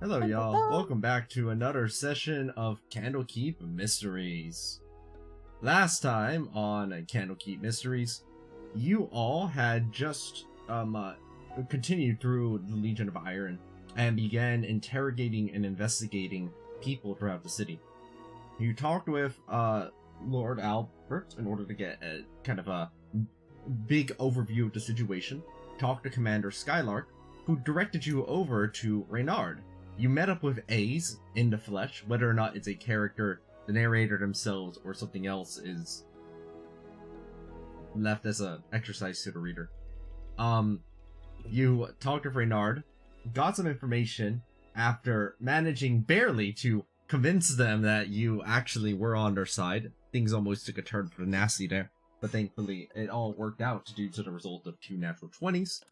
Hello, y'all. Welcome back to another session of Candlekeep Mysteries. Last time on Candlekeep Mysteries, you all had just continued through the Legion of Iron and began interrogating and investigating people throughout the city. You talked with Lord Albert in order to get a kind of a big overview of the situation. Talked to Commander Skylark, who directed you over to Reynard. You met up with Ace in the flesh. Whether or not it's a character, the narrator themselves, or something else is left as an exercise to the reader. You talked with Reynard, got some information after managing barely to convince them that you actually were on their side. Things almost took a turn for the nasty there, but thankfully it all worked out due to the result of 2 natural 20s.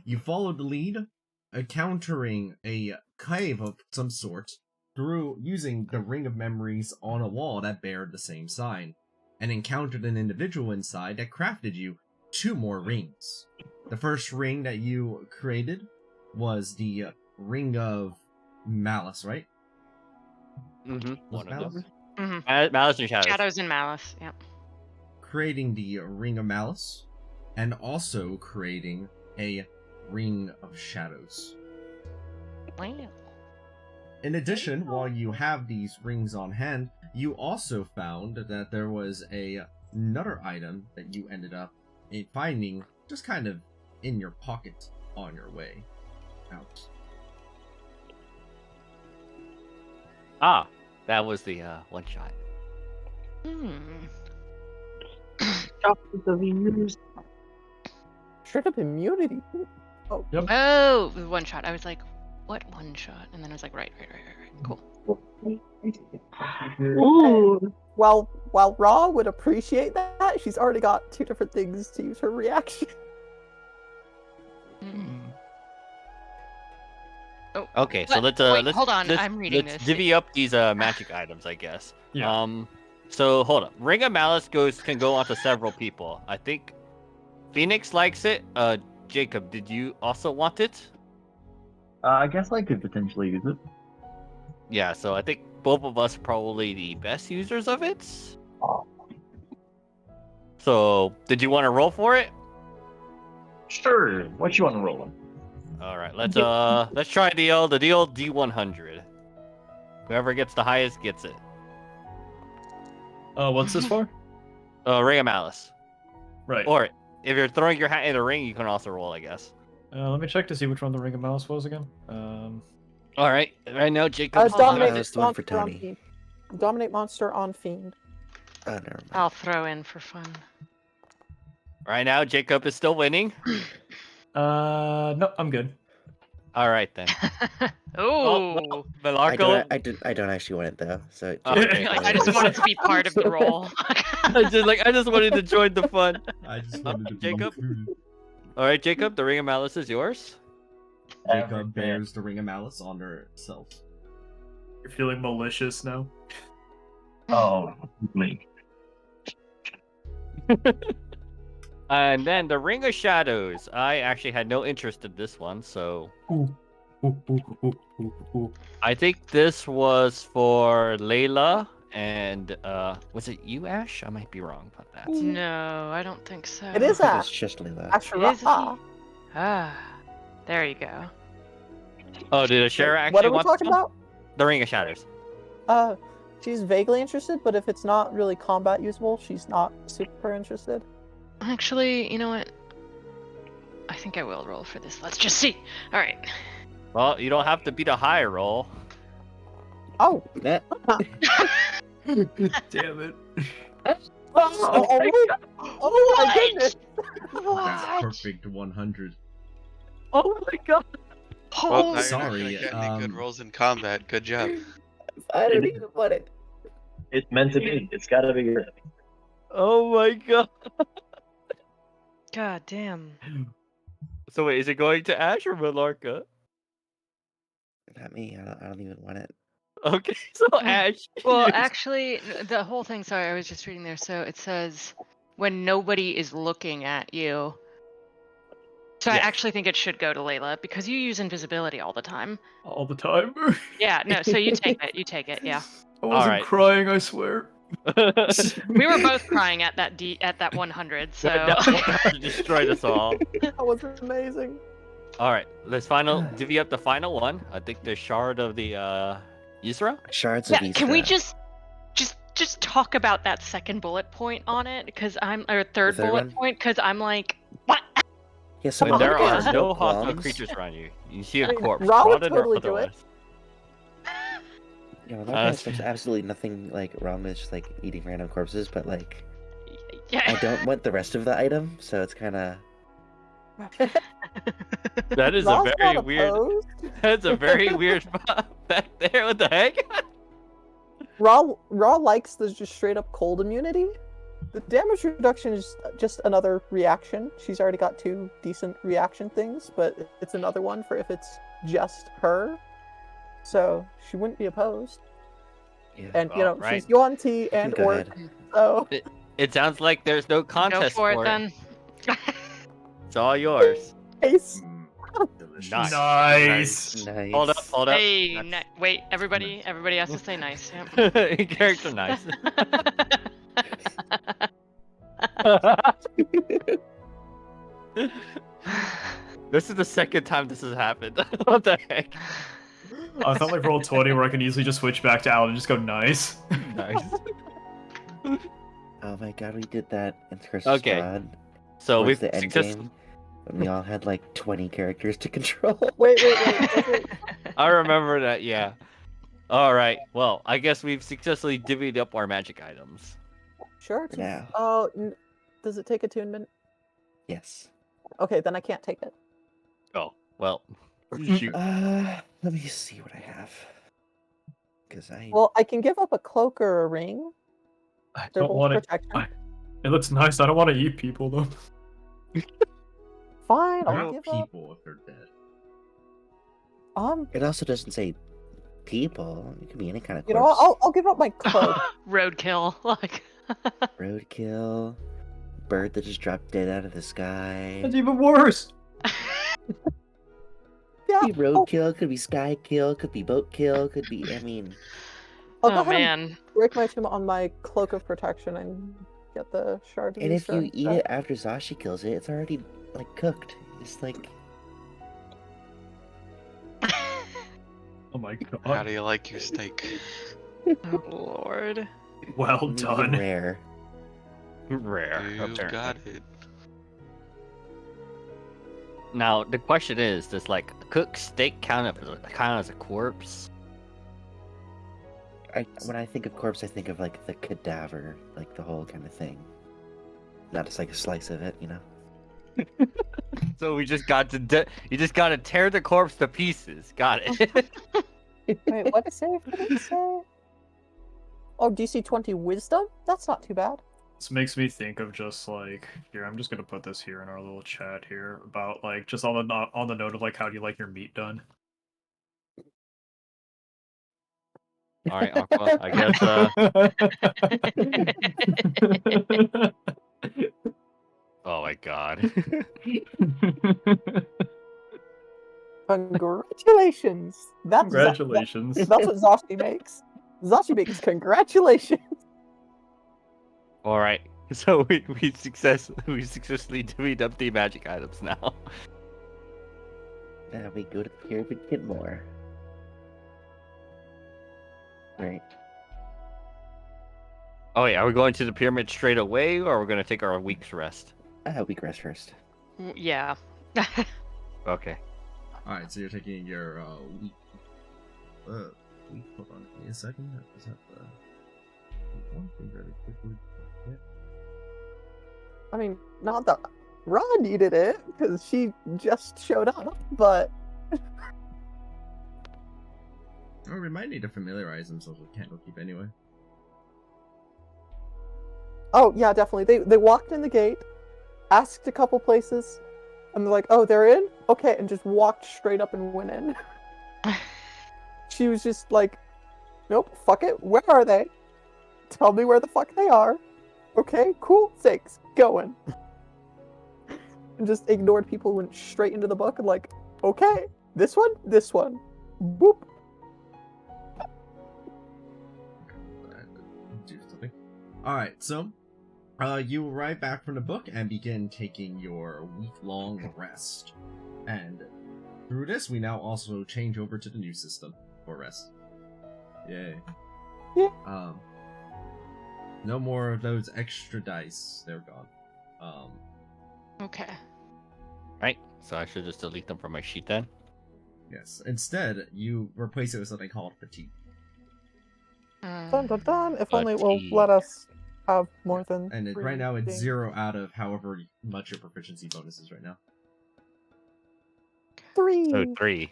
You followed the lead, encountering a cave of some sort through using the Ring of Memories on a wall that bared the same sign, and encountered an individual inside that crafted you 2 more rings. The first ring that you created was the Ring of Malice, right? Mm-hmm. Was it Malice? Mm-hmm. Malice and Shadows. Shadows and Malice, yep. Creating the Ring of Malice, and also creating a Ring of Shadows. Wow. In addition, while you have these rings on hand, you also found that there was another item that you ended up finding just kind of in your pocket on your way out. Ah, that was the one shot. Straight up immunity. Oh, Yep. Oh, the one shot. I was like, what one shot? And then I was like, right. Cool. ooh. While Raw would appreciate that, she's already got 2 different things to use her reaction. Oh, Okay, so what? let's Wait, hold on. I'm reading let's this. divvy up these magic items, I guess. Yeah. So hold up. Ring of Malice can go onto several people. I think Phoenix likes it. Jacob, did you also want it? I guess I could potentially use it. Yeah, so I think both of us are probably the best users of it. So, did you want to roll for it? Sure. What you want to roll on? All right, let's try the old D100. Whoever gets the highest gets it. What's this for? Ring of Malice. Right. Or if you're throwing your hat in a ring, you can also roll, I guess. Let me check to see which one the Ring of Malice was again. All right. Right now, Jacob. Dominate that's the one for monster on Tony. Fiend. Dominate monster on Fiend. Oh, never mind. I'll throw in for fun. Right now, Jacob is still winning. No, I'm good. All right then. Oh. Malarco. I don't actually want it though. So Okay. I just wanted to be part of the role. I just wanted to join the fun. I just wanted to be Jacob? included. All right, Jacob. The Ring of Malice is yours. Jacob bears the Ring of Malice on herself. You're feeling malicious now. Oh, me. And then the Ring of Shadows. I actually had no interest in this one, so I think this was for Layla and was it you, Ash? I might be wrong about that. No, I don't think so. It is it's Ash. just Lila. Is Asherah. he? Ah, there you go. Oh, did Ashera actually What are we want talking this one? about? The Ring of Shadows. She's vaguely interested, but if it's not really combat usable, she's not super interested. Actually, you know what? I think I will roll for this. Let's just see. All right. Well, you don't have to beat a high roll. Oh. That, Damn it. Oh my goodness! That's What? perfect 100. Oh my god. Oh, now sorry, You're not gonna get any good rolls in combat. Good job. I don't even want it. It's meant to be. It's gotta be good. Oh my god. God damn. So wait, is it going to Ash or Malarka? Not me. I don't even want it. Okay, so Ash. Well, actually, the whole thing, sorry, I was just reading there. So it says, when nobody is looking at you, So I Yes. actually think it should go to Layla because you use invisibility all the time. All the time. Yeah, no, so you take it. You take it, yeah. I wasn't Alright. crying, I swear. We were both crying at that at that 100, so That 100 destroyed us all. That was amazing. Alright, let's divvy up the final one. I think the shard of the Yusra? Shards yeah, of can we Isra. just talk about that second bullet point on it? Because or third The third bullet one? point, because I'm like, what? Yeah, so When Come on, there look are at no hostile qualms. creatures around you. You see a I mean, corpse, Ra would rotted totally or do it. otherwise. Yeah, well, that kind of stuff's absolutely nothing like wrong with just like eating random corpses, but like Yeah. I don't want the rest of the item, so it's kind of. That is Ra's a very not weird. opposed. That's a very weird spot back there. What the heck? Raw likes the just straight up cold immunity. The damage reduction is just another reaction. She's already got 2 decent reaction things, but it's another one for if it's just her. So she wouldn't be opposed. Yeah. And you Well, know, right. she's Yuan-Ti and Go Orc, ahead. so It sounds like there's no Go contest for it then. It's all yours. Ace. Delicious. Nice. Nice. Nice. Hold up, hold up. Hey, That's- wait, everybody has to say nice. Yep. Character nice. This is the second time this has happened. What the heck? I thought like roll 20 where I can easily just switch back to Alan and just go nice. Nice. Oh my god, we did that in Curse Okay. Squad. So Towards we've the end successfully. game when we all had like 20 characters to control. Wait. I remember that. Yeah. All right. Well, I guess we've successfully divvied up our magic items. Sure. For now. Oh, does it take attunement? Yes. Okay, then I can't take it. Oh well. Shoot. Let me see what I have. Because I. Well, I can give up a cloak or a ring. I They're don't both want it. protection. It looks nice. I don't want to eat people though. Fine, They're I'll not give up. people if they're dead. It also doesn't say people. It could be any kind of You corpse. know what? I'll give up my cloak. Roadkill, like. Roadkill. Bird that just dropped dead out of the sky. That's even worse. Yeah. Could be roadkill, could be sky kill, could be boat kill, could be. I mean, I'll go Oh ahead and man. break my tomb on my cloak of protection and get the shard of and if Isra you eat instead. it after Zashi kills it, it's already like cooked. It's like Oh my How god. do you like your steak? Oh lord. Well medium done. rare. Rare. You apparently. got it. Now the question is, does like cooked steak count as a corpse? When I think of corpse, I think of like the cadaver, like the whole kind of thing. Not just like a slice of it, you know. So we just got to you just got to tear the corpse to pieces. Got it. Wait, what save did it say? Oh, DC 20 wisdom? That's not too bad. This makes me think of just like here. I'm just gonna put this here in our little chat here about like just on the note of like how do you like your meat done? All right, Aqua. I guess. Oh my god. Congratulations. Congratulations. That's what Zashi makes. Zashi makes congratulations. All right. So we successfully divvied up the magic items now. Now we go to the pyramid and get more. Right. Oh yeah, are we going to the pyramid straight away, or are we gonna take our week's rest? Week rest first. Yeah. Okay. Alright, so you're taking your week. Week. Hold on, give me a second. Is that the one thing very quickly? Yeah. I mean, not that Ra needed it, because she just showed up, but Oh, we might need to familiarize themselves with Candlekeep anyway. oh yeah, definitely. They walked in the gate, asked a couple places, and they're like, oh, they're in? Okay, and just walked straight up and went in. She was just like, nope, fuck it, where are they? Tell me where the fuck they are. Okay, cool, thanks, going. and just ignored people, went straight into the book and like, okay, this one, boop. Do something. All right, so you arrive back from the book and begin taking your week-long rest. And through this, we now also change over to the new system for rest. Yay. Yeah. No more of those extra dice. They're gone. Okay. Right. So I should just delete them from my sheet then. Yes. Instead, you replace it with something called fatigue. Dun dun dun. If only it will Fatigue. let us have more than. And three right now it's things. 0 out of however much your proficiency bonus is right now. 3. So 3.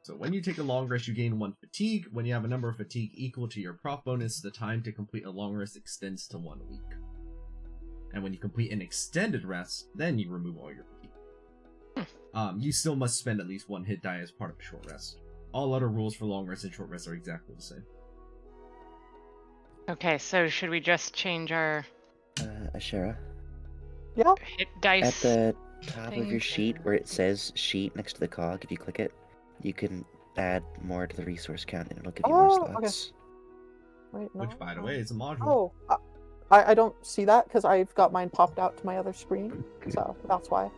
So when you take a long rest, you gain 1 fatigue. When you have a number of fatigue equal to your proc bonus, the time to complete a long rest extends to 1 week. And when you complete an extended rest, then you remove all your fatigue. You still must spend at least 1 hit die as part of a short rest. All other rules for long rest and short rest are exactly the same. Okay, so should we just change our Ashera, Yeah. hit at dice? the top of your thing sheet to- where it says sheet next to the cog, if you click it, you can add more to the resource count and it'll give you more Oh, okay. slots. Wait, no. Which, by the way, is a module. Oh, I don't see that because I've got mine popped out to my other screen, so that's why.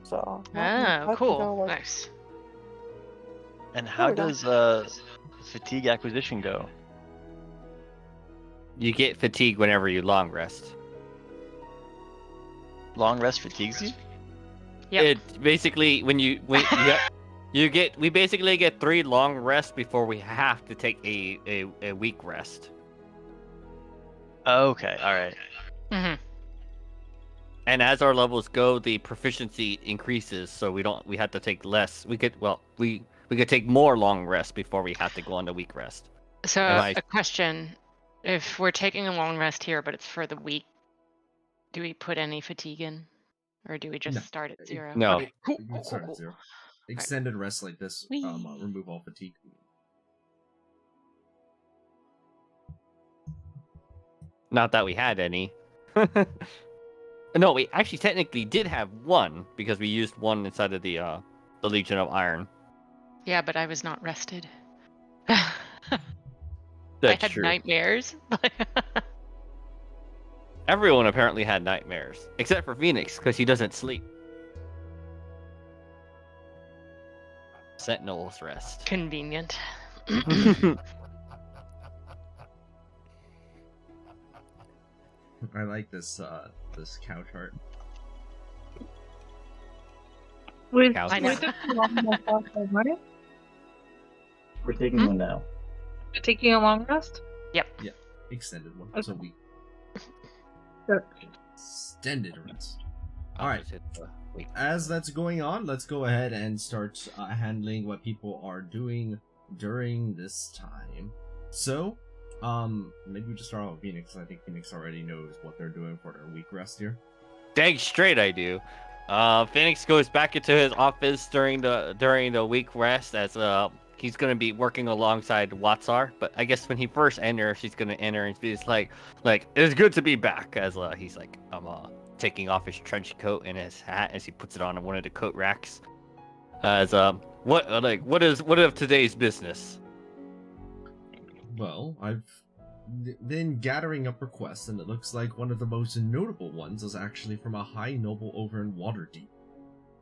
So. that Oh, can cool. go with- Nice. And how we go. does fatigue acquisition go? You get fatigue whenever you long rest. Long rest fatigues you? Yep. It basically we basically get 3 long rests before we have to take a week rest. Okay, alright. Mm-hmm. And as our levels go, the proficiency increases, so we have to take less. We could take more long rests before we have to go on the week rest. So Am I- a question: if we're taking a long rest here, but it's for the week, do we put any fatigue in, or do we just No. start at 0? No. Okay. Cool. You can start at 0. Extended rest like this Whee! remove all fatigue. Not that we had any. No, we actually technically did have 1 because we used 1 inside of the Legion of Iron. Yeah, but I was not rested. I That's had true. nightmares. Everyone apparently had nightmares, except for Phoenix, because he doesn't sleep. Sentinels rest. Convenient. I like this this cow chart. With, Cows. I know. with the long rest outside, right? We're taking Hmm? one now. You're taking a long rest? Extended one. Okay. So we Sure. extended rest. I'll Alright. just hit the week. As that's going on, let's go ahead and start handling what people are doing during this time. So, maybe we just start out with Phoenix. I think Phoenix already knows what they're doing for their week rest here. Dang straight I do. Phoenix goes back into his office during the week rest as he's gonna be working alongside Watsar. But I guess when he first enters, he's gonna enter and be like it's good to be back. As he's like taking off his trench coat and his hat as he puts it on one of the coat racks. As what of today's business? Well, I've been gathering up requests, and it looks like one of the most notable ones is actually from a high noble over in Waterdeep.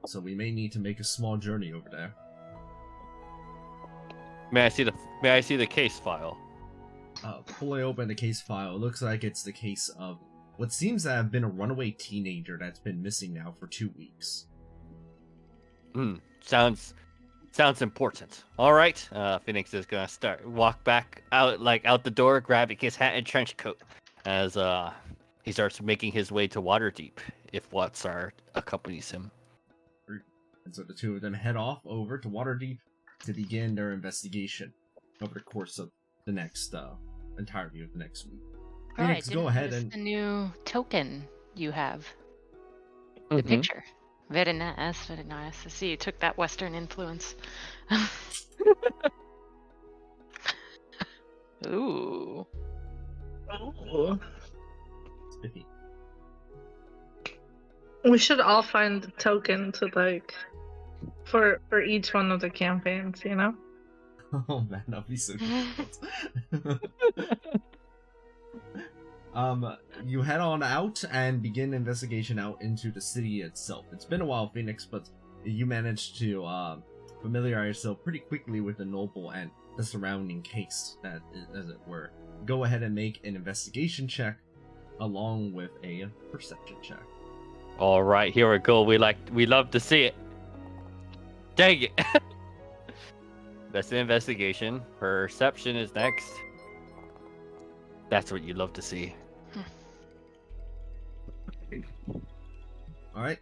So we may need to make a small journey over there. May I see the case file? Pulling open the case file, it looks like it's the case of what seems to have been a runaway teenager that's been missing now for 2 weeks. Sounds important. All right. Phoenix is gonna walk back out the door, grabbing his hat and trench coat, as he starts making his way to Waterdeep. If Watsar accompanies him. And so the two of them head off over to Waterdeep to begin their investigation over the course of the next entirety of the next week. All right, Phoenix, go ahead notice and the new token you have. The Mhm. picture. Very nice, very nice. I see you took that Western influence. Ooh. spiffy. We should all find a token to like for each one of the campaigns, you know? Oh man, that'd be so difficult. You head on out and begin investigation out into the city itself. It's been a while, Phoenix, but you managed to familiarize yourself pretty quickly with the noble and the surrounding case, that as it were. Go ahead and make an investigation check along with a perception check. All right, here we go. We love to see it. Dang it! That's the investigation. Perception is next. That's what you love to see. Alright.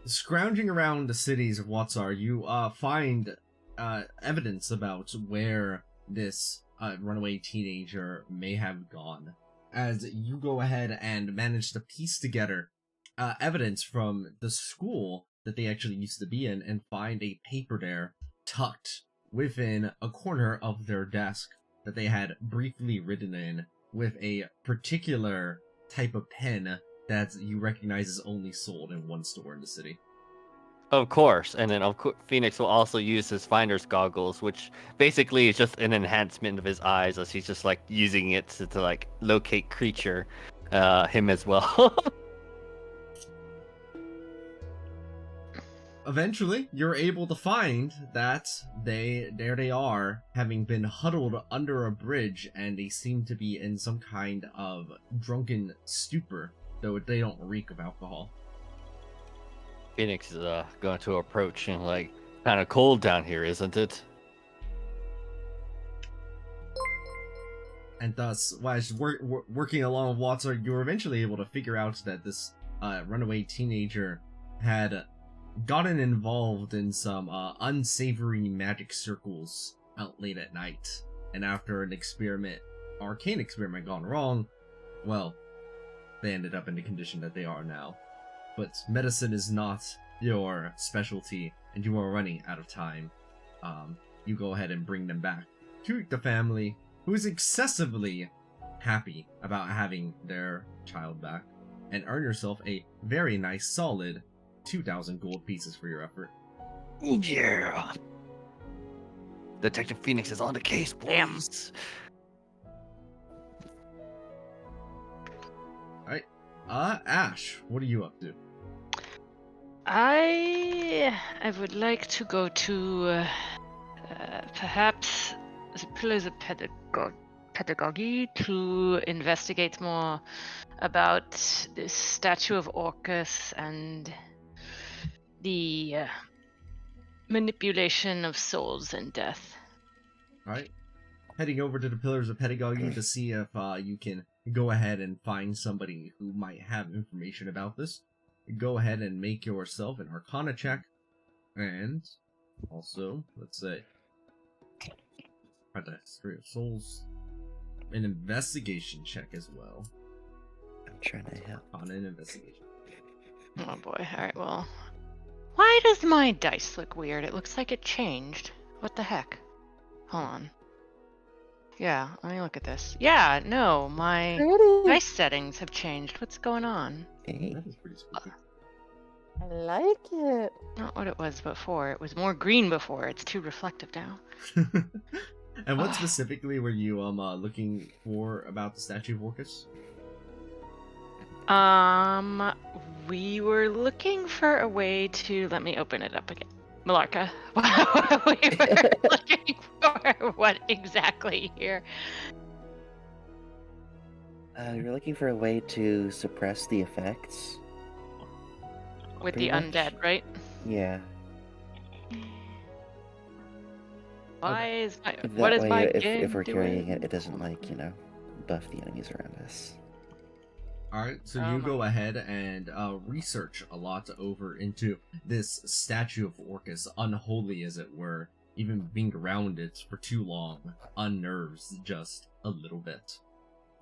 Scrounging around the cities of Watsar, you find evidence about where this runaway teenager may have gone. As you go ahead and manage to piece together evidence from the school that they actually used to be in, and find a paper there tucked within a corner of their desk that they had briefly written in with a particular type of pen that you recognize is only sold in one store in the city. Of course, and then Phoenix will also use his finder's goggles, which basically is just an enhancement of his eyes, as he's just like using it to like locate creature, him as well. Eventually, you're able to find that there they are, having been huddled under a bridge, and they seem to be in some kind of drunken stupor, though they don't reek of alcohol. Phoenix is going to approach and like, kind of cold down here, isn't it? And thus, while working along with Watsar, you were eventually able to figure out that this runaway teenager had gotten involved in some unsavory magic circles out late at night. And after an arcane experiment gone wrong, well, they ended up in the condition that they are now. But medicine is not your specialty, and you are running out of time. You go ahead and bring them back to the family, who is excessively happy about having their child back, and earn yourself a very nice solid 2,000 gold pieces for your effort. Yeah. Detective Phoenix is on the case, boys. Alright. Ash, what are you up to? I would like to go to perhaps the Pillars of Pedagogy to investigate more about this statue of Orcus and the manipulation of souls and death. Alright. Heading over to the Pillars of Pedagogy to see if you can go ahead and find somebody who might have information about this. Go ahead and make yourself an Arcana check, and also, let's say, History of Souls, an investigation check as well. I'm trying to help. On an investigation. Oh boy, alright, well. Why does my dice look weird? It looks like it changed. What the heck? Hold on. Yeah, let me look at this. Yeah, no, my Pretty. dice settings have changed. What's going on? Hey. That is pretty spooky. I like it. Not what it was before. It was more green before. It's too reflective now. And what specifically were you looking for about the statue of Orcus? We were looking for a way to, let me open it up again. Malarka. We were looking for what exactly here? You're looking for a way to suppress the effects. With Pretty the much. undead, right? Yeah. Why is my, That what is way, my if game we're doing? carrying it, it doesn't buff the enemies around us. Alright, so Oh you my. go ahead and research a lot over into this statue of Orcus, unholy as it were. Even being around it for too long unnerves just a little bit.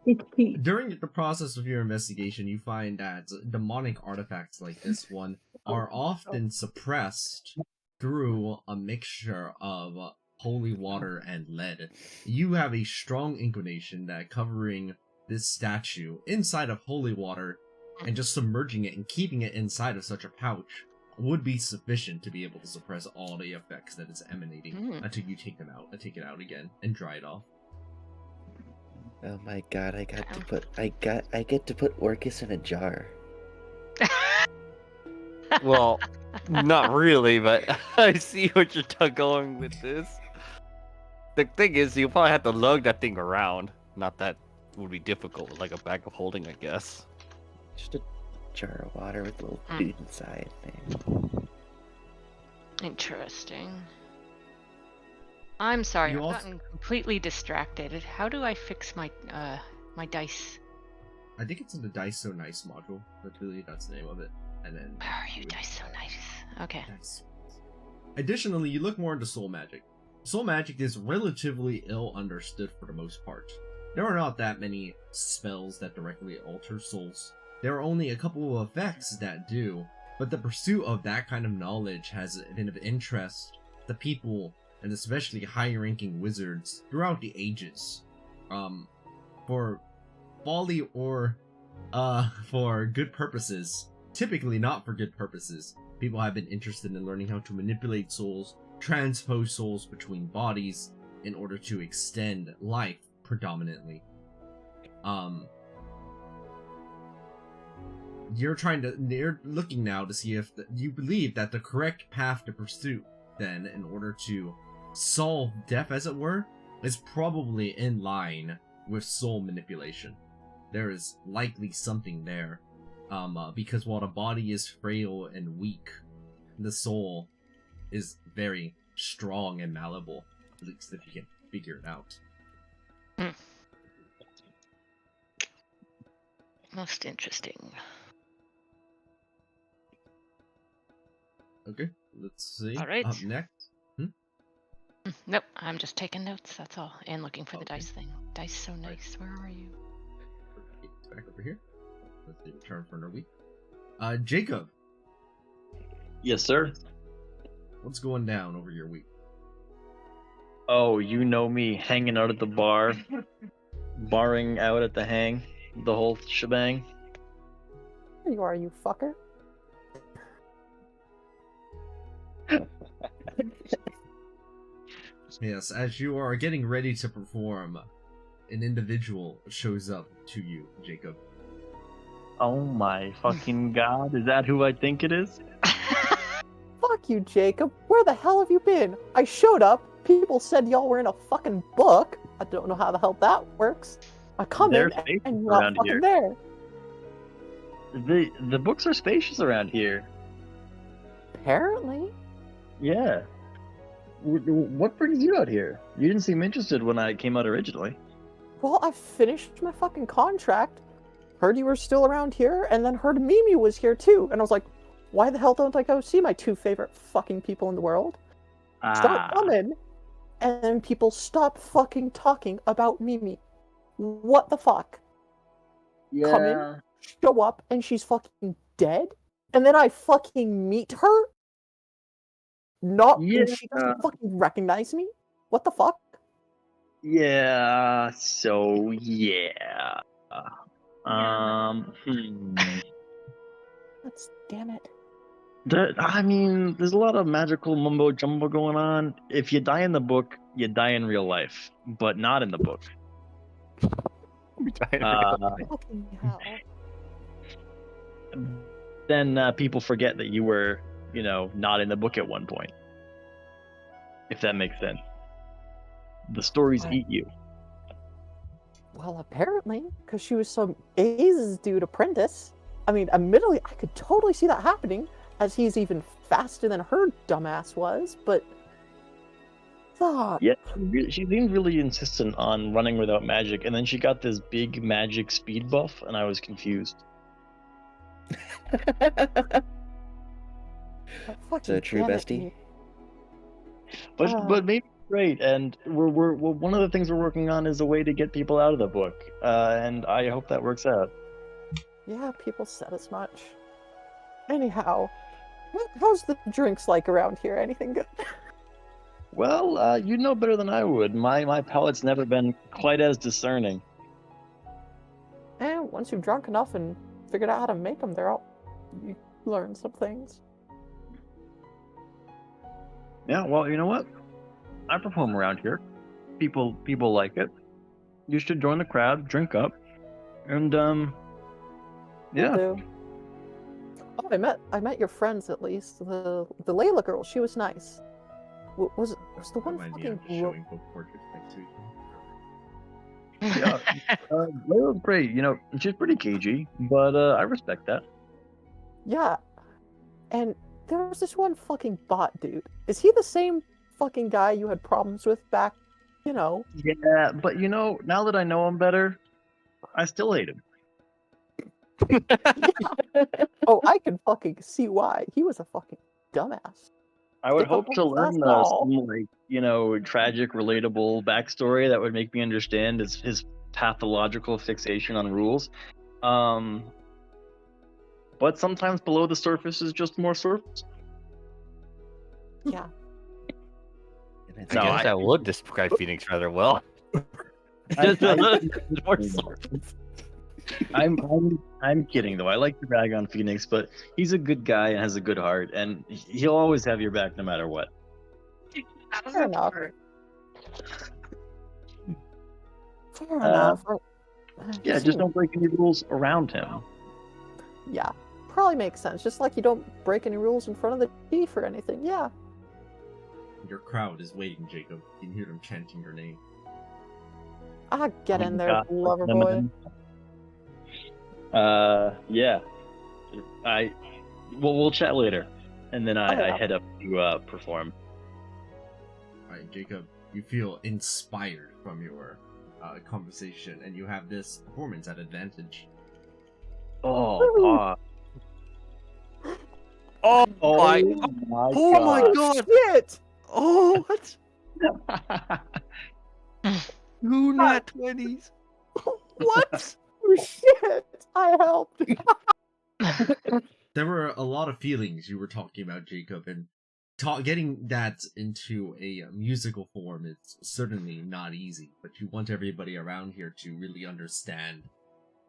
It's Pete. During the process of your investigation, you find that demonic artifacts like this one are often suppressed through a mixture of holy water and lead. You have a strong inclination that covering this statue inside of holy water and just submerging it and keeping it inside of such a pouch would be sufficient to be able to suppress all the effects that it's emanating until you take them out and take it out again and dry it off. Oh my god, I get to put Orcus in a jar. Well, not really, but I see what you're going with this. The thing is, you'll probably have to lug that thing around. Not that would be difficult, like a bag of holding, I guess. Just a jar of water with a little food inside. Man. Interesting. I'm sorry, You I've also- gotten completely distracted. How do I fix my my dice? I think it's in the Dice So Nice module. That's the name of it. And then Where are you, dice so nice? Okay. Nice. Additionally, you look more into soul magic. Soul magic is relatively ill understood for the most part. There are not that many spells that directly alter souls. There are only a couple of effects that do, but the pursuit of that kind of knowledge has been of interest to people, and especially high-ranking wizards, throughout the ages. For folly or for good purposes, typically not for good purposes, people have been interested in learning how to manipulate souls, transpose souls between bodies in order to extend life predominantly. You're looking now to see if you believe that the correct path to pursue, then, in order to solve death, as it were, is probably in line with soul manipulation. There is likely something there, because while the body is frail and weak, the soul is very strong and malleable, at least if you can figure it out. Most interesting. Okay, let's see. All right. Up next. Nope, I'm just taking notes, that's all. And looking for the Okay. dice thing. Dice so nice, where are you? It's back over here. Let's see, return for another week. Jacob, Yes, sir. what's going down over your week? Oh, you know me, hanging out at the bar, barring out at the hang, the whole shebang. There you are, you fucker. Yes, as you are getting ready to perform, an individual shows up to you, Jacob. Oh my fucking god, is that who I think it is? Fuck you, Jacob. Where the hell have you been? I showed up. People said y'all were in a fucking book. I don't know how the hell that works. I come There's in spaces and you're not around fucking here. there. The books are spacious around here. Apparently. Yeah. What brings you out here? You didn't seem interested when I came out originally. Well, I finished my fucking contract. Heard you were still around here, and then heard Mimi was here too. And I was like, why the hell don't I go see my two favorite fucking people in the world? Start coming. And then people stop fucking talking about Mimi. What the fuck? Yeah. Come in, show up, and she's fucking dead? And then I fucking meet her? And she doesn't fucking recognize me? What the fuck? Yeah, so yeah. That's damn it. I mean, there's a lot of magical mumbo jumbo going on. If you die in the book, you die in real life, but not in the book. Fucking hell. Then people forget that you were, not in the book at one point. If that makes sense. The stories eat you. Well, apparently, because she was some A's dude apprentice. I mean, admittedly, I could totally see that happening, as he's even faster than her dumbass was, but... Yeah, she seemed really insistent on running without magic, and then she got this big magic speed buff, and I was confused. So true, bestie. But maybe great, and we're one of the things we're working on is a way to get people out of the book, and I hope that works out. Yeah, people said as much. Anyhow, how's the drinks like around here? Anything good? Well, you know better than I would. My palate's never been quite as discerning. And once you've drunk enough and figured out how to make them, you learn some things. Yeah, well, you know what? I perform around here. People like it. You should join the crowd, drink up, and yeah. Will do. Oh, I met your friends at least. The Layla girl, she was nice. Was the one Remind me fucking of just showing book portraits next to each other. Yeah, Layla's great. You know, she's pretty cagey, but I respect that. Yeah. And there was this one fucking bot dude. Is he the same fucking guy you had problems with back, you know? Yeah, but you know, now that I know him better, I still hate him. Oh, I can fucking see why. He was a fucking dumbass. I would Stick up hope to his learn ass some, now. like, you know, tragic, relatable backstory that would make me understand his pathological fixation on rules. But sometimes below the surface is just more surface. Yeah. I guess that would describe Phoenix rather well. I'm kidding though. I like to rag on Phoenix, but he's a good guy and has a good heart, and he'll always have your back no matter what. Fair enough. Fair enough. Yeah, just don't break any rules around him. Yeah, probably makes sense. Just like you don't break any rules in front of the chief or anything. Yeah. Your crowd is waiting, Jacob. You can hear them chanting your name. Ah, get in there, God, lover boy. Yeah. We'll chat later, and then I yeah. head up to perform. Alright, Jacob, you feel inspired from your conversation, and you have this performance at advantage. Oh, Oh my! my Oh my god! Shit! Oh what? 2 nat 20s. What? Oh, shit! I helped. There were a lot of feelings you were talking about, Jacob, and getting that into a musical form is certainly not easy, but you want everybody around here to really understand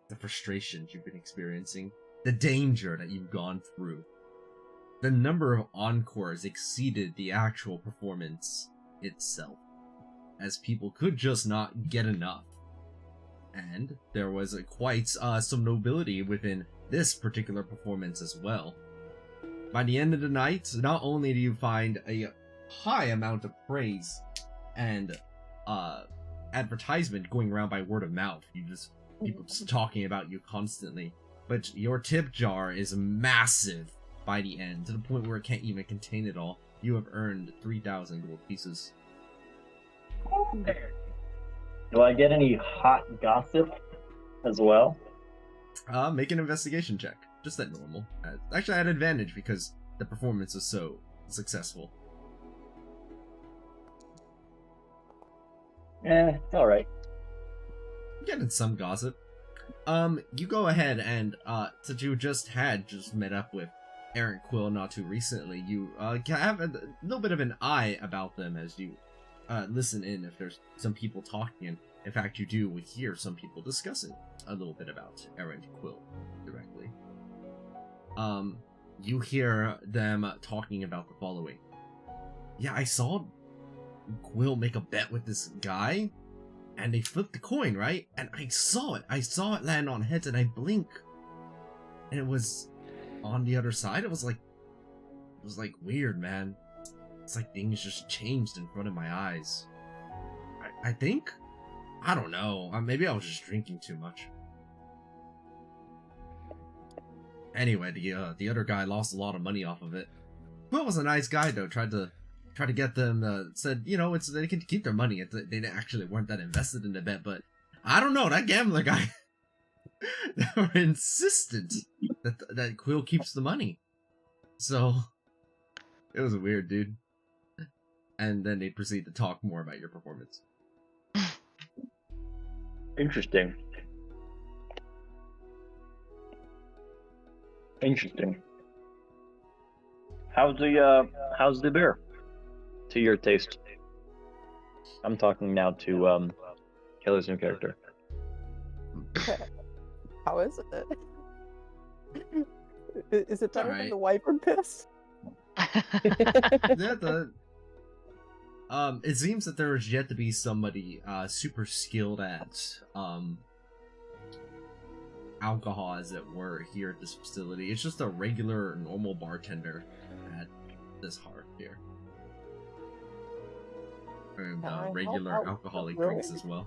the frustrations you've been experiencing, the danger that you've gone through. The number of encores exceeded the actual performance itself, as people could just not get enough. And there was quite some nobility within this particular performance as well. By the end of the night, not only do you find a high amount of praise and advertisement going around by word of mouth, people just talking about you constantly, but your tip jar is massive by the end, to the point where it can't even contain it all. You have earned 3,000 gold pieces. Do I get any hot gossip as well? Make an investigation check. Just at normal. Actually, I had advantage because the performance was so successful. It's alright. Getting some gossip. You go ahead and, since you just met up with Aaron Quill not too recently, you, have a little bit of an eye about them as you, listen in if there's some people talking, and in fact you do hear some people discussing a little bit about Aaron Quill directly. You hear them talking about the following. Yeah, I saw Quill make a bet with this guy, and they flipped the coin, right? And I saw it land on heads, and I blink, and it was on the other side. It was like weird, man. It's like things just changed in front of my eyes. I think? I don't know. Maybe I was just drinking too much. Anyway, the other guy lost a lot of money off of it. Quill was a nice guy though. Tried to get them. Said they can keep their money. They actually weren't that invested in the bet, but I don't know, that gambler guy. They were insistent that Quill keeps the money. So it was a weird dude. And then they proceed to talk more about your performance. Interesting. How's the beer? To your taste. I'm talking now to Kelly's new character. How is it? Is it better than alright. the wyvern piss? It seems that there is yet to be somebody super skilled at alcohol, as it were, here at this facility. It's just a regular, normal bartender at this hearth here. And regular alcoholic drinks as well.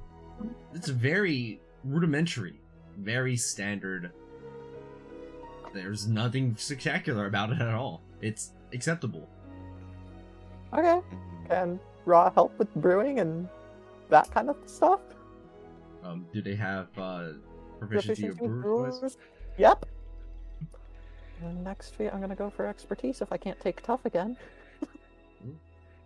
It's very rudimentary, very standard. There's nothing spectacular about it at all. It's acceptable. Okay. Can Raw help with brewing and that kind of stuff? Do they have proficiency of brewers? Yep. And next week I'm gonna go for expertise if I can't take tough again.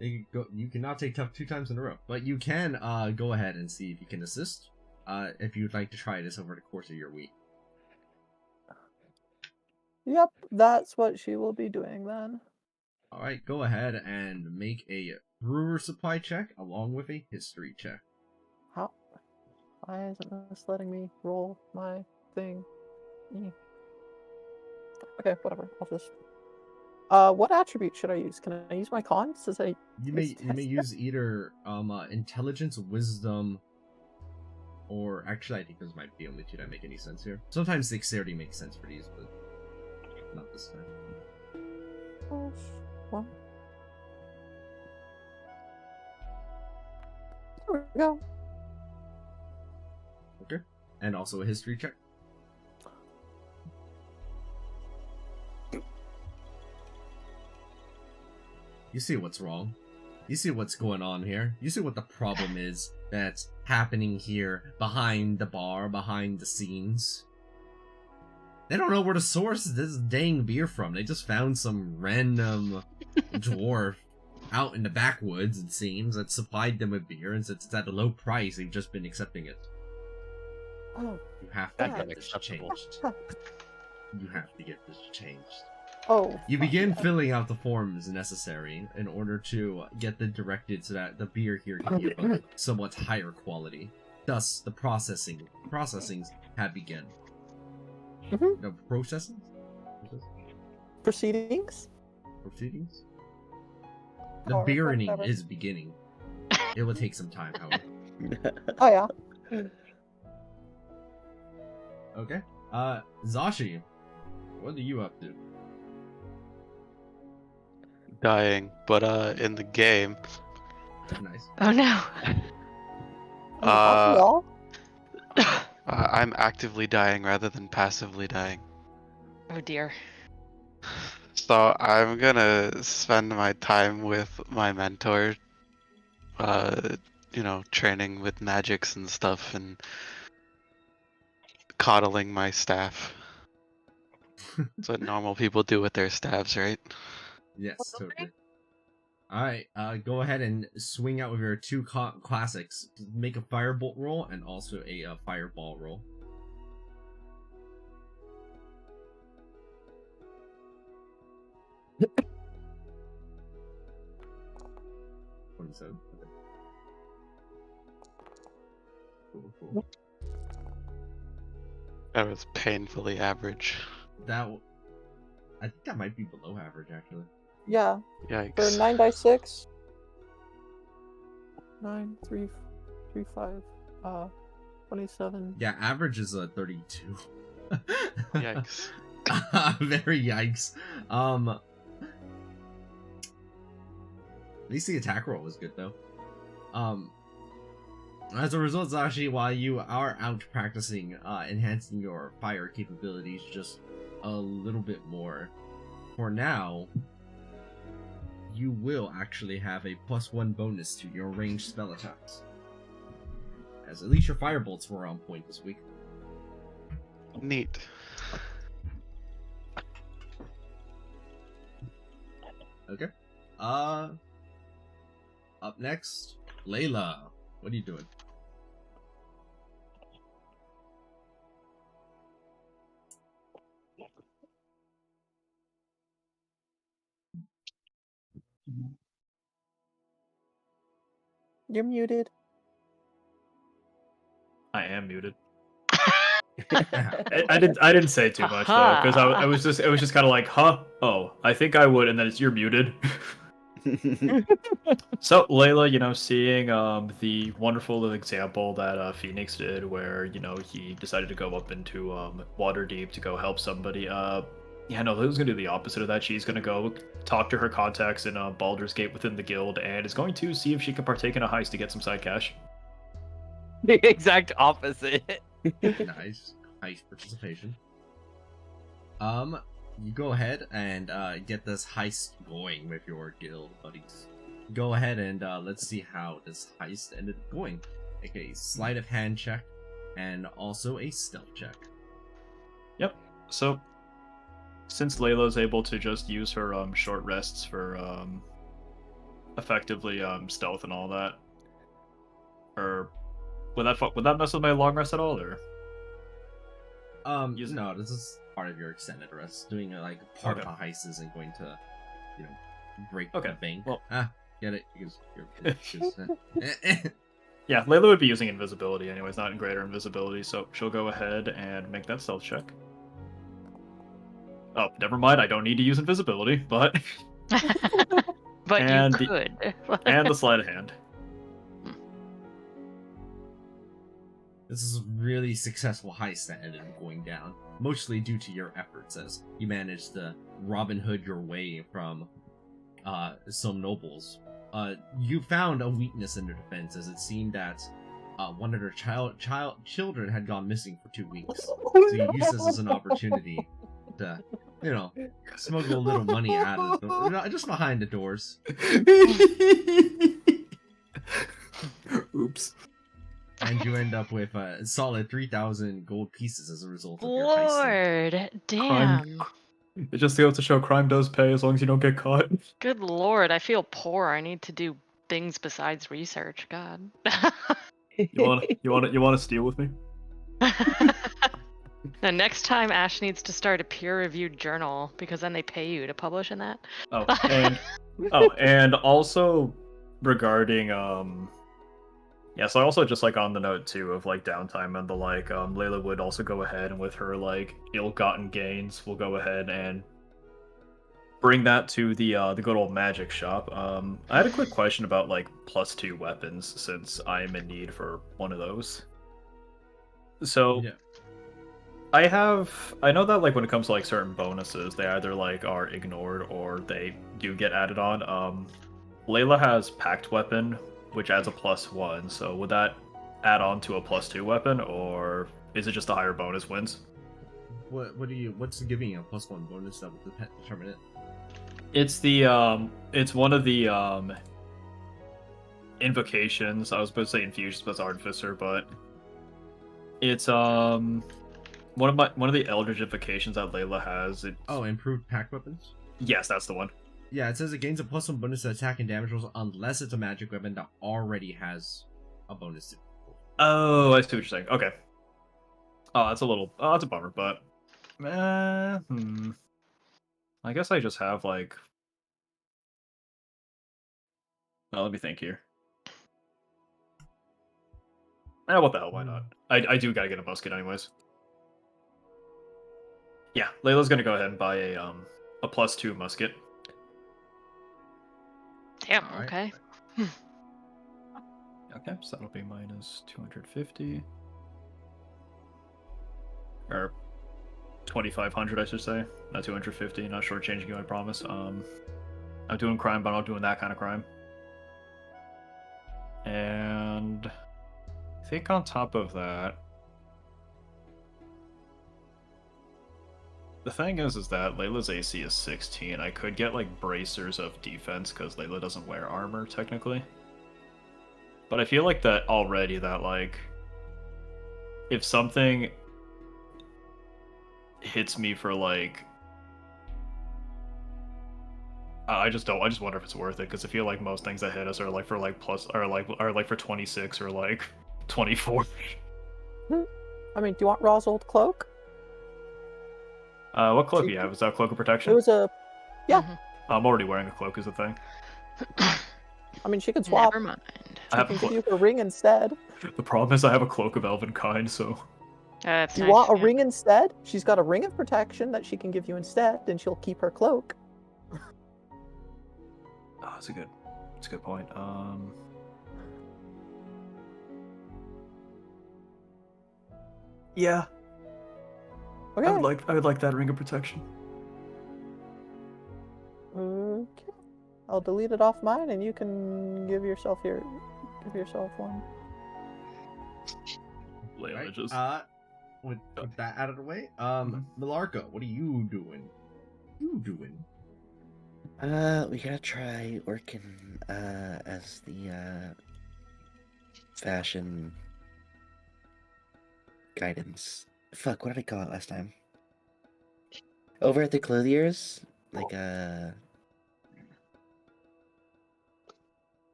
You cannot take tough 2 times in a row, but you can go ahead and see if you can assist. If you'd like to try this over the course of your week. Yep, that's what she will be doing then. Alright, go ahead and make a brewer supply check along with a history check. How? Why isn't this letting me roll my thing? Okay, whatever. I'll just. What attribute should I use? Can I use my con? Since I. You may use either intelligence, wisdom, or actually I think those might be the only 2 that make any sense here. Sometimes dexterity makes sense for these, but not this time. One. There we go. Okay. And also a history check. You see what's wrong. You see what's going on here. You see what the problem is that's happening here behind the bar, behind the scenes. They don't know where to source this dang beer from. They just found some random dwarf out in the backwoods, it seems, that supplied them with beer, and since it's at a low price, they've just been accepting it. Oh. You have to That's get this unacceptable. changed. You have to get this changed. Oh. You begin filling out the forms necessary in order to get them directed so that the beer here can be of a somewhat higher quality. Thus, the processings have begun. No, processing? Proceedings? Proceedings? The Or beering whatever. is beginning. It will take some time, however. Oh yeah. Okay. Zashi, what are you up to? Dying, but in the game, Nice. Oh no. Y'all? I'm actively dying rather than passively dying. Oh dear. So I'm gonna spend my time with my mentor, training with magics and stuff, and coddling my staff. That's what normal people do with their staffs, right? Yes, totally. Alright, go ahead and swing out with your 2 classics. Make a firebolt roll and also a fireball roll. 27. Okay. Cool. That was painfully average. I think that might be below average, actually. Yeah. Yikes. For 9 die 6. 9, 3, 3, 5, 27. Yeah, average is 32. Yikes. Very yikes. At least the attack roll was good, though. As a result, Zashi, while you are out practicing enhancing your fire capabilities just a little bit more, for now, you will actually have a +1 bonus to your ranged spell attacks. As at least your firebolts were on point this week. Neat. Okay. Up next, Layla. What are you doing? You're muted. I am muted. I didn't say too much though, because I was just it was just kind of like, huh? Oh, I think I would, and then you're muted. So Layla, seeing the wonderful example that Phoenix did, where he decided to go up into Waterdeep to go help somebody. Yeah, no, Layla's gonna do the opposite of that. She's gonna go talk to her contacts in Baldur's Gate within the guild, and is going to see if she can partake in a heist to get some side cash. The exact opposite. Nice. Heist participation. You go ahead and get this heist going with your guild buddies. Go ahead and let's see how this heist ended up going. Make a sleight of hand check and also a stealth check. Yep. So, since Layla's able to just use her short rests for effectively stealth and all that, or would that mess with my long rest at all, or? No, this is part of your extended rest. Doing like part Okay. of a heist isn't going to, break Okay, the bank. well- Get it? Because you're Yeah, Layla would be using invisibility anyways, not in greater invisibility, so she'll go ahead and make that stealth check. Oh, never mind, I don't need to use invisibility, but But And you the- could. and the sleight of hand. This is a really successful heist that ended up going down, mostly due to your efforts as you managed to Robin Hood your way from some nobles. You found a weakness in their defense, as it seemed that one of their children had gone missing for 2 weeks. So you used this as an opportunity to, smuggle a little money out of the door, just behind the doors. Oops. And you end up with a solid 3,000 gold pieces as a result of your heisting. Lord, damn. It just goes to show crime does pay as long as you don't get caught. Good lord, I feel poor. I need to do things besides research. God. You wanna steal with me? The next time Ash needs to start a peer-reviewed journal because then they pay you to publish in that. And also regarding yeah, so also just like on the note too of like downtime and the like, Layla would also go ahead and with her like ill-gotten gains will go ahead and bring that to the good old magic shop. I had a quick question about like +2 weapons since I am in need for one of those. So Yeah. I know that like when it comes to like certain bonuses, they either like are ignored or they do get added on. Layla has Pact Weapon, which adds a +1, so would that add on to a +2 weapon, or is it just a higher bonus wins? What's giving you a +1 bonus that would determine it? It's it's one of the invocations. I was supposed to say infusions, but it's artificer, but it's one of the eldritch invocations that Layla has. Oh, improved pack weapons? Yes, that's the one. Yeah, it says it gains a +1 bonus to attack and damage rolls unless it's a magic weapon that already has a bonus to it. Oh, I see what you're saying. Okay. Oh, that's a bummer, but I guess I just have like. Oh, let me think here. What the hell? Why not? I do gotta get a musket anyways. Yeah, Layla's gonna go ahead and buy a +2 musket. Damn, Alright. okay. Okay, so that'll be minus 250. Or 2,500, I should say. Not 250, not shortchanging you, I promise. I'm doing crime, but I'm not doing that kind of crime. And I think on top of that, the thing is that Layla's AC is 16. I could get like bracers of defense because Layla doesn't wear armor technically. But I feel like that already that like if something hits me for like I just wonder if it's worth it because I feel like most things that hit us are like for like for 26 or like 24. I mean, do you want Raw's old cloak? What cloak do you have? Is that cloak of protection? It was a. Yeah. I'm already wearing a cloak, is the thing. I mean, she could swap. Never mind. I She have can a give cloak. you her ring instead. The problem is I have a cloak of elven kind, so That's Do you nice. want a yeah. ring instead? She's got a ring of protection that she can give you instead, and she'll keep her cloak. Oh, that's a good point. Yeah, Okay. I would like that ring of protection. Okay. I'll delete it off mine, and you can give yourself one. Layla Right, just with that out of the way, Milarka, what are you doing? We gotta try working as the fashion guidance. Fuck, what did I call it last time? Over at the clothiers, like oh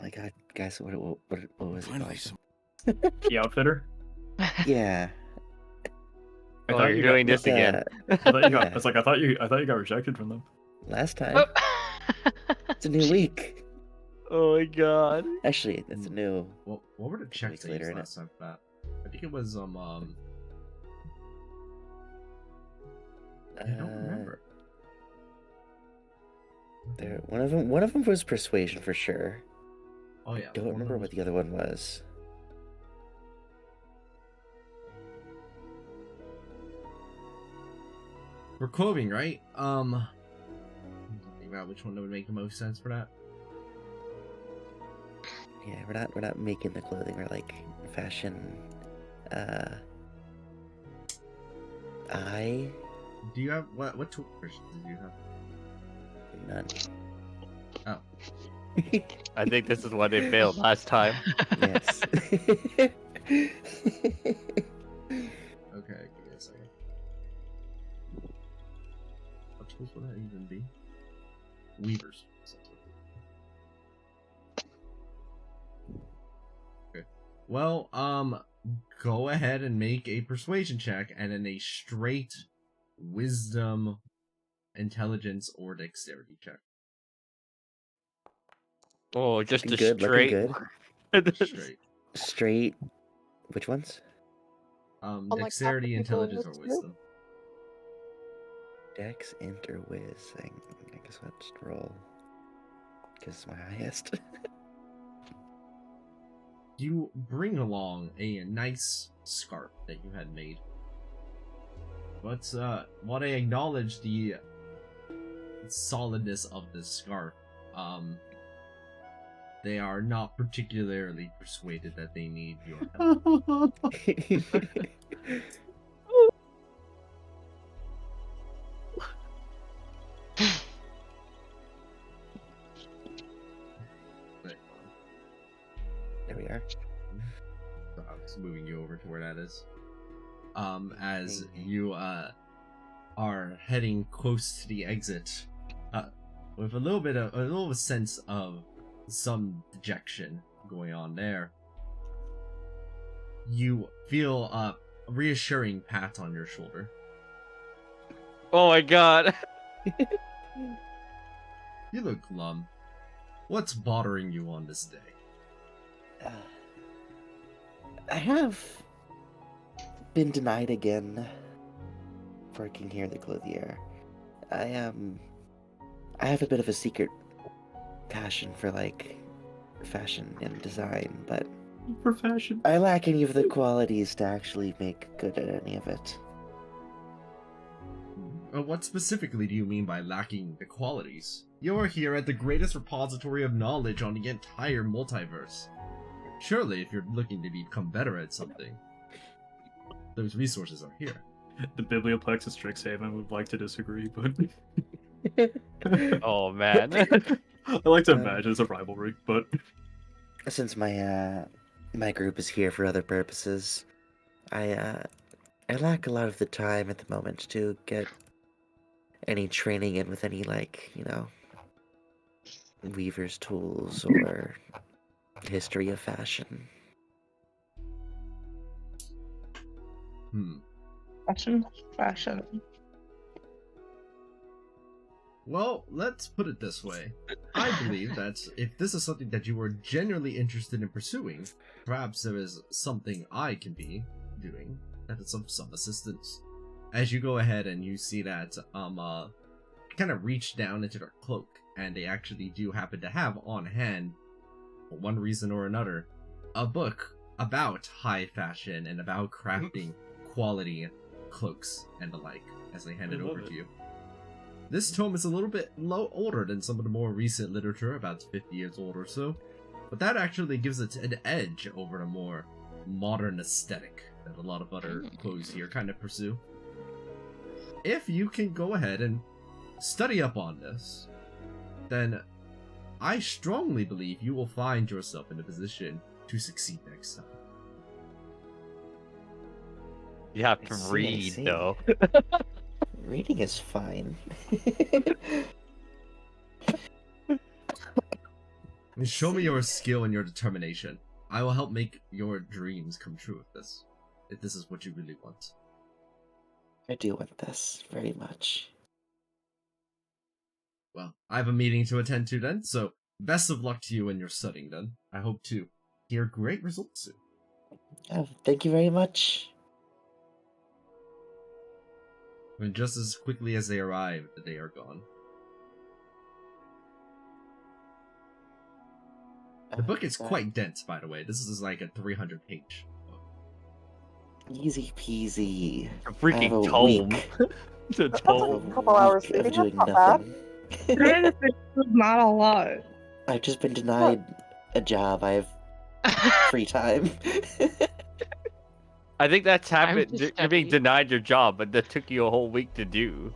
my god, guys, what was it called? the outfitter. Yeah. Oh, you're doing this again. I thought you got. Yeah. It's like I thought you got rejected from them. Last time. Oh. It's a new week. Oh my god. Actually, it's a new. What were the checks weeks I later, used innit? last time for that? I think it was I don't remember. There, one of them was persuasion for sure. Oh yeah. I don't one of remember them what the other one was. For clothing, right? Think about which one would make the most sense for that. Yeah, we're not making the clothing. We're like fashion. Do you have what tool versions did you have? None. Oh. I think this is why they failed last time. Yes. Okay, give me a second. What tools would that even be? Weavers. Okay. Well, go ahead and make a persuasion check, and then a straight wisdom, intelligence, or dexterity check. Oh, just Looking a good, looking straight. good. Straight. Straight. Which ones? Unlike Dexterity, half the people in intelligence, or this group. wisdom. Dex, int, or whiz. I guess I'll just roll. Because it's my highest. You bring along a nice scarf that you had made. But while I acknowledge the solidness of this scarf, they are not particularly persuaded that they need your help. There we are. I'm just moving you over to where that is. As you are heading close to the exit, with a little sense of some dejection going on there, you feel a reassuring pat on your shoulder. Oh my god. You look glum. What's bothering you on this day? I have been denied again working here at the clothier. I have a bit of a secret passion for like fashion and design, but For fashion. I lack any of the qualities to actually make good at any of it. What specifically do you mean by lacking the qualities? You're here at the greatest repository of knowledge on the entire multiverse. Surely, if you're looking to become better at something, those resources are here. The Biblioplex of Strixhaven would like to disagree, but Oh man. I like to imagine it's a rivalry, but Since my my group is here for other purposes, I lack a lot of the time at the moment to get any training in with any, like, you know, weaver's tools or history of fashion. Fashion. Well, let's put it this way. I believe that if this is something that you were genuinely interested in pursuing, perhaps there is something I can be doing, that is of some assistance. As you go ahead and you see that, kind of reach down into their cloak, and they actually do happen to have on hand, for one reason or another, a book about high fashion and about crafting quality cloaks and the like, as they hand it over to you. This tome is a little bit older than some of the more recent literature, about 50 years old or so, but that actually gives it an edge over the more modern aesthetic that a lot of other clothes here kind of pursue. If you can go ahead and study up on this, then I strongly believe you will find yourself in a position to succeed next time. You have I to see, I read, see. though. Reading is fine. Show me your skill and your determination. I will help make your dreams come true with this, if this is what you really want. I do want this very much. Well, I have a meeting to attend to then, so best of luck to you in your studying then. I hope to hear great results soon. Oh, thank you very much. And just as quickly as they arrive, they are gone. The book is quite dense, by the way. This is like a 300-page book. Easy peasy. A I have freaking a tome. week. It's a That's tome. a couple hours Week of reading, doing that's not bad. nothing. 306 is not a lot. I've just been denied a job. I have free time. I think that's Time happened. to You're being study. denied your job, but that took you a whole week to do.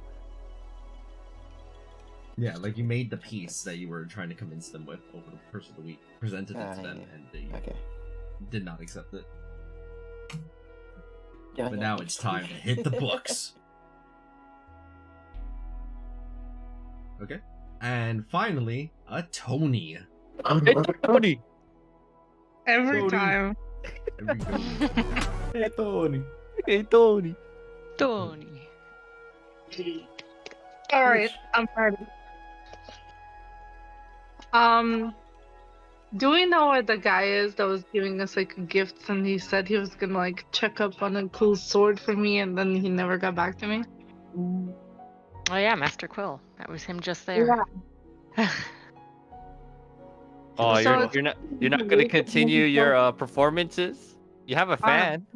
Yeah, like you made the piece that you were trying to convince them with over the course of the week, presented it to them, yeah. and they Okay. did not accept it. Yeah, But yeah. now it's time to hit the books. Okay. And finally, a Tony. It's Tony. Every Tony. time. Every Tony. Hey, Tony. Hey, Tony. Tony. Alright, I'm ready. Do we know where the guy is that was giving us like gifts and he said he was gonna like check up on a cool sword for me and then he never got back to me? Oh yeah, Master Quill. That was him just there. Oh, So you're not gonna continue your performances? You have a fan.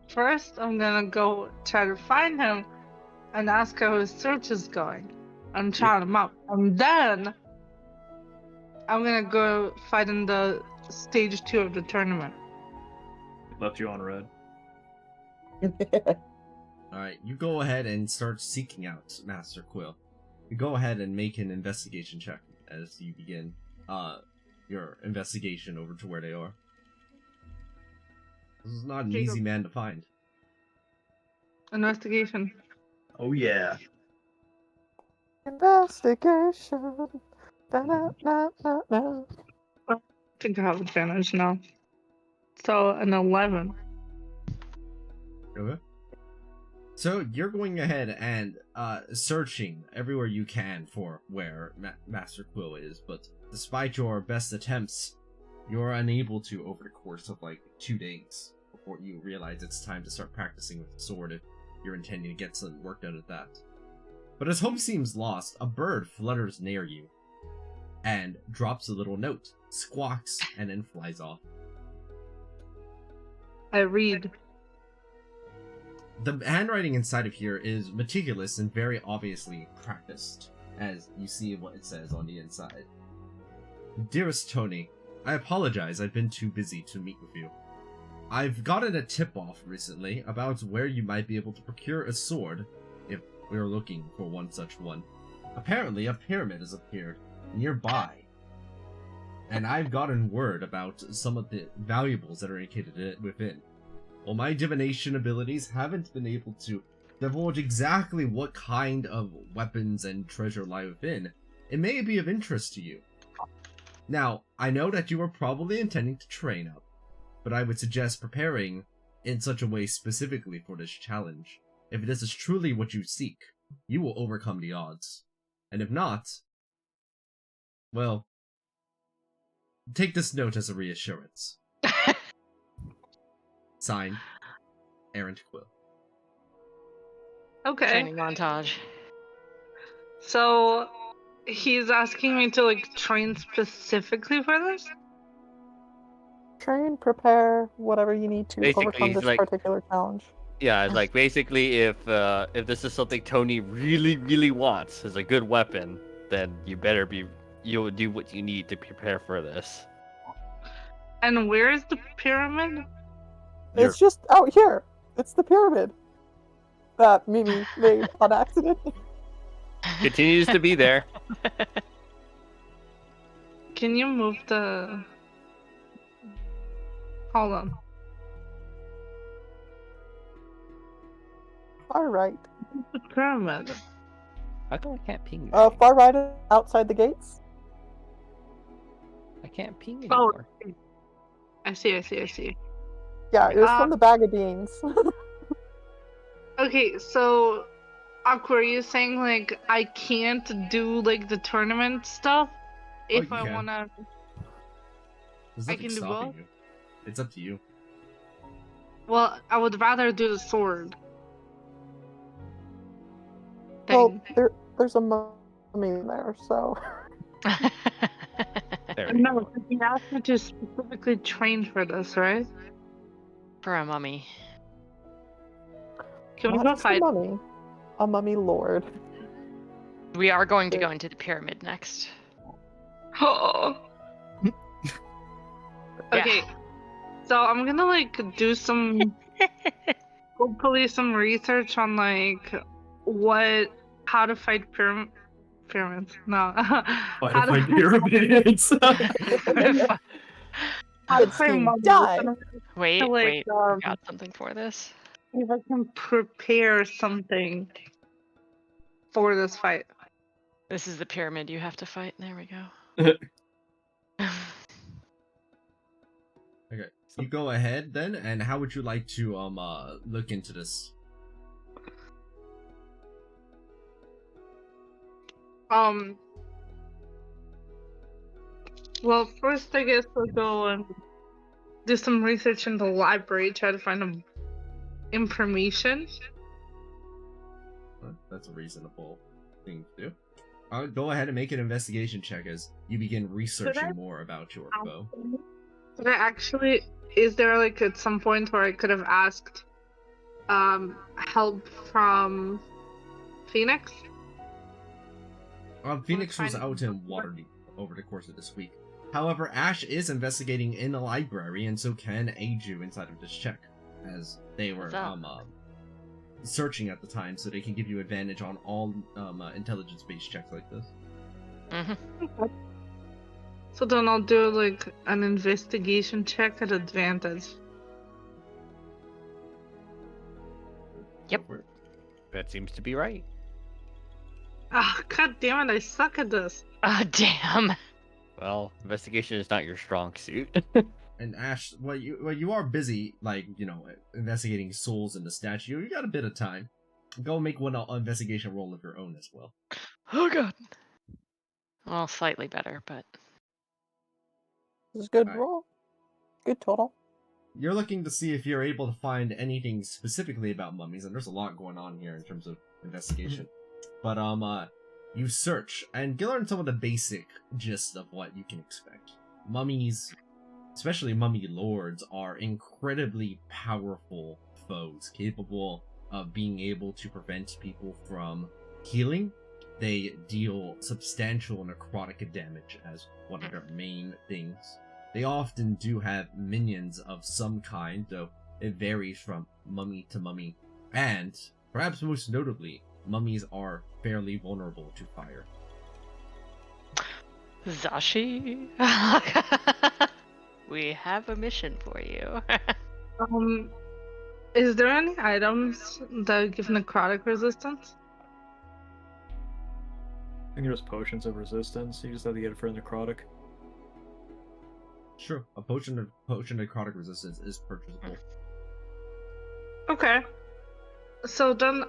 First, I'm gonna go try to find him and ask how his search is going and shout him out. And then I'm gonna go fight in the stage 2 of the tournament. Left you on red. Alright, you go ahead and start seeking out Master Quill. You go ahead and make an investigation check as you begin your investigation over to where they are. This is not an easy man to find. Investigation. Oh yeah. Investigation. Da-da-da-da-da. I think I have advantage now. So an 11. Okay. So you're going ahead and searching everywhere you can for where Master Quill is, but despite your best attempts, you're unable to over the course of like 2 days before you realize it's time to start practicing with the sword if you're intending to get some work done at that. But as hope seems lost, a bird flutters near you and drops a little note, squawks, and then flies off. I read. The handwriting inside of here is meticulous and very obviously practiced, as you see what it says on the inside. Dearest Tony, I apologize I've been too busy to meet with you. I've gotten a tip-off recently about where you might be able to procure a sword if we're looking for one such one. Apparently a pyramid has appeared nearby, and I've gotten word about some of the valuables that are indicated within. While my divination abilities haven't been able to divulge exactly what kind of weapons and treasure lie within, it may be of interest to you. Now, I know that you are probably intending to train up, but I would suggest preparing in such a way specifically for this challenge. If this is truly what you seek, you will overcome the odds. And if not, well, take this note as a reassurance. Signed, errant quill. Okay. Training montage. So he's asking me to like train specifically for this? Train, prepare, whatever you need to Basically, overcome he's this like- particular challenge. Yeah, it's like basically if this is something Tony really wants as a good weapon, then you'll do what you need to prepare for this. And where is the pyramid? You're- It's just out here. It's the pyramid that Mimi made on accident. Continues to be there. Can you move the... Hold on. Far right. The pyramid. How come I can't ping you? Far right outside the gates. I can't ping Oh, anymore. I see. Yeah, it was from the bag of beans. Okay, so Aqua, are you saying like I can't do like the tournament stuff if you I can. wanna? There's I nothing can do stopping both? you. It's up to you. Well, I would rather do the sword Well, thing. there's a mummy in there, so There we No, go. he asked me to specifically train for this, right? For a mummy. Can we not go just fight? a mummy lord. We are going to go into the pyramid next. Oh. Okay, Yeah. so I'm gonna like do some, hopefully some research on like how to fight pyramids. No, Fight how to fight pyramids. how to Good fight scheme. mummies. Die. And Wait, like, wait. I got something for this. if I can prepare something for this fight. This is the pyramid you have to fight. There we go. Okay. You go ahead then, and how would you like to look into this? Well, first I guess I'll go and do some research in the library, try to find some information. That's a reasonable thing to do. Go ahead and make an investigation check as you begin researching more about your foe. But is there like at some point where I could have asked help from Phoenix? Phoenix was trying to- out in Waterdeep over the course of this week. However, Ash is investigating in the library and so can aid you inside of this check, as they were What's up? searching at the time, so they can give you advantage on all intelligence-based checks like this. Mm-hmm. So then I'll do like an investigation check at advantage. Yep. Go for it. That seems to be right. Ah, god damn it, I suck at this. Oh, damn. Well, investigation is not your strong suit. And Ash, you are busy, like, investigating souls in the statue. You got a bit of time. Go make one investigation roll of your own as well. Oh, God. Well, slightly better, but... This is a good Alright. roll. Good total. You're looking to see if you're able to find anything specifically about mummies, and there's a lot going on here in terms of investigation. But you search and you learn some of the basic gist of what you can expect. Mummies, especially mummy lords, are incredibly powerful foes, capable of being able to prevent people from healing. They deal substantial necrotic damage as one of their main things. They often do have minions of some kind, though it varies from mummy to mummy. And, perhaps most notably, mummies are fairly vulnerable to fire. Zashi? We have a mission for you. Is there any items that give necrotic resistance? I think there's potions of resistance. You just have to get it for necrotic. Sure, a potion of necrotic resistance is purchasable. Okay. So then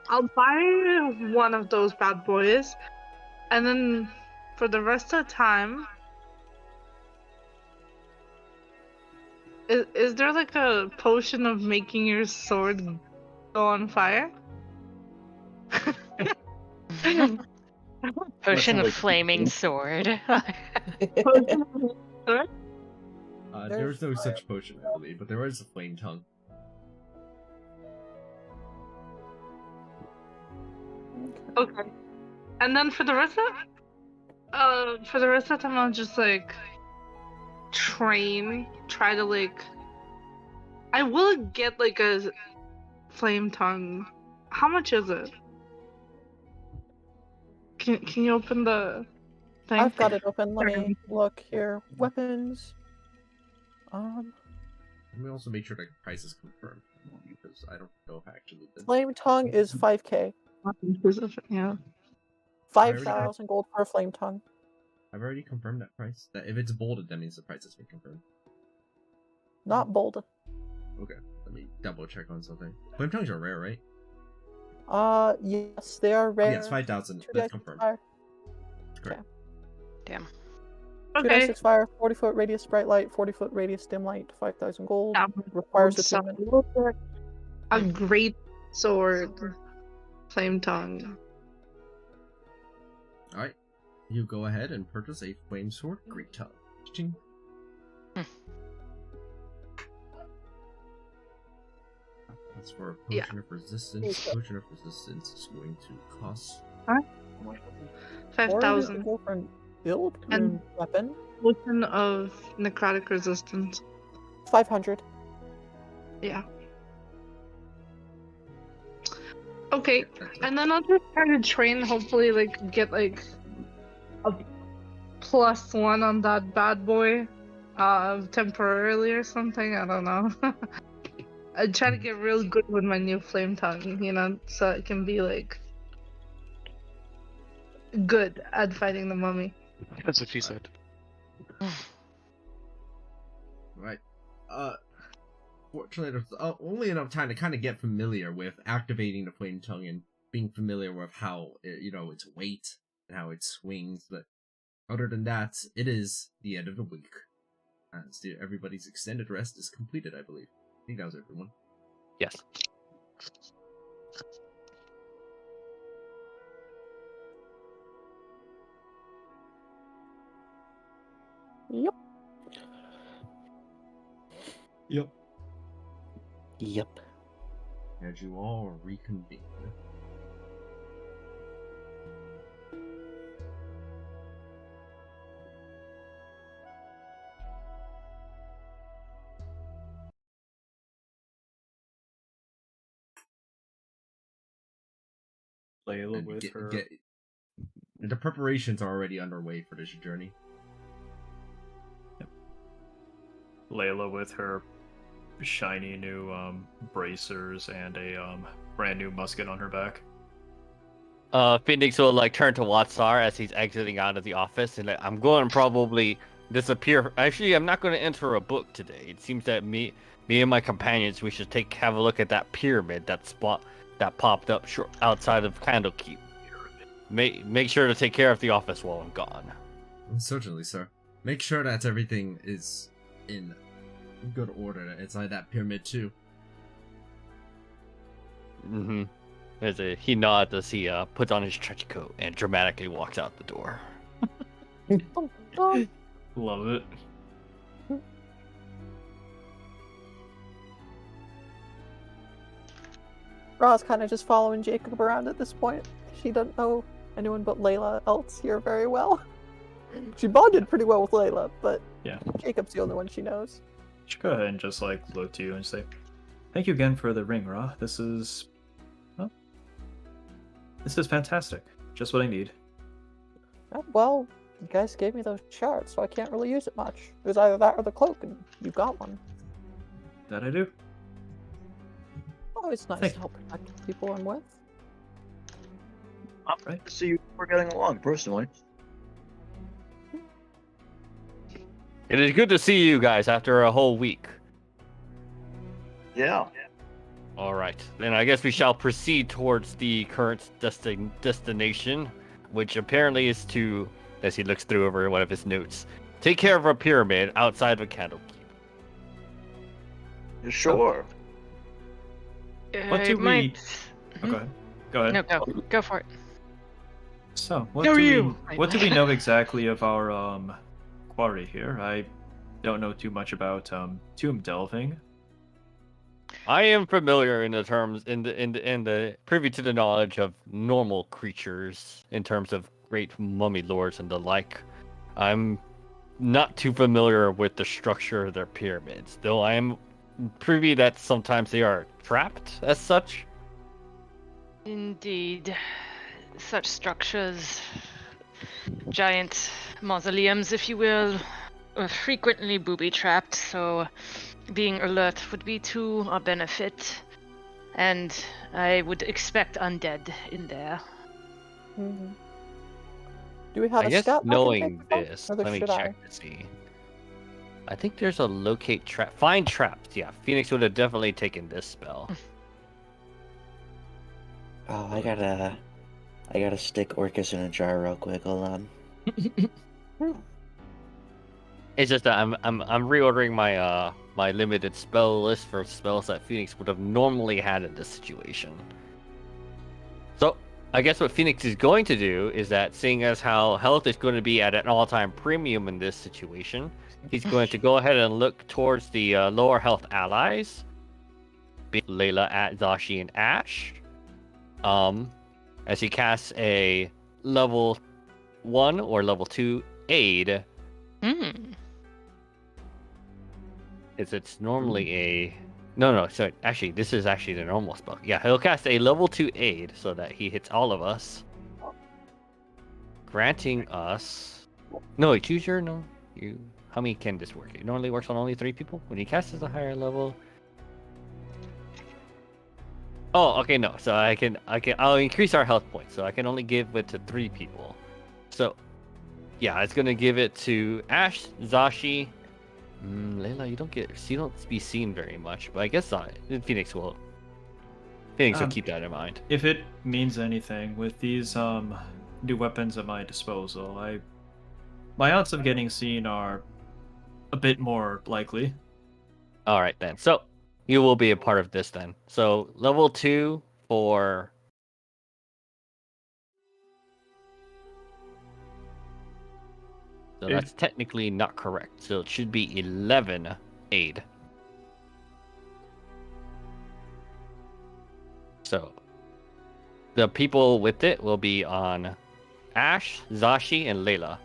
I'll buy one of those bad boys, and then for the rest of the time, Is there like a potion of making your sword go on fire? Potion of like- flaming sword. Potion of sword? There's no such potion, I believe, but there is a flame tongue. Okay. And then for the rest of the time, I'll just like try to like. I will get like a flame tongue. How much is it? Can you open the thing? I've got it open. Let me look here. Weapons. Let me also make sure the price is confirmed, because I don't know if I actually did. Flame tongue is 5k. Yeah. 5,000 gold for a flame tongue. I've already confirmed that price. That if it's bolded, that means the price has been confirmed. Not bold. Okay, let me double check on something. Flame tongues are rare, right? Yes, they are rare. Yes, 5,000. 2 That's dice confirmed. fire. Correct. Damn. 2 dice Okay. 6 fire, 40-foot radius bright light, 40-foot radius dim light, 5,000 gold. Yeah. Requires So, attunement. a great sword, flame tongue. Alright. You go ahead and purchase a flame sword, Great Tongue. Ching. That's for a Yeah. potion of resistance. Potion of resistance is going to cost 5,000. Gold for an build And- rune weapon. Potion of necrotic resistance. 500. Yeah. Okay, and then I'll just try to train. Hopefully, like get like a +1 on that bad boy, temporarily or something. I don't know. I try to get real good with my new flame tongue, you know, so it can be like good at fighting the mummy. That's what she said. Right. Fortunately, there's only enough time to kind of get familiar with activating the flame tongue and being familiar with how, its weight and how it swings. But other than that, it is the end of the week. Everybody's extended rest is completed, I believe. I think that was everyone. Yes. Yep. Yep. Yep. As you all reconvene. Layla And with her. the preparations are already underway for this journey. Layla with her shiny new bracers and a brand new musket on her back. Phoenix will like turn to Watsar as he's exiting out of the office, and I'm going to probably disappear. Actually, I'm not going to enter a book today. It seems that me and my companions, we should have a look at that pyramid that popped up outside of Candlekeep. Make sure to take care of the office while I'm gone. Certainly, sir. Make sure that everything is in good order inside that pyramid too. Mm-hmm. He nods as he puts on his trench coat and dramatically walks out the door. Love it. Ra's kind of just following Jacob around at this point. She doesn't know anyone but Layla else here very well. She bonded pretty well with Layla, but Yeah. Jacob's the only one she knows. She go ahead and just like look to you and say, "Thank you again for the ring, Ra. This is fantastic. Just what I need." Well, you guys gave me those shards, so I can't really use it much. It was either that or the cloak, and you got one. That I do. Oh, it's nice Thank to you. help protect the people I'm with. I'm Right. glad to see we're getting along personally. It is good to see you guys after a whole week. Yeah. All right, then I guess we shall proceed towards the current destination, which apparently is to, as he looks through over one of his notes, take care of a pyramid outside of Candlekeep. Sure. What do It might... Oh, go ahead. Go ahead. No, go for it. So, No, you. what do we know exactly of our quarry here? I don't know too much about tomb delving. I am familiar in the terms in the privy to the knowledge of normal creatures in terms of great mummy lords and the like. I'm not too familiar with the structure of their pyramids, though I am privy that sometimes they are trapped as such. Indeed. Such structures, giant mausoleums, if you will, are frequently booby-trapped, so being alert would be to our benefit. And I would expect undead in there. Mm-hmm. Do we have I a guess scout that can knowing take them? this, Or let me should check to see. I think there's a locate trap. Find traps. Yeah, Phoenix would have definitely taken this spell. Oh, I gotta stick Orcus in a jar real quick. Hold on. It's just that I'm reordering my my limited spell list for spells that Phoenix would have normally had in this situation. So I guess what Phoenix is going to do is that, seeing as how health is going to be at an all-time premium in this situation, he's going to go ahead and look towards the lower health allies, be Layla, Zashi, and Ash. As he casts a level 1 or level 2 aid. It's normally a... No, sorry. Actually, this is actually the normal spell. Yeah, he'll cast a level 2 aid so that he hits all of us. Granting us... No, wait, choose your... No, you... How many can this work? It normally works on only 3 people. When he casts a higher level... Oh, okay, no. So I'll increase our health points. So I can only give it to 3 people. So, yeah, it's gonna give it to Ash, Zashi... Layla, you don't be seen very much, but I guess Phoenix will keep that in mind. If it means anything, with these new weapons at my disposal, my odds of getting seen are a bit more likely. All right then. So you will be a part of this then. So level 2 for... So that's technically not correct. So it should be 11 aid. So the people with it will be on Ash, Zashi, and Layla.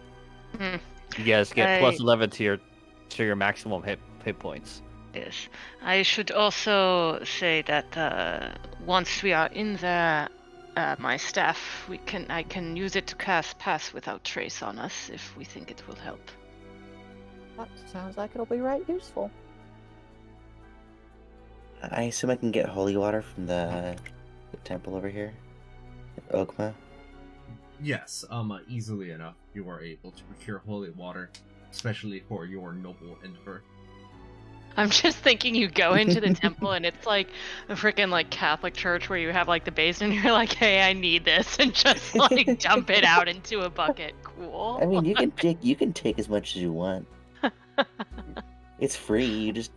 You guys get plus 11 to your maximum hit points. Yes. I should also say that once we are in there, my staff, I can use it to cast Pass Without Trace on us if we think it will help. That sounds like it'll be right useful. I assume I can get holy water from the temple over here, Ogma. Yes, easily enough you are able to procure holy water, especially for your noble endeavor. I'm just thinking you go into the temple and it's like a freaking like Catholic church where you have like the basin and you're like, hey, I need this, and just like dump it out into a bucket. Cool. I mean, you can take as much as you want. It's free. You just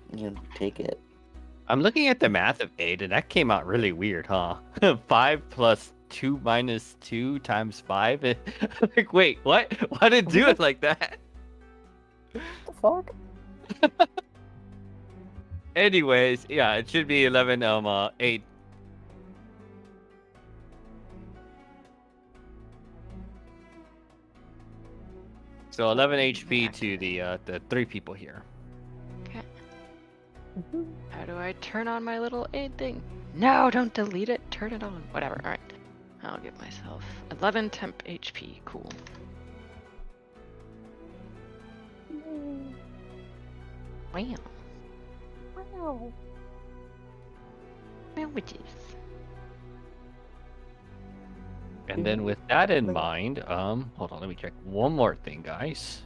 take it. I'm looking at the math of aid, and that came out really weird, huh? 5 plus 2 minus 2 times 5. Like, wait, what? Why did it do it like that? The fuck? Anyways, yeah, it should be 11 8. So 11 HP to the 3 people here. Okay. How do I turn on my little aid thing? No, don't delete it. Turn it on. Whatever. All right. I'll give myself 11 temp HP. Cool. Wow. Wow. Sandwiches. And then with that in mind, hold on, let me check one more thing, guys.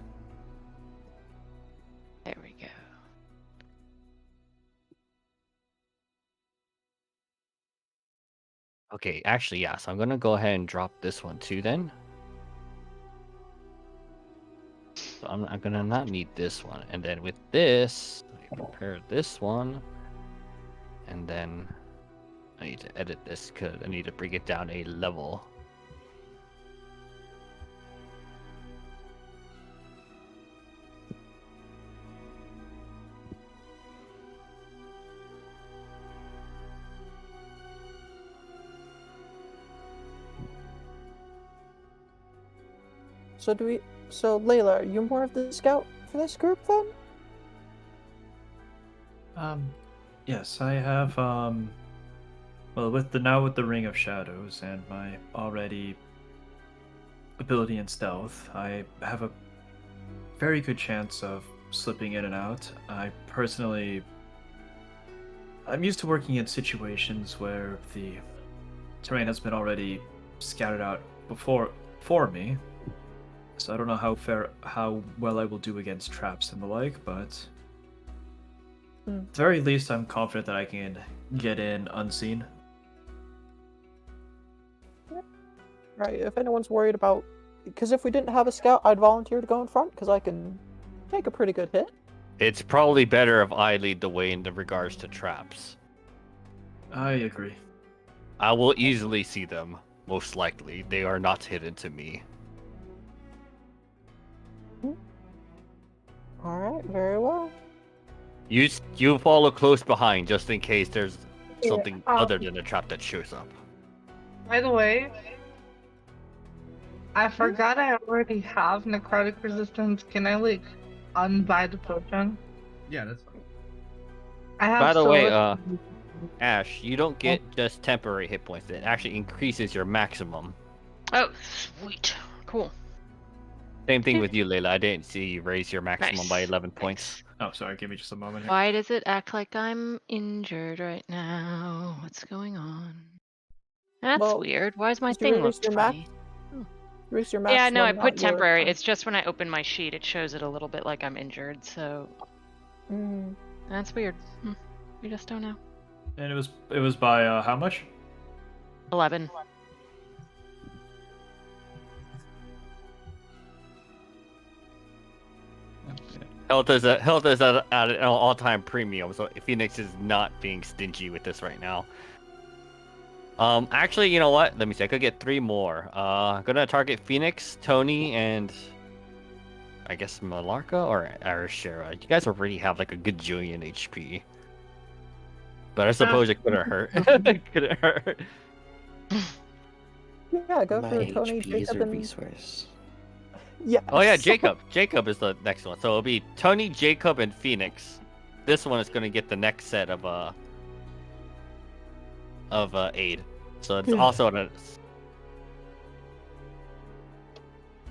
There we go. Okay, actually, yeah, so I'm gonna go ahead and drop this one too then. So I'm gonna not need this one. And then with this, let me prepare this one. And then I need to edit this because I need to bring it down a level. So Layla, are you more of the scout for this group then? Yes, I have, well, with the Ring of Shadows and my already ability in stealth, I have a very good chance of slipping in and out. I'm used to working in situations where the terrain has been already scouted out before for me. So I don't know how well I will do against traps and the like, but at the very least, I'm confident that I can get in unseen. Right. If anyone's worried about, because if we didn't have a scout, I'd volunteer to go in front because I can take a pretty good hit. It's probably better if I lead the way in regards to traps. I agree. I will easily see them, most likely. They are not hidden to me. All right. Very well. You follow close behind just in case there's something Yeah. other than a trap that shows up. By the way, I forgot I already have necrotic resistance. Can I like unbuy the potion? Yeah, that's fine. I have By the so way, much- Ash, you don't get just temporary hit points. It actually increases your maximum. Oh, sweet. Cool. Same thing with you, Layla. I didn't see you raise your maximum by Nice. 11 points. Oh, sorry. Give me just a moment here. Why does it act like I'm injured right now? What's going on? That's Well, weird. Why does my did you thing look raise your max- funny? Reach your Yeah, no, I maximum, put not your- temporary. It's just when I open my sheet, it shows it a little bit like I'm injured, so that's weird. We just don't know. And it was by how much? 11. Health is at an all-time premium, so Phoenix is not being stingy with this right now. Actually, you know what? Let me see. I could get 3 more. Gonna target Phoenix, Tony, and I guess Malarka or Arashera. You guys already have like a gajillion HP. But I suppose it couldn't hurt. It couldn't hurt. Yeah, go My for Tony, HP is Jacob, a and resource. yeah. Oh yeah, Jacob. Jacob is the next one. So it'll be Tony, Jacob, and Phoenix. This one is gonna get the next set of aid. So it's also an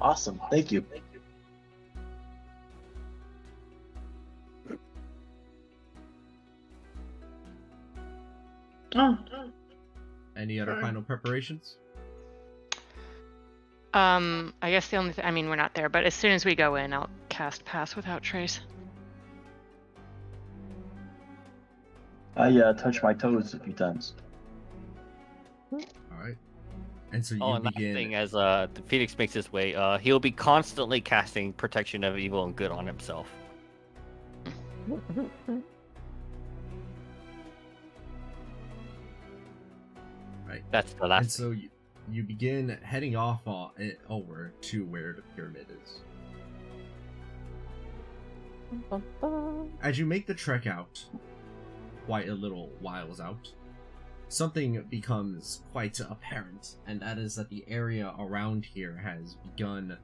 Awesome. Thank you. Oh. Any other final preparations? I guess the only I mean, we're not there, but as soon as we go in, I'll cast Pass Without Trace. I touched my toes a few times. All right. And so you and last begin. thing as the Phoenix makes his way, he'll be constantly casting Protection of Evil and Good on himself. Right. That's the And last. so you begin heading off over to where the pyramid is. As you make the trek out, quite a little whiles out, something becomes quite apparent, and that is that the area around here has begun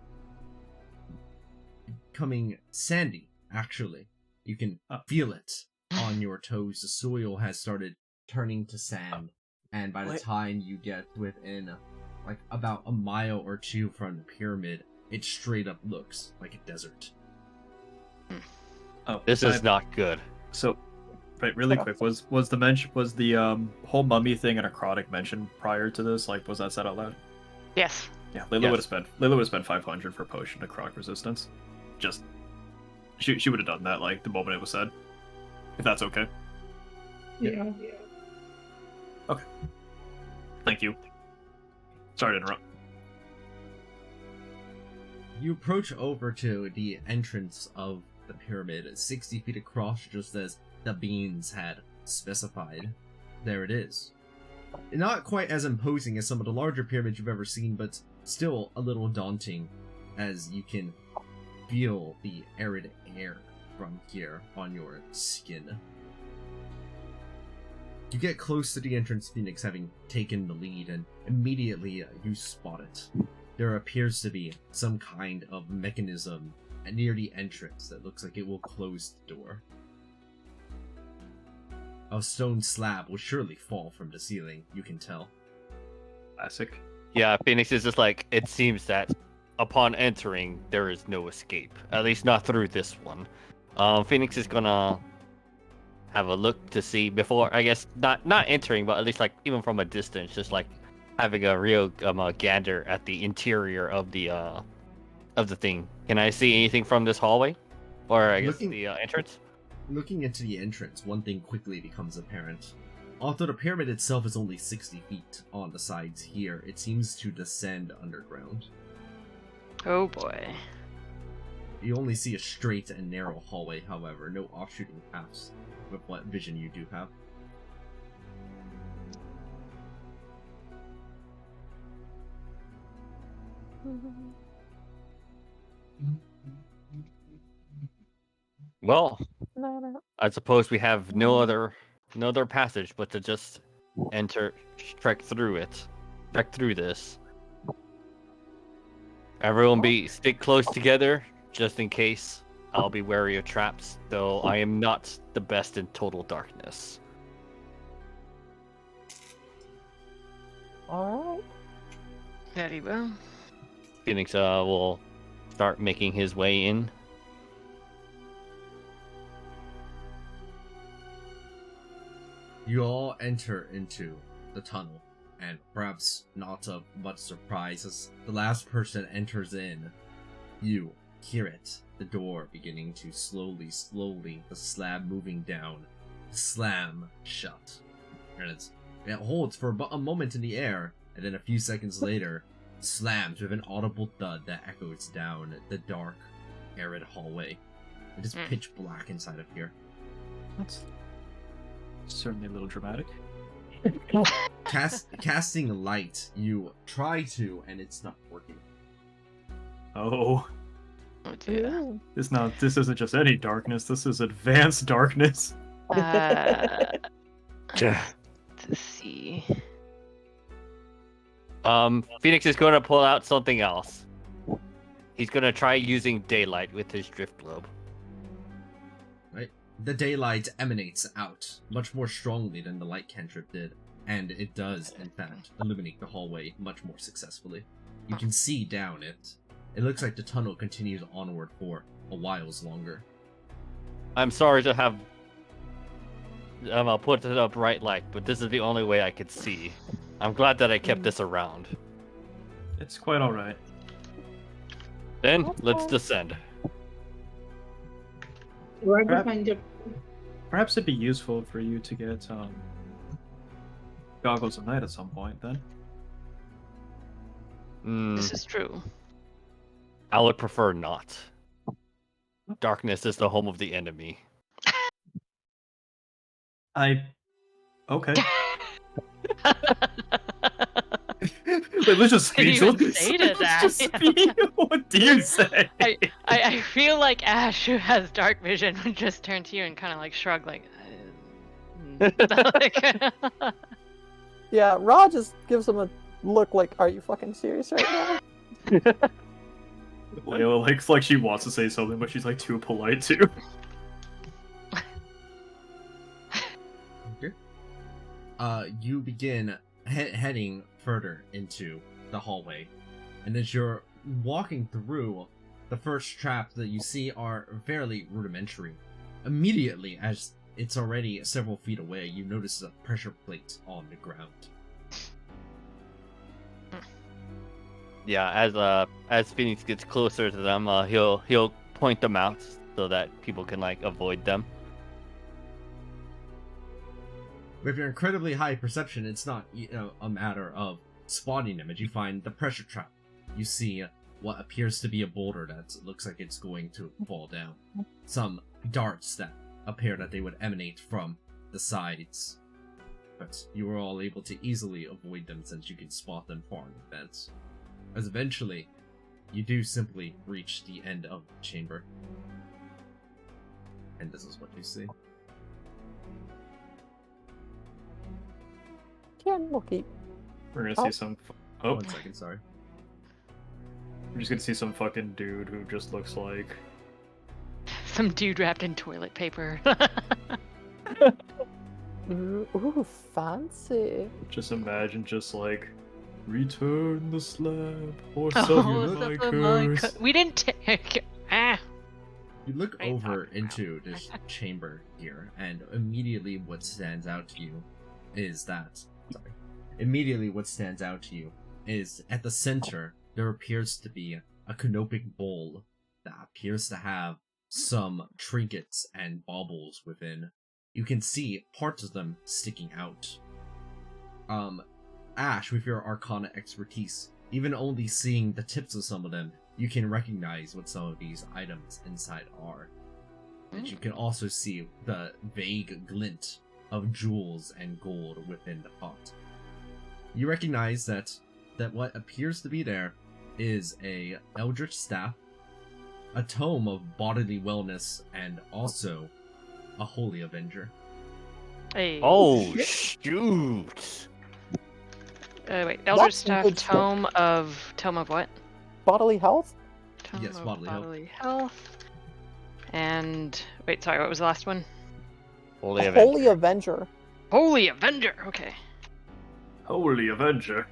becoming sandy, actually. You can feel it on your toes. The soil has started turning to sand, and by the time you get within like about a mile or 2 from the pyramid, it straight up looks like a desert. Oh, This is not good. So, right, really quick, was the whole mummy thing a necrotic mention prior to this? Like, was that said out loud? Yes. Yeah, Layla would have spent 500 for potion necrotic resistance. Just she would have done that like the moment it was said. If that's okay. Yeah. Okay. Thank you. Sorry to interrupt. You approach over to the entrance of the pyramid, 60 feet across, just as the beings had specified, there it is. Not quite as imposing as some of the larger pyramids you've ever seen, but still a little daunting, as you can feel the arid air from here on your skin. You get close to the entrance, Phoenix having taken the lead, and immediately you spot it. There appears to be some kind of mechanism near the entrance that looks like it will close the door. A stone slab will surely fall from the ceiling, you can tell. Classic. Yeah, Phoenix is just like, it seems that upon entering, there is no escape. At least not through this one. Phoenix is gonna have a look to see before, I guess, not entering, but at least like even from a distance, just like having a real gander at the interior of the thing. Can I see anything from this hallway, or I guess the entrance? Looking into the entrance, one thing quickly becomes apparent. Although the pyramid itself is only 60 feet on the sides here, it seems to descend underground. Oh boy. You only see a straight and narrow hallway, however, no offshooting paths, with what vision you do have. Well, I suppose we have no other passage but to just trek through this. Everyone stick close together, just in case. I'll be wary of traps, though I am not the best in total darkness. Alright. Very well. Phoenix will start making his way in. You all enter into the tunnel, and perhaps not of much surprise as the last person enters in, you hear it, the door beginning to slowly, the slab moving down, slam shut. And it holds for a moment in the air, and then a few seconds later, slams with an audible thud that echoes down the dark, arid hallway. It is pitch black inside of here. That's certainly a little dramatic. Casting light, you try to, and it's not working. Oh. Oh dear. This isn't just any darkness, this is advanced darkness. Let's see. Phoenix is going to pull out something else. He's going to try using daylight with his drift globe. Right? The daylight emanates out much more strongly than the light cantrip did, and it does, in fact, illuminate the hallway much more successfully. You can see down it. It looks like the tunnel continues onward for a whiles longer. I'm sorry to have put it up bright light, but this is the only way I could see. I'm glad that I kept this around. It's quite alright. Then, let's descend. Right behind you. Perhaps it'd be useful for you to get goggles of night at some point, then. This is true. I would prefer not. Darkness is the home of the enemy. Okay. Wait, let's just speak. Didn't even say to that. Just speak. What do you say? I feel like Ash, who has dark vision, would just turn to you and kind of like shrug, like. Yeah, Ra just gives him a look like, "Are you fucking serious right now?" Layla like she wants to say something, but she's like too polite to. Okay. You begin heading further into the hallway, and as you're walking through, the first traps that you see are fairly rudimentary. Immediately, as it's already several feet away, you notice a pressure plate on the ground. Yeah, as Phoenix gets closer to them, he'll point them out so that people can like avoid them. With your incredibly high perception, it's not a matter of spotting them. As you find the pressure trap, you see what appears to be a boulder that looks like it's going to fall down. Some darts that appear that they would emanate from the sides, but you were all able to easily avoid them since you can spot them far in advance. As eventually, you do simply reach the end of the chamber. And this is what you see. Candlekeep. We're gonna Oh. see some. Oh, 1 second, sorry. we're just gonna see some fucking dude who just looks like. Some dude wrapped in toilet paper. Ooh, fancy. Just imagine, just like, return the slab or Oh, suffer my suffer my curse. we didn't take. Ah. You look What are you over talking about? into this chamber here, and immediately what stands out to you is that. Sorry. Immediately what stands out to you is at the center, there appears to be a canopic bowl that appears to have some trinkets and baubles within. You can see parts of them sticking out. Ash, with your Arcana expertise, even only seeing the tips of some of them, you can recognize what some of these items inside are. And you can also see the vague glint of jewels and gold within the pot. You recognize that what appears to be there is a eldritch staff, a tome of bodily wellness, and also a holy avenger. Hey. Oh shoot! Wait, Elder That's some Staff, good stuff. Tome of what? Bodily health? Tome Yes, of bodily health. health. And wait, sorry, what was the last one? Holy A Avenger. Holy Avenger. Holy Avenger. Okay. Holy Avenger.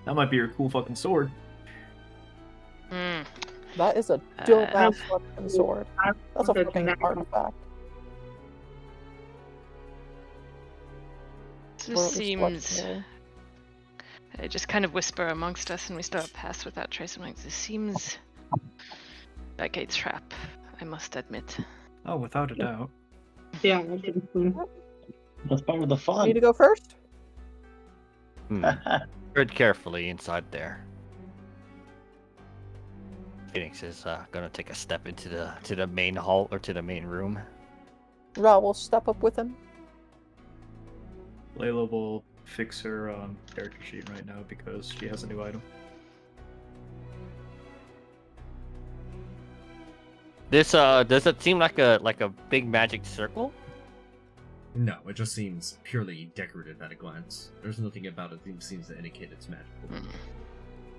That might be your cool fucking sword. Hmm. That is a dope Uh, ass fucking sword. That's a fucking artifact. This Or at least seems. legendary. I just kind of whisper amongst us, and we start past without trace. I'm like, this seems like a trap. I must admit. Oh, without a doubt. Yeah, I think so. That's part of the Me fun. to go first? Tread carefully inside there. Phoenix is gonna take a step into the main hall or to the main room. Ra will step up with him. Layla will fix her character sheet right now because she has a new item. This does it seem like a big magic circle? No, it just seems purely decorative at a glance. There's nothing about it that seems to indicate it's magical.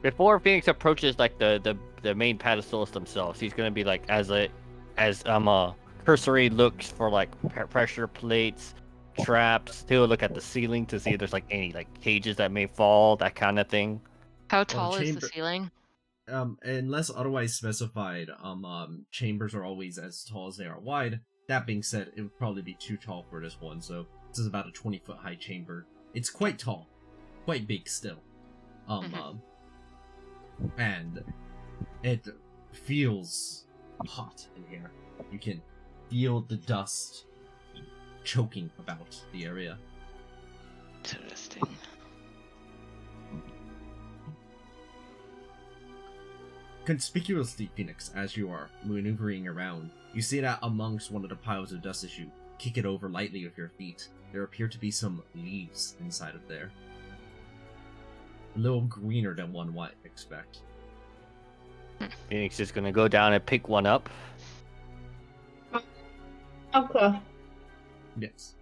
Before Phoenix approaches like the main pedestals themselves, he's gonna be like as cursory looks for like pressure plates, traps. He'll look at the ceiling to see if there's like any like cages that may fall, that kind of thing. How tall is the chamber- ceiling? Unless otherwise specified, chambers are always as tall as they are wide. That being said, it would probably be too tall for this one, so this is about a 20-foot high chamber. It's quite tall, quite big still. And it feels hot in here. You can feel the dust choking about the area. Interesting. Conspicuously, Phoenix, as you are maneuvering around, you see that amongst one of the piles of dust as you kick it over lightly with your feet, there appear to be some leaves inside of there. A little greener than one might expect. Phoenix is gonna go down and pick one up. Okay. Yes.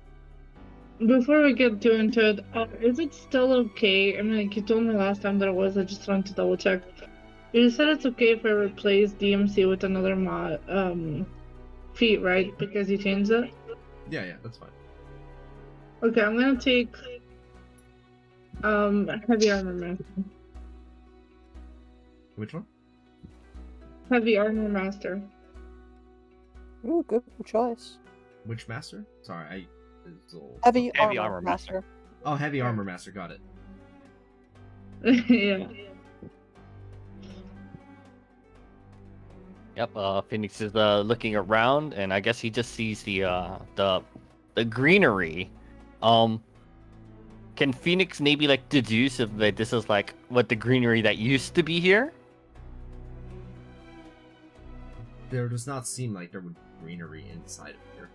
Before we get too into it, is it still okay? I mean, like you told me last time that it was. I just wanted to double check. You said it's okay if I replace DMC with another feat, right? Because you changed it. Yeah, that's fine. Okay, I'm gonna take heavy armor master. Which one? Heavy armor master. Ooh, good choice. Which master? Sorry, it's a little... Heavy Heavy armor, armor master. Oh, heavy armor master, got it. Yeah. Yep. Phoenix is looking around, and I guess he just sees the greenery. Can Phoenix maybe like deduce if like this is like what the greenery that used to be here? There does not seem like there would be greenery inside of here.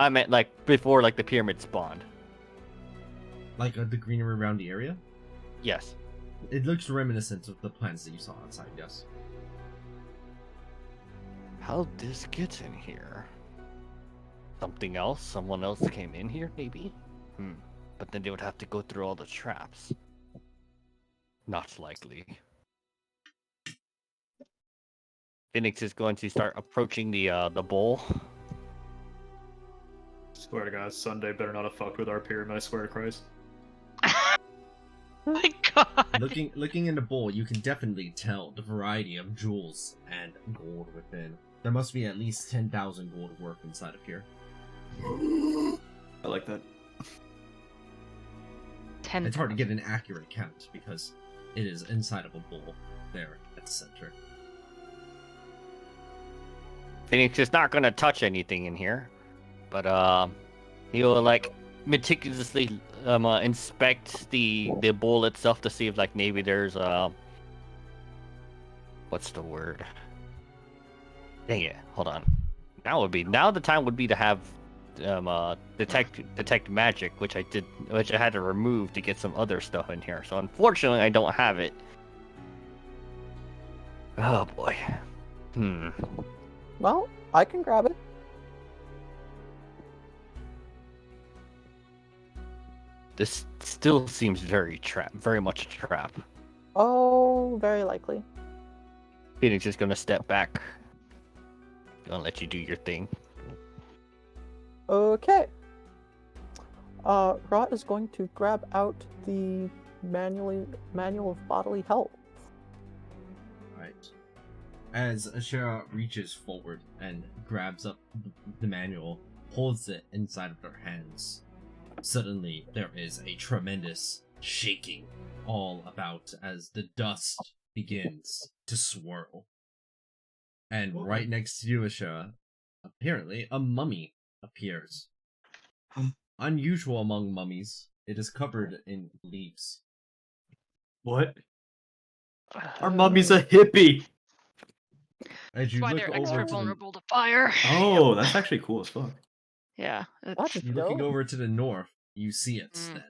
I meant like before like the pyramid spawned. Like the greenery around the area? Yes. It looks reminiscent of the plants that you saw outside, yes. How'd this get in here? Something else? Someone else came in here, maybe? But then they would have to go through all the traps. Not likely. Phoenix is going to start approaching the bowl. Swear to God, Sunday better not have fucked with our pyramid. I swear to Christ. My God. Looking in the bowl, you can definitely tell the variety of jewels and gold within. There must be at least 10,000 gold worth inside of here. I like that. 10. It's hard to get an accurate count because it is inside of a bowl there at the center. Phoenix is not gonna touch anything in here, but he'll like meticulously inspect the bowl itself to see if like maybe there's what's the word? Dang it! Hold on. Now the time would be to have detect magic, which I had to remove to get some other stuff in here. So unfortunately, I don't have it. Oh boy. Well, I can grab it. This still seems very much a trap. Oh, very likely. Phoenix is gonna step back. Gonna let you do your thing. Okay. Rot is going to grab out the manual of bodily health. Right. As Ashera reaches forward and grabs up the manual, holds it inside of their hands, suddenly there is a tremendous shaking all about as the dust begins to swirl. And right next to you, Ashera, apparently a mummy appears. Unusual among mummies, it is covered in leaves. What? Our mummy's a hippie! As you That's why look they're over extra to vulnerable to fire. Oh, that's actually cool as fuck. Yeah. That's you looking dope. over to the north, you see it then.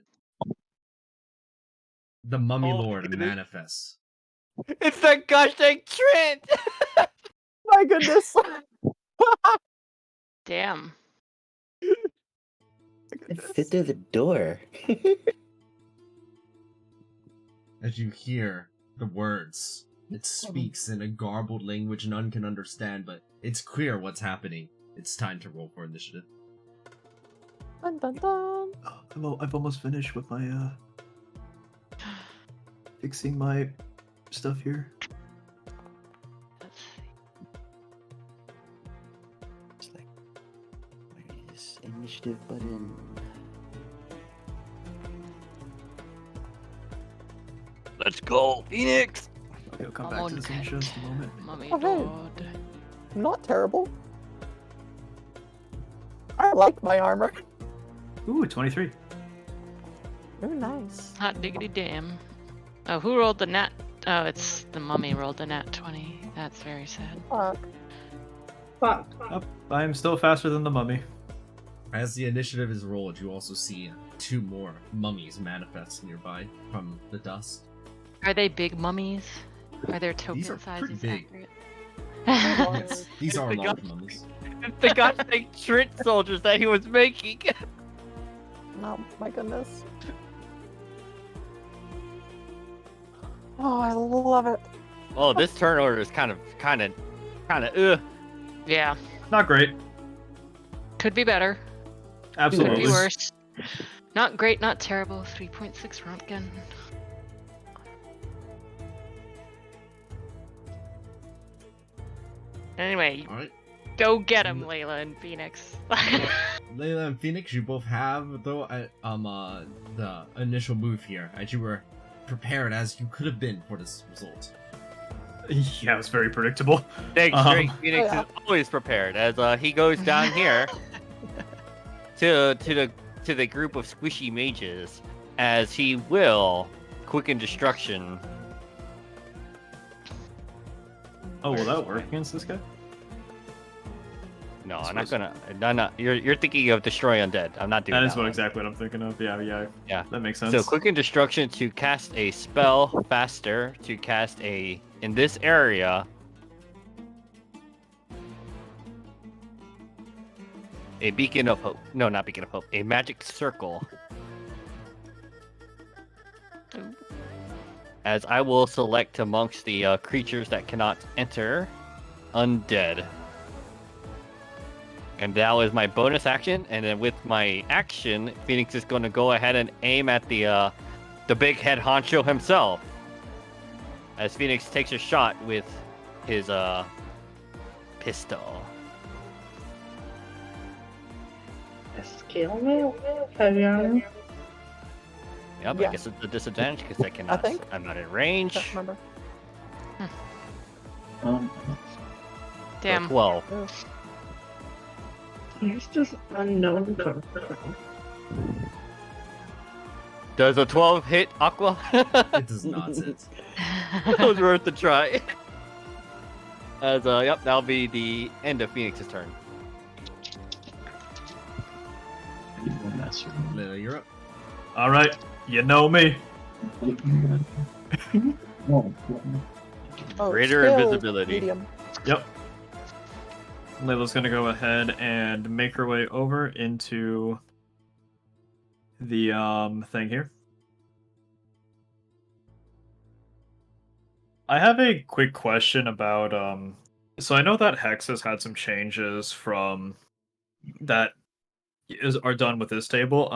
The Mummy Oh, Lord it is- manifests. It's that gosh dang Trent! My goodness. Damn. It fit through the door. As you hear the words, it speaks in a garbled language none can understand, but it's clear what's happening. It's time to roll for initiative. Dun, dun, dun. I've almost finished with my fixing my stuff here. Let's see. It's like, where is initiative button? Let's go, Phoenix! Okay, I'll come I'm back on to this in 10. just a moment. Mummy Oh, hey. Lord. Not terrible. I like my armor. Ooh, 23. Very nice. Hot diggity damn. Oh, who rolled the nat? Oh, it's the mummy rolled the nat 20. That's very sad. Fuck. Fuck. Oh, I am still faster than the mummy. As the initiative is rolled, you also see 2 more mummies manifest nearby from the dust. Are they big mummies? Are their token These are pretty sizes big. accurate? Yes, these are The large guy- mummies. It's the gosh dang Trent soldiers that he was making. Oh my goodness. Oh, I love it. Oh, this turn order is kind of Yeah. Not great. Could be better. Could Absolutely. be worse. Not great, not terrible. 3.6 Rontgen. Anyway, Alright. go get him, Layla and Phoenix. Layla and Phoenix, you both have though the initial move here, as you were prepared as you could have been for this result. Yeah, it's very predictable. Thanks, Drake. Phoenix yeah. is always prepared as he goes down here to the group of squishy mages, as he will quicken destruction. Oh, will that work against this guy? No, I I'm not suppose. gonna. No. You're thinking of destroy undead. I'm not doing That that. is what one. exactly what I'm thinking of. Yeah. That makes sense. So quicken destruction to cast a spell faster. To cast a in this area. A beacon of hope. No, not beacon of hope. A magic circle. As I will select amongst the creatures that cannot enter, undead. And that was my bonus action. And then with my action, Phoenix is going to go ahead and aim at the big head honcho himself. As Phoenix takes a shot with his pistol. Skill me? Heavy armor? Yep, Yeah. I guess it's a disadvantage because I cannot. think. I'm not in range. Can't remember. Um, So Damn. 12. He's just unknown. Does a 12 hit Aqua? It does not hit. It was worth a try. As yep, that'll be the end of Phoenix's turn. Lila, you're up. All right, you know me. Oh, Greater skill, invisibility. Medium. Yep. Layla's gonna go ahead and make her way over into the thing here. I have a quick question about so I know that Hex has had some changes from that are done with this table.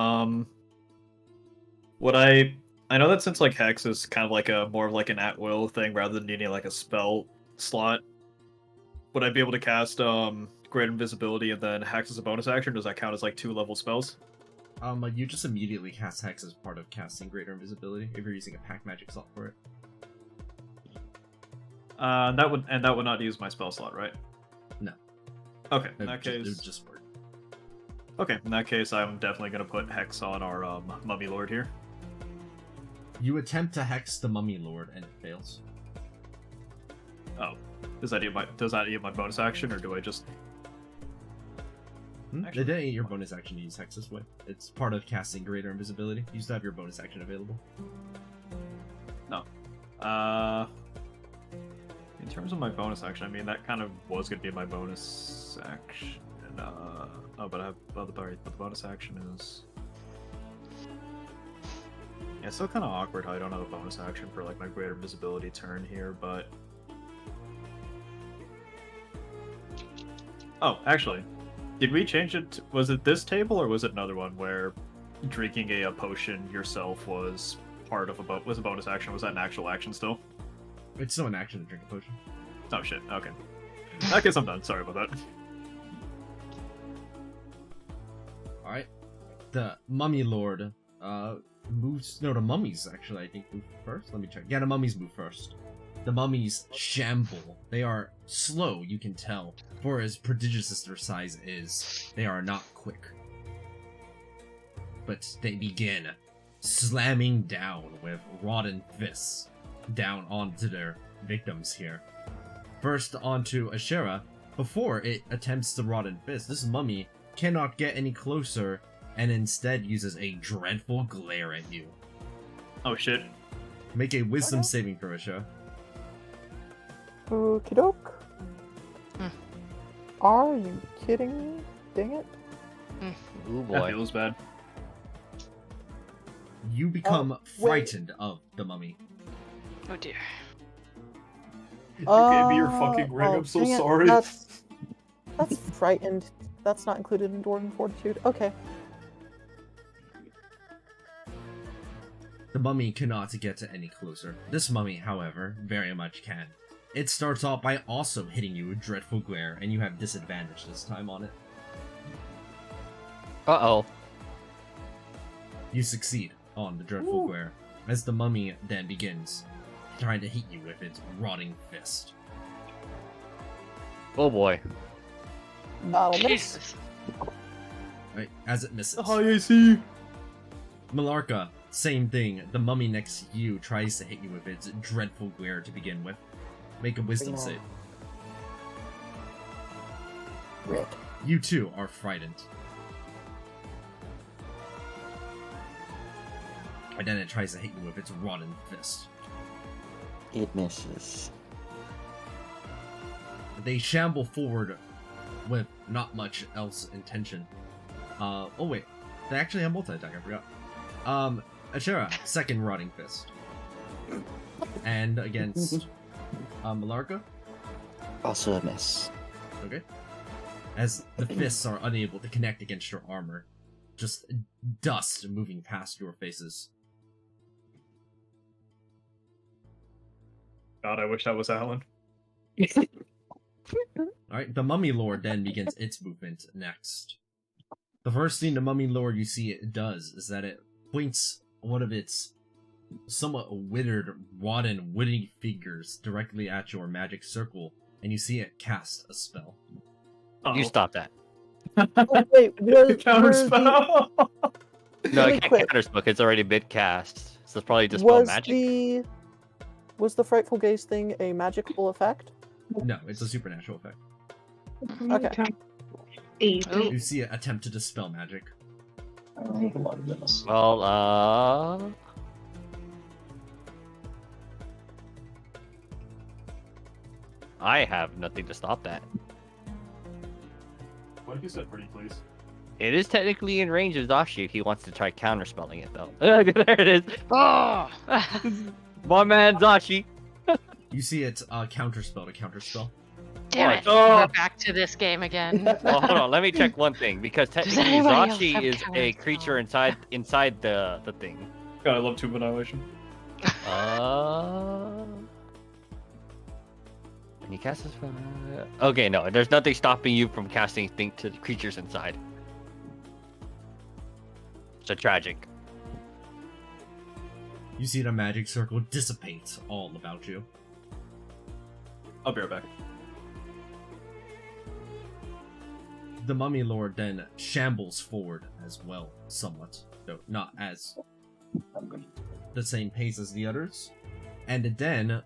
Would I know that since like Hex is kind of like a more of like an at will thing rather than needing like a spell slot, would I be able to cast Great Invisibility and then Hex as a bonus action? Does that count as like 2-level spells? You just immediately cast Hex as part of casting Greater Invisibility if you're using a pack magic slot for it. That would not use my spell slot, right? No. Okay, It in that it would case. just work. Okay, in that case, I'm definitely gonna put Hex on our Mummy Lord here. You attempt to hex the Mummy Lord and it fails. Oh, does that eat my bonus action, or do I just? It Actually- didn't eat your bonus action to use Hex this way. It's part of casting Greater Invisibility. You used to have your bonus action available. No. In terms of my bonus action, I mean that kind of was gonna be my bonus action. But I have the bonus action is. Yeah, it's still kind of awkward how I don't have a bonus action for like my Greater Visibility turn here, but. Oh, actually, did we change it? Was it this table or was it another one where drinking a potion yourself was part of was a bonus action? Was that an actual action still? It's still an action to drink a potion. Oh shit. Okay. I guess I'm done. Sorry about that. Alright. The Mummy Lord moves. No, the mummies actually, I think, move first. Let me check. Yeah, the mummies move first. The mummies shamble. They are slow, you can tell. For as prodigious as their size is, they are not quick. But they begin slamming down with rodden fists down onto their victims here. First onto Ashera. Before it attempts the rodden fist, this mummy cannot get any closer and instead uses a dreadful glare at you. Oh shit. Make a wisdom saving throw, Ashera. Okie doke. Hmm. Are you kidding me? Dang it. Ooh That boy. feels bad. You become wait. frightened of the mummy. Oh dear. You gave me your fucking ring. I'm so dang it. sorry. That's frightened. That's not included in Dwarven Fortitude. Okay. The mummy cannot get to any closer. This mummy, however, very much can. It starts off by also hitting you with dreadful glare, and you have disadvantage this time on it. Uh-oh. You succeed on the dreadful glare, as the mummy then begins trying to hit you with its rotting fist. Oh boy. That'll miss. Jesus. Right, as it misses. High AC. Malarka, same thing. The mummy next to you tries to hit you with its dreadful glare to begin with. Make a wisdom Yeah. save. Rip. You too are frightened. And then it tries to hit you with its rotten fist. It misses. They shamble forward with not much else intention. Oh wait, they actually have multi-attack, I forgot. Ashera, second rotting fist. And against Malarka? Also a miss. Okay. As the fists are unable to connect against your armor. Just dust moving past your faces. God, I wish that was Alan. Alright, the Mummy Lord then begins its movement next. The first thing the Mummy Lord you see it does is that it points one of its somewhat withered, rotten, wooden figures directly at your magic circle, and you see it cast a spell. You stop that. Oh, wait, Counter spell. No, Really it can't quick. counterspell. It's already been cast. So it's probably dispel magic. Was the Frightful Gaze thing a magical effect? No, it's a supernatural effect. Okay. You see it attempt to dispel magic. Well, I have nothing to stop that. What if you said pretty please? It is technically in range of Zashi if he wants to try counterspelling it, though. There it is. Oh! My man, Zashi. You see it counterspell to counterspell. Damn it! Oh. We're back to this game again. Well, hold on. Let me check one thing because technically anybody else Zashi have is a counterspell? creature inside the thing. God, I love Tube Annihilation. When you cast this spell. Okay, no, there's nothing stopping you from casting things to the creatures inside. So tragic. You see the magic circle dissipate all about you. I'll be right back. The Mummy Lord then shambles forward as well, somewhat, though not as the same pace as the others. And then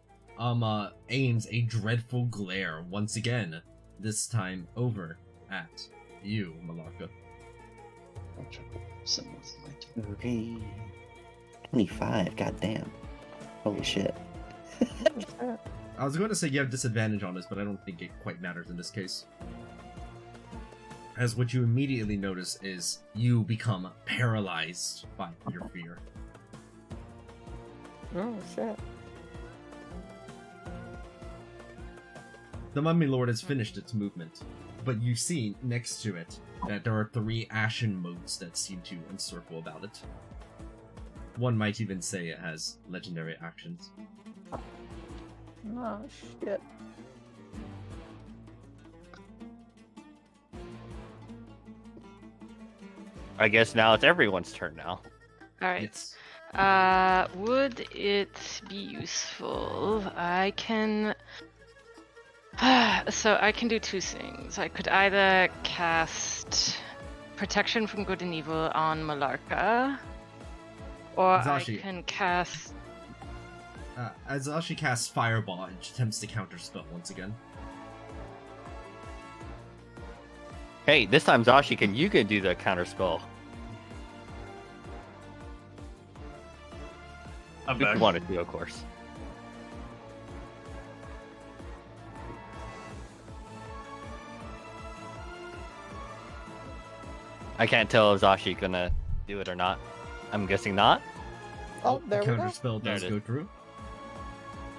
aims a dreadful glare once again, this time over at you, Malarka. Okay. 25, goddamn. Holy shit. I was going to say you have disadvantage on this, but I don't think it quite matters in this case. As what you immediately notice is you become paralyzed by your fear. Oh, shit. The Mummy Lord has finished its movement, but you see next to it that there are 3 ashen motes that seem to encircle about it. One might even say it has legendary actions. Oh, shit. I guess now it's everyone's turn now. Alright. Yes. Would it be useful? I can. So I can do 2 things. I could either cast Protection from Good and Evil on Malarka, or Zashi. I can cast. As Zashi casts Fireball, it attempts to counterspell once again. Hey, this time Zashi you can do the counterspell. I'm If you back. wanted to, of course. I can't tell if Zashi gonna do it or not. I'm guessing not. Oh, there the we go. counterspell There does it is. go through.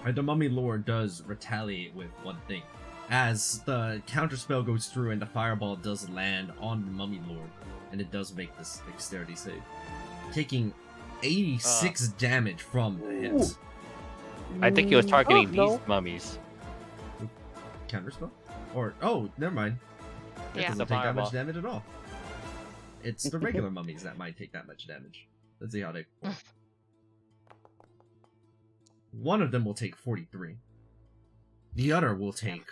And the Mummy Lord does retaliate with one thing. As the counterspell goes through and the fireball does land on the Mummy Lord, and it does make this dexterity save. Taking 86 damage from the hit. I think he was targeting Oh, no. these mummies. Counterspell? Or, oh, never mind. It Yeah. doesn't The take that fireball. much damage at all. It's the regular mummies that might take that much damage. Let's see how they perform. One of them will take 43. The other will take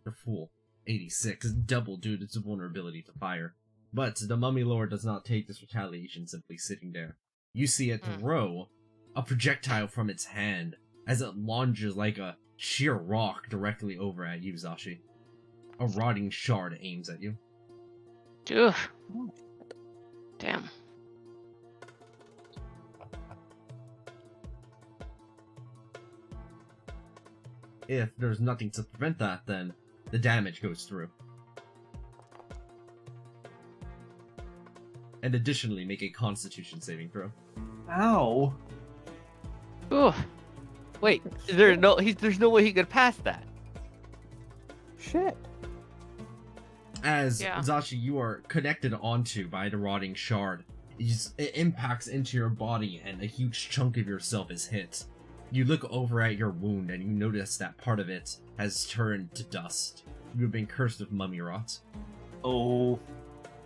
the full 86, double due to its vulnerability to fire. But the Mummy Lord does not take this retaliation simply sitting there. You see it throw a projectile from its hand as it lunges like a sheer rock directly over at you, Zashi. A rotting shard aims at you. Oof. Damn. If there's nothing to prevent that, then the damage goes through. And additionally, make a Constitution saving throw. Ow. Oof. Wait, there's no way he could pass that. Shit. As Yeah. Zachi, you are connected onto by the rotting shard. It impacts into your body, and a huge chunk of yourself is hit. You look over at your wound, and you notice that part of it has turned to dust. You have been cursed with mummy rot. Oh,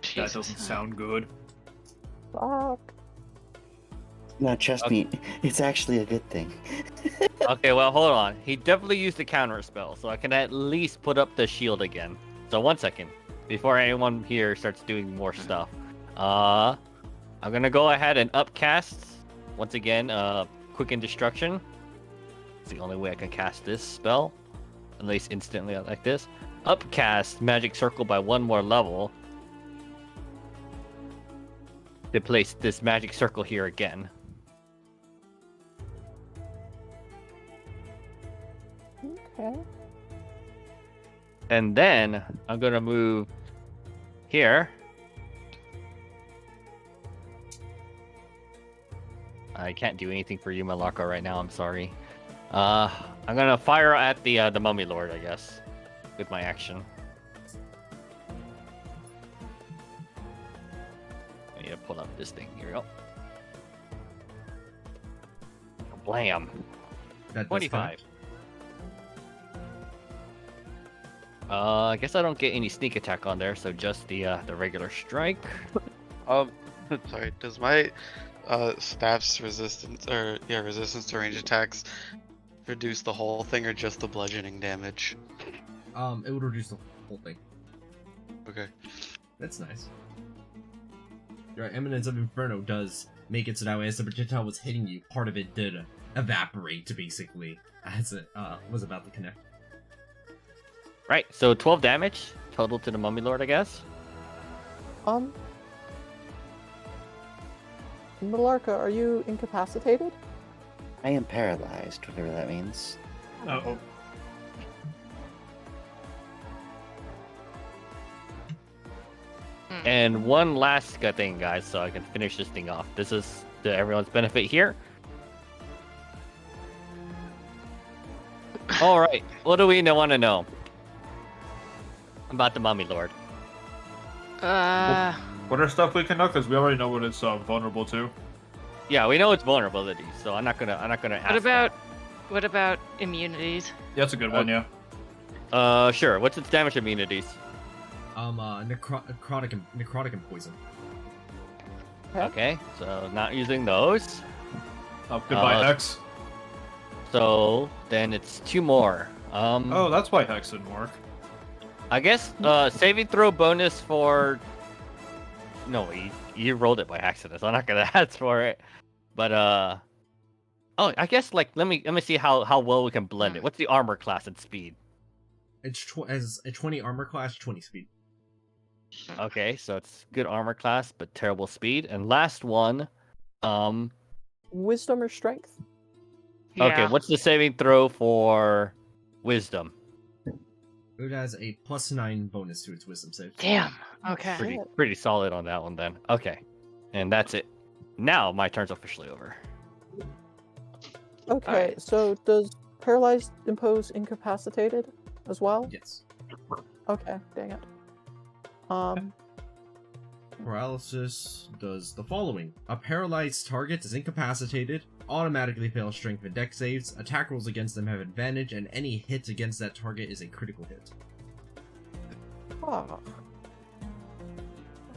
Jesus. that doesn't sound good. Fuck. No, trust me, it's actually a good thing. Okay, well, hold on. He definitely used a counter spell, so I can at least put up the shield again. So 1 second, before anyone here starts doing more stuff. I'm gonna go ahead and upcast once again. Quicken Destruction. It's the only way I can cast this spell, at least instantly like this. Upcast Magic Circle by 1 more level. To place this Magic Circle here again. Okay. And then I'm gonna move here. I can't do anything for you, Malaka, right now. I'm sorry. I'm gonna fire at the Mummy Lord, I guess, with my action. I need to pull up this thing. Here we go. Blam. That does 25. count. I guess I don't get any sneak attack on there, so just the regular strike. Sorry. Does my staff's resistance to range attacks reduce the whole thing or just the bludgeoning damage? It would reduce the whole thing. Okay. That's nice. Your Eminence of Inferno does make it so that way as the projectile was hitting you, part of it did evaporate, basically, as it was about to connect. Right, so 12 damage total to the Mummy Lord, I guess. Malarka, are you incapacitated? I am paralyzed, whatever that means. Uh-oh. And one last thing, guys, so I can finish this thing off. This is to everyone's benefit here. All right, what do we want to know about the Mummy Lord? What are stuff we can know? Because we already know what it's vulnerable to. Yeah, we know it's vulnerability, so I'm not gonna ask. What about immunities? Yeah, that's a good one. Yeah. Sure. What's its damage immunities? Necrotic and poison. Okay, so not using those. Goodbye, Hex. So then it's 2 more. Oh, that's why Hex didn't work. I guess saving throw bonus for. No, you rolled it by accident, so I'm not gonna ask for it. But oh, I guess let me see how well we can blend it. What's the armor class and speed? It's as a 20 armor class, 20 speed. Okay, so it's good armor class but terrible speed. And last one, Wisdom or strength? okay, Yeah. what's the saving throw for wisdom? It has a +9 bonus to its wisdom save. Damn. Okay. Pretty solid on that one then. Okay, and that's it. Now my turn's officially over. Okay, Alright. so does paralyzed impose incapacitated as well? Yes. Okay, dang it. Paralysis does the following. A paralyzed target is incapacitated, automatically fails strength and dex saves, attack rolls against them have advantage, and any hit against that target is a critical hit. Oh.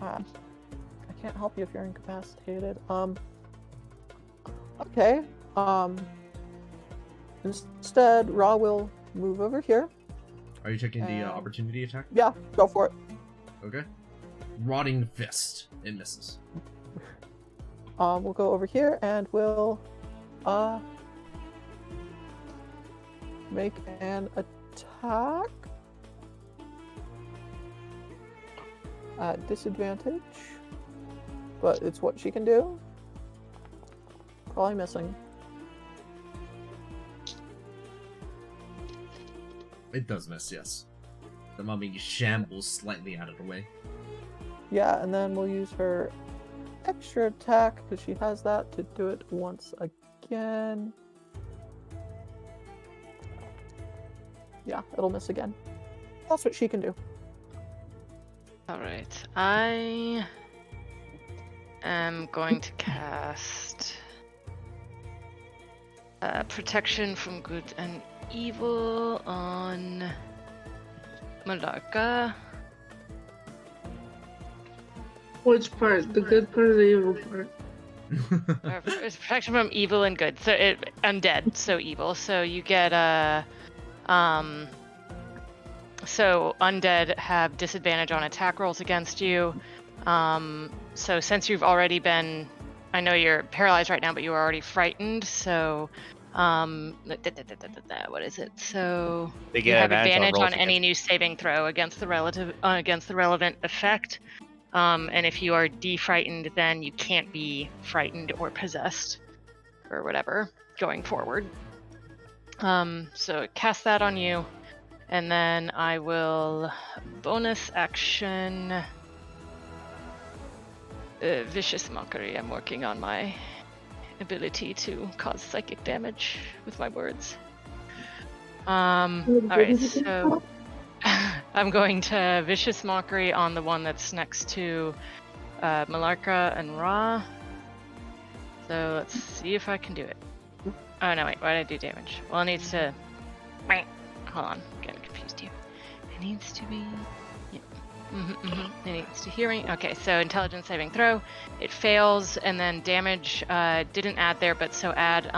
I can't help you if you're incapacitated. Okay. Instead, Ra will move over here. Are you taking the opportunity attack? Yeah, go for it. Okay. Rotting Fist. It misses. We'll go over here and we'll make an attack. at disadvantage. But it's what she can do. Probably missing. It does miss, yes. The mummy shambles slightly out of the way. Yeah, and then we'll use her extra attack, because she has that, to do it once again. Yeah, it'll miss again. That's what she can do. Alright, I am going to cast Protection from Good and Evil on Malarka. Which part? The good part or the evil part? It's protection from evil and good. So undead, so evil. So you get so undead have disadvantage on attack rolls against you. So since you've already been, I know you're paralyzed right now, but you are already frightened. So what is it? So They you get have advantage rolls on any new saving throw against the relevant effect. And if you are defrightened, then you can't be frightened or possessed or whatever going forward. So cast that on you, and then I will bonus action Vicious Mockery. I'm working on my ability to cause psychic damage with my words. Alright, so I'm going to Vicious Mockery on the one that's next to Malarka and Ra. So let's see if I can do it. Oh no, wait, why did I do damage? Well, it needs to... Hold on, I'm getting confused here. It needs to be... Yeah. It needs to hear me. Okay, so intelligence saving throw. It fails, and then damage didn't add there, but so add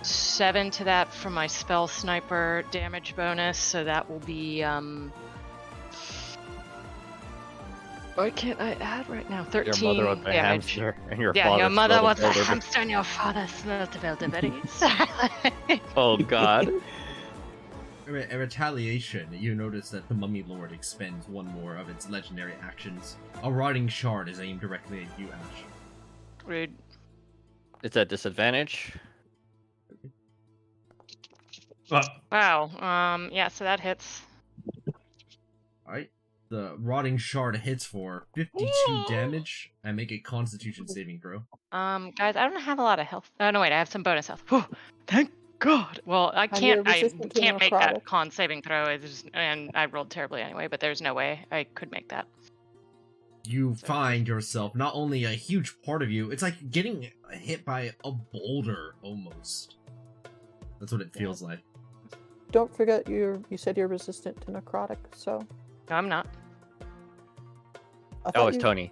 7 to that from my spell sniper damage bonus, so that will be why can't I add right now? 13 Your mother was a damage. hamster, and your Yeah, father your mother smelled was a elderberry. hamster and your father smelled of elderberries. Oh god. In retaliation, you notice that the Mummy Lord expends one more of its legendary actions. A rotting shard is aimed directly at you, Ash. Rude. It's at disadvantage. Wow. Yeah, so that hits. Alright. The rotting shard hits for 52 damage and make a constitution saving throw. Guys, I don't have a lot of health. Oh no, wait, I have some bonus health. Whew, thank God. Well, I And you're can't. I resistant to can't make necrotic. that con saving throw. It's just, and I rolled terribly anyway. But there's no way I could make that. You find yourself, not only a huge part of you, it's like getting hit by a boulder, almost. That's what it feels like. Don't forget you said you're resistant to necrotic, so... No, I'm not. I That thought was you- Tony.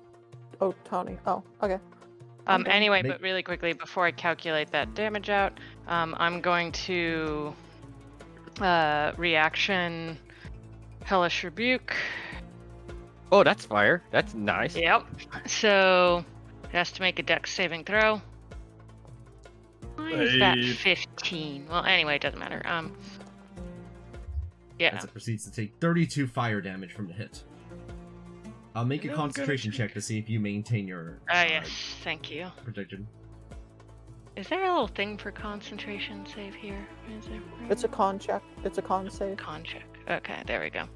Oh, Tony. Oh, okay. Anyway, Make- but really quickly, before I calculate that damage out, I'm going to reaction Hellish Rebuke. Oh, that's fire. That's nice. Yep. So it has to make a dex saving throw. Why is that Hey. 15? Well, anyway, it doesn't matter. Yeah. As it proceeds to take 32 fire damage from the hit. I'll make a No, concentration good. check to see if you maintain your Yes, thank you. protection. Is there a little thing for concentration save here? Is there? It's a con check. It's a con save. Con check. Okay, there we go.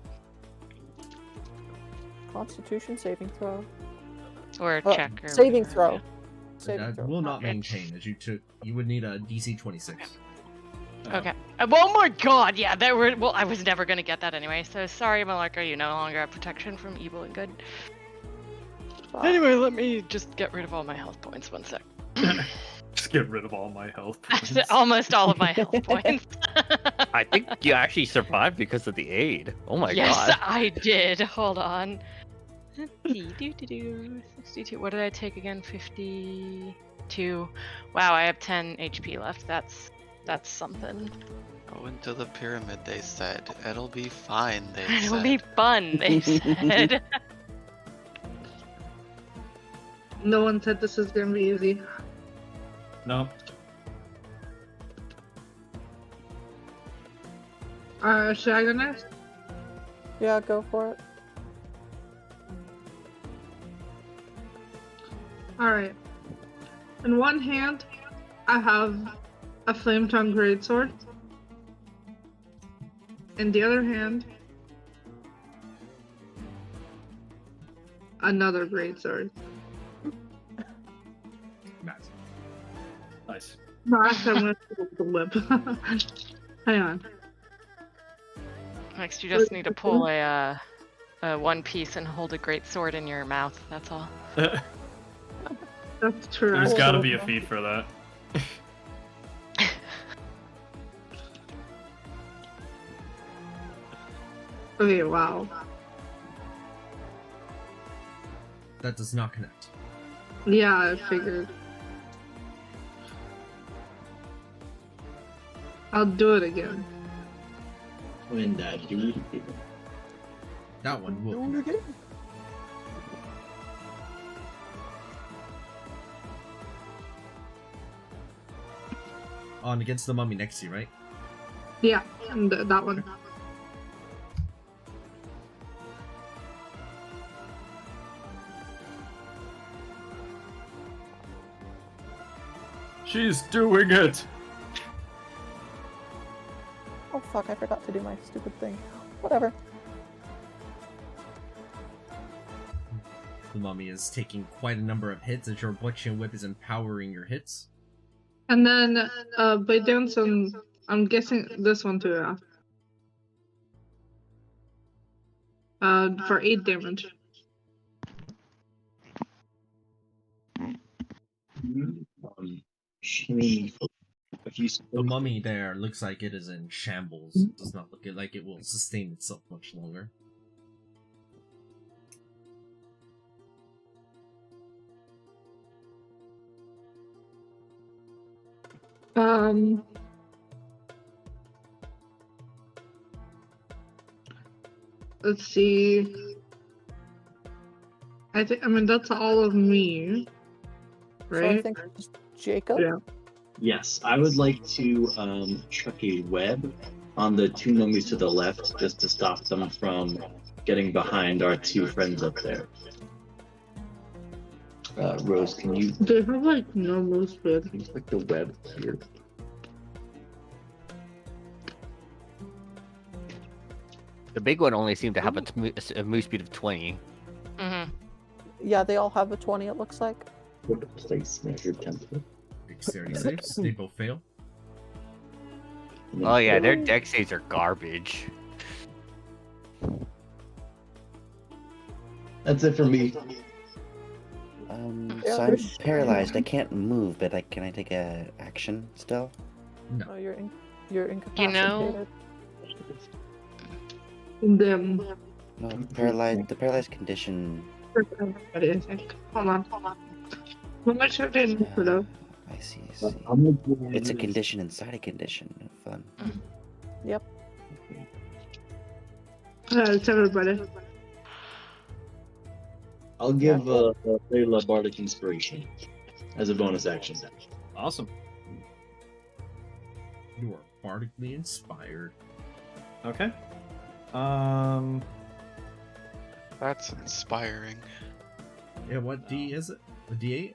Constitution saving throw. Or Oh, check. Or saving whatever, throw. yeah. Saving That throw. will not Okay. maintain, as you would need a DC 26. Okay. Oh my god, yeah, there were. Well, I was never gonna get that anyway. So sorry, Malarka, you no longer have protection from evil and good. Anyway, let me just get rid of all my health points. 1 sec. Just get rid of all my health points. Almost all of my health points. I think you actually survived because of the aid. Oh my yes, god. I did. Hold on. 62. What did I take again? 52. Wow, I have 10 HP left. That's something. Go into the pyramid, they said. It'll be fine, they It'll said. be fun, they said. No one said this is gonna be easy. No. Should I go next? Yeah, go for it. Alright. In one hand, I have a flame tongue greatsword. In the other hand, another greatsword. Nice. No, actually, I'm gonna go with the whip. Hang on. Next, you just need to pull a one piece and hold a great sword in your mouth. That's all. That's true. There's I- gotta be a feat for that. Okay, wow. That does not connect. Yeah, I figured. I'll do it again. When that dude. That one will Doing it connect. again. On against the mummy next to you, right? Yeah, and that one. She's doing it! Oh fuck, I forgot to do my stupid thing. Whatever. The mummy is taking quite a number of hits as your Affliction Whip is empowering your hits. And then, by doing some, I'm guessing this one too, yeah. For 8 damage. The mummy there looks like it is in shambles. It does not look like it will sustain itself much longer. Let's see. I mean, that's all of me. So I Right? think it's Jacob. Yeah. Yes, I would like to chuck a web on the two mummies to the left just to stop them from getting behind our two friends up there. Rose, can you They have like normal speed. click the web here? The big one only seemed to have a move speed of 20. Mm-hmm. Yeah, they all have a 20, it looks like. Go to place measure template. Dexterity saves. They both fail. and then Oh yeah, their click- dex saves are garbage. That's it for me. Yeah, So I'm there's- paralyzed. I can't move, but can I take a action still? No. Oh, you're incapacitated. You know- Them. No, paralyzed. The paralyzed condition. Everybody, I think. Hold on. How much have they put up? I see. It's a condition inside a condition. Fun. Yep. It's everybody. I'll give Layla Bardic Inspiration as a bonus action. Awesome. You are bardically inspired. Okay. That's inspiring. Yeah, what D is it? A D8?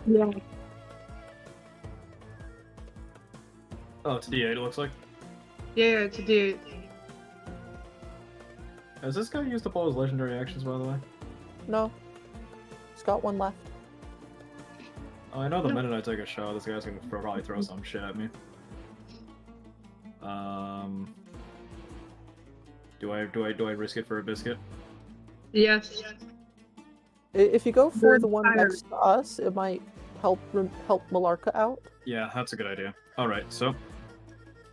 Yeah. Oh, it's D8, it looks like. Yeah, it's a D8. Has this guy used up all his legendary actions, by the way? No. He's got one left. Oh, I know the minute I take a shot, this guy's gonna probably throw some shit at me. Do I risk it for a biscuit? Yes. If you go for They're the one tired. next to us, it might help Malarka out. Yeah, that's a good idea. Alright, so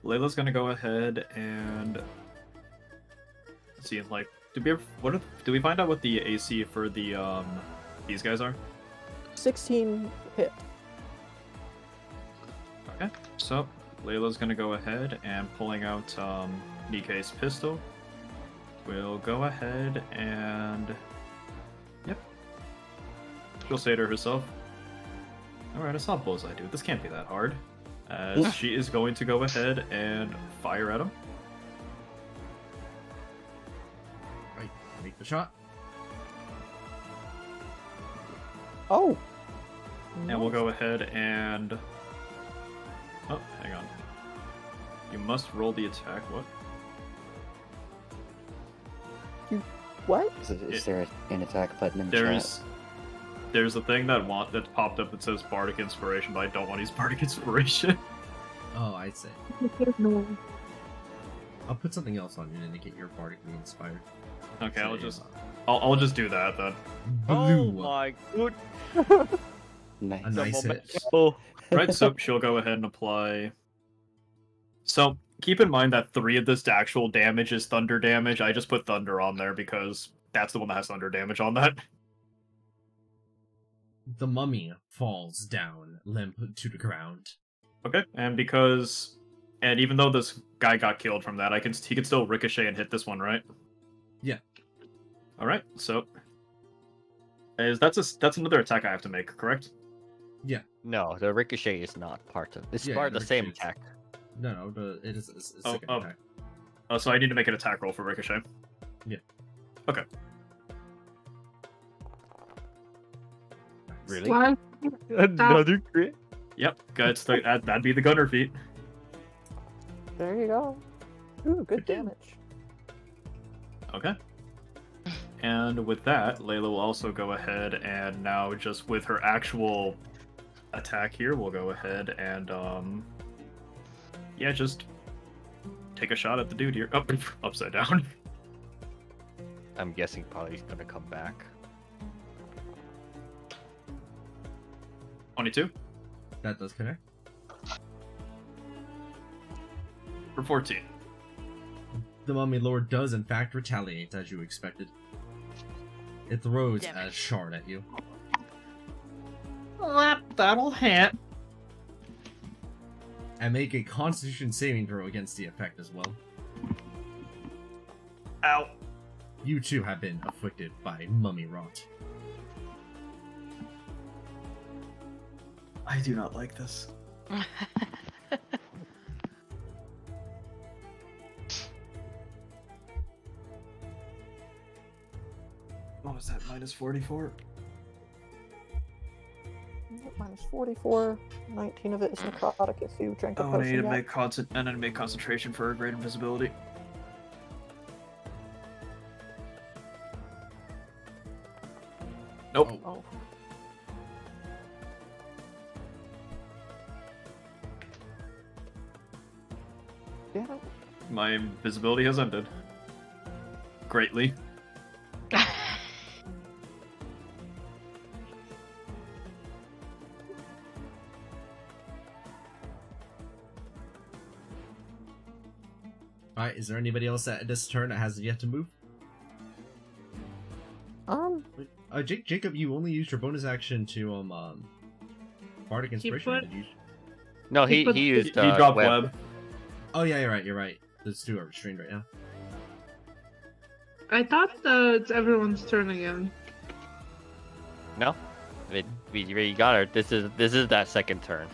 Layla's gonna go ahead and see, like, do we find out what the AC for the these guys are? 16 hit. Okay, so Layla's gonna go ahead and pulling out Nikke's pistol. We'll go ahead and she'll say to herself, "Alright, I saw bullseye, dude. This can't be that hard." As she is going to go ahead and fire at him. Right, make the shot. Oh. And we'll go ahead and... Oh, hang on. You must roll the attack. What? What? Is there an attack button in the chat? There's a thing that popped up that says Bardic Inspiration, but I don't want to use Bardic Inspiration. Oh, I see. I'll put something else on you to indicate you're bardically inspired. Okay, So, I'll just do that then. Oh Blue. my good. Nice. A nice hit. Right, so she'll go ahead and apply. So keep in mind that 3 of this actual damage is thunder damage. I just put thunder on there because that's the one that has thunder damage on that. The mummy falls down, limp to the ground. Okay, and even though this guy got killed from that, he can still ricochet and hit this one, right? Yeah. All right, so that's another attack I have to make, correct? Yeah. No, the ricochet is not part of. It's Yeah, part of the same ricochet's- attack. No, it is a second oh. attack. Oh, so I need to make an attack roll for ricochet. Yeah. Okay. Really? Well, Another crit. Yep, that'd be the gunner feat. There you go. Ooh, good damage. Okay. And with that, Layla will also go ahead and now just with her actual attack here, we'll go ahead and just take a shot at the dude here. Oh, upside down. I'm guessing probably he's gonna come back. 22 That does connect. for 14. The mummy lord does in fact retaliate as you expected. It throws Damn a it. shard at you. That'll hit. And make a constitution saving throw against the effect as well. Ow. You too have been afflicted by mummy rot. I do not like this. What was that? Minus 44? Minus 44. 19 of it is necrotic if you drank a Oh, and I potion. need to yet. make concentration for a great invisibility. Nope. Oh, Oh. Damn it. My invisibility has ended. Greatly. Alright, is there anybody else at this turn that has yet to move? Jacob, you only used your bonus action to Bardic Inspiration. put- Did you? No, He he put- used He dropped web. web. Oh yeah, you're right. Let's do a restrained right now. I thought it's everyone's turn again. No, we got her. This is that second turn.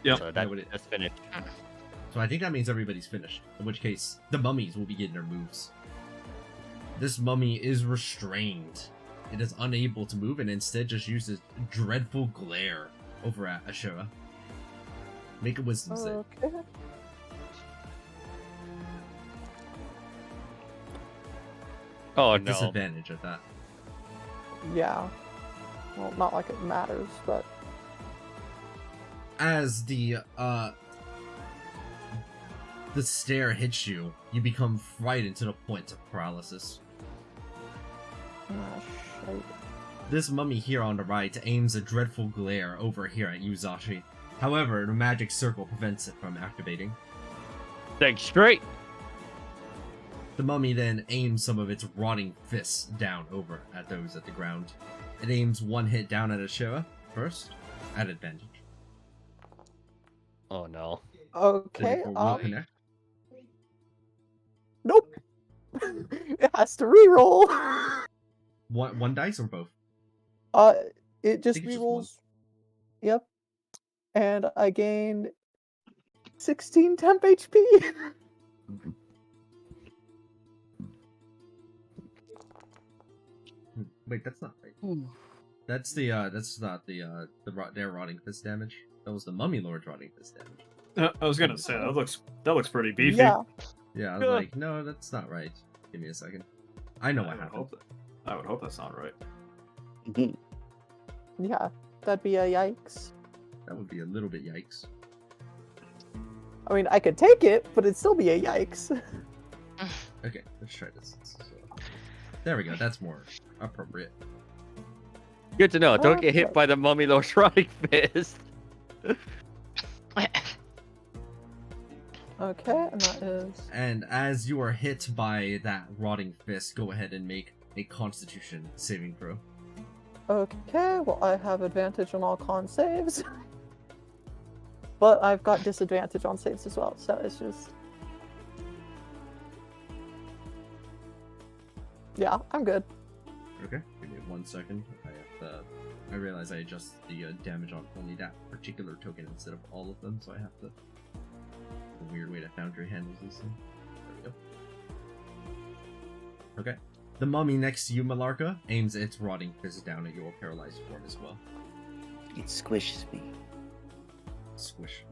Yep. So Yeah, that's finished. So I think that means everybody's finished. In which case, the mummies will be getting their moves. This mummy is restrained. It is unable to move and instead just uses dreadful glare over at Ashura. Make a wisdom save. Okay. Oh With no. disadvantage at that. Yeah. Well, not like it matters, but As the stare hits you, you become frightened to the point of paralysis. shite. This mummy here on the right aims a dreadful glare over here at Yuzashi. However, the magic circle prevents it from activating. Think straight. The mummy then aims some of its rotting fists down over at those at the ground. It aims one hit down at Ashura first, at advantage. Oh no. Okay. Will connect. Nope. It has to reroll. One dice or both? It just think it's just one. rerolls. Yep. And I gained 16 temp HP. Wait, that's not right. That's not their rotting fist damage. That was the mummy lord's rotting fist damage. I was gonna say that looks pretty beefy. Yeah. Yeah, I was like, no, that's not right. Give me a second. I know what happened. I would hope that's not right. Yeah, that'd be a yikes. That would be a little bit yikes. I mean, I could take it, but it'd still be a yikes. Okay, let's try this. There we go. That's more appropriate. Good to know. Don't get Okay. hit by the mummy lord's rotting fist. Okay, and that is... And as you are hit by that rotting fist, go ahead and make a Constitution saving throw. Okay, well, I have advantage on all con saves. But I've got disadvantage on saves as well, so it's just... Yeah, I'm good. Okay, give me 1 second. I realize I adjust the damage on only that particular token instead of all of them, so I have to... A weird way that Foundry handles these things. There we go. Okay. The mummy next to you, Malarka, aims its rotting fist down at your paralyzed form as well. It squishes me. Squish.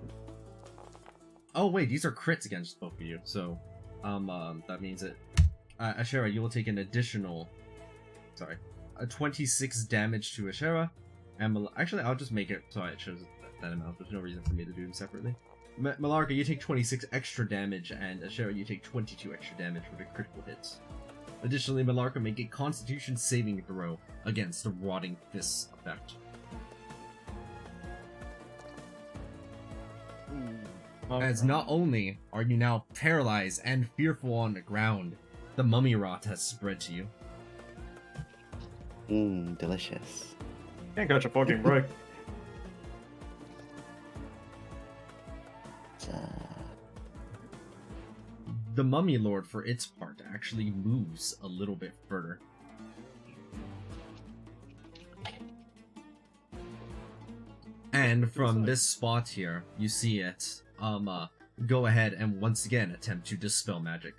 Oh wait, these are crits against both of you, so that means that Ashera, you will take an additional, a 26 damage to Ashera, and actually I'll just make it so it shows that amount. There's no reason for me to do them separately. Malarka, you take 26 extra damage, and Ashera, you take 22 extra damage for the critical hits. Additionally, Malarka, make a Constitution saving throw against the rotting fist effect. As not only are you now paralyzed and fearful on the ground, the mummy rot has spread to you. Delicious. Can't catch a fucking break. The mummy lord, for its part, actually moves a little bit further. And from this spot here, you see it, go ahead and once again attempt to dispel magic.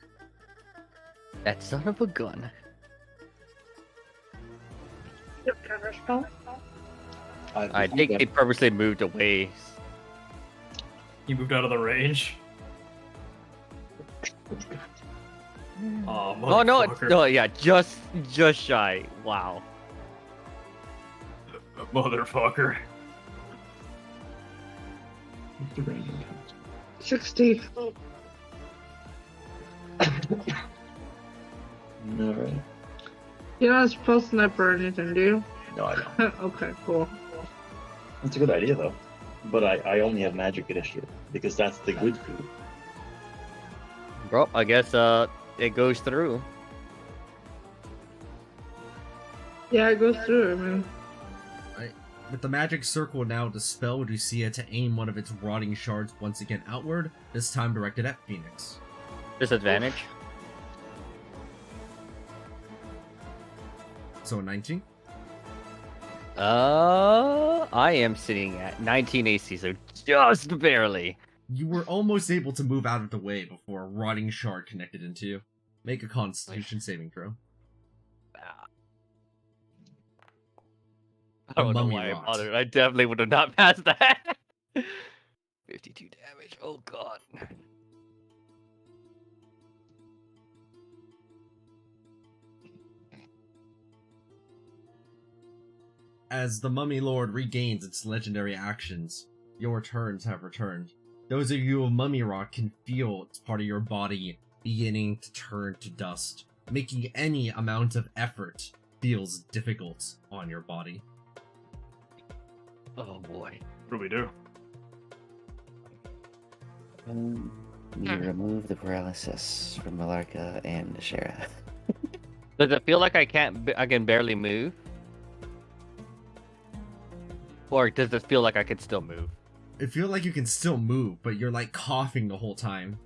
That son of a gun. I think they purposely moved away. He moved out of the range. Oh no, yeah, just shy. Wow. Motherfucker. 60. Alright. You're not supposed to sniper or anything, do you? No, I don't. Okay, cool. That's a good idea, though. But I only have magic initiative, because that's the good food. Bro, I guess it goes through. Yeah, it goes through, I mean. With the magic circle now dispelled, you see it to aim one of its rotting shards once again outward, this time directed at Phoenix. Disadvantage. So a 19? I am sitting at 19 AC, so just barely. You were almost able to move out of the way before a rotting shard connected into you. Make a Constitution saving throw. I don't know mummy why I rot. bothered. I definitely would have not passed that. 52 damage. Oh god. As the Mummy Lord regains its legendary actions, your turns have returned. Those of you with Mummy Rot can feel part of your body beginning to turn to dust, making any amount of effort feels difficult on your body. Oh boy. What do we do? We remove the paralysis from Malarka and Shara. Does it feel like I can barely move? Or does it feel like I can still move? It feels like you can still move, but you're like coughing the whole time.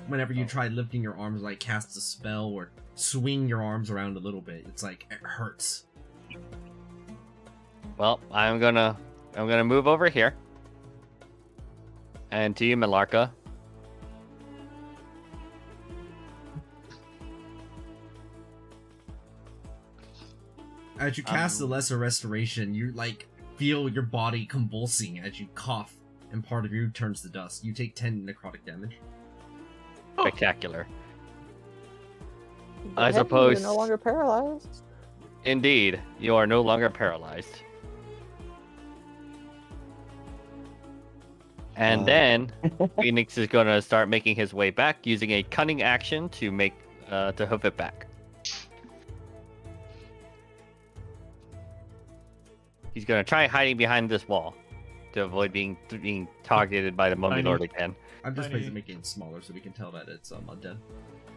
Whenever you try lifting your arms, like cast a spell or swing your arms around a little bit, it's like it hurts. Well, I'm gonna move over here. And to you, Malarka. As you cast the Lesser Restoration, you like feel your body convulsing as you cough, and part of you turns to dust. You take 10 necrotic damage. Spectacular. But I hey, suppose. you're no longer paralyzed. Indeed, you are no longer paralyzed. And then Phoenix is gonna start making his way back using a cunning action to hoof it back. He's gonna try hiding behind this wall to avoid being targeted by the Mummy Lord again. I'm just basically making it smaller so we can tell that it's undead.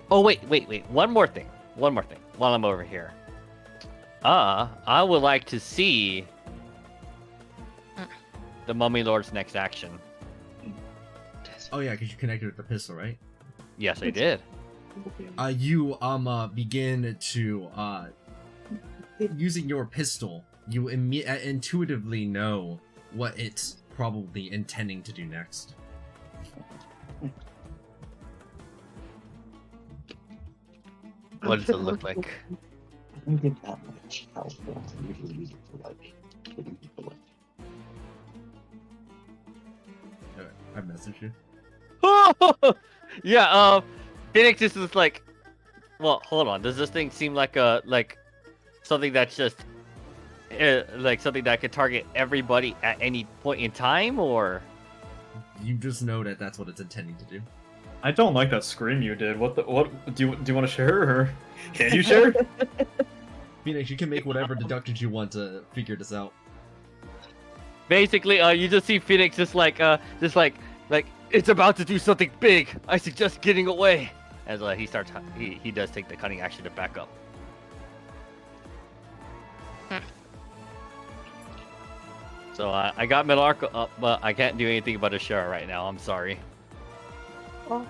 Oh wait! One more thing. While I'm over here. I would like to see the Mummy Lord's next action. Oh yeah, because you connected with the pistol, right? Yes, I did. You begin to using your pistol. You intuitively know what it's probably intending to do next. What does it look like? I don't get that much help. I usually use it for like hitting people. I messaged you. Yeah, Phoenix is just like, well, hold on. Does this thing seem like something that's just like something that could target everybody at any point in time, or? You just know that that's what it's intending to do. I don't like that scream you did. What do you want to share, or can you share? Phoenix, you can make whatever deductions you want to figure this out. Basically, you just see Phoenix just like it's about to do something big. I suggest getting away. As he does take the cunning action to back up. So I got Milarco up, but I can't do anything about Ashara right now. I'm sorry. Well,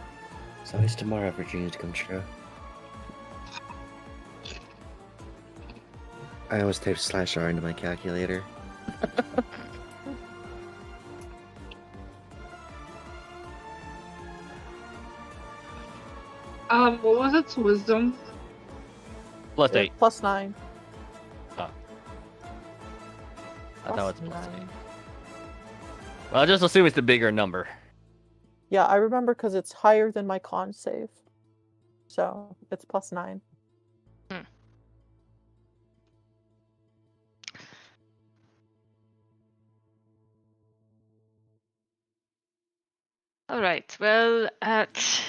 It's always tomorrow for dreams to come true. I always type /R into my calculator. What was its wisdom? +8. +9. I thought it was +9. +8. Well, I'll just assume it's the bigger number. Yeah, I remember because it's higher than my con save. So it's +9. All right. Well, at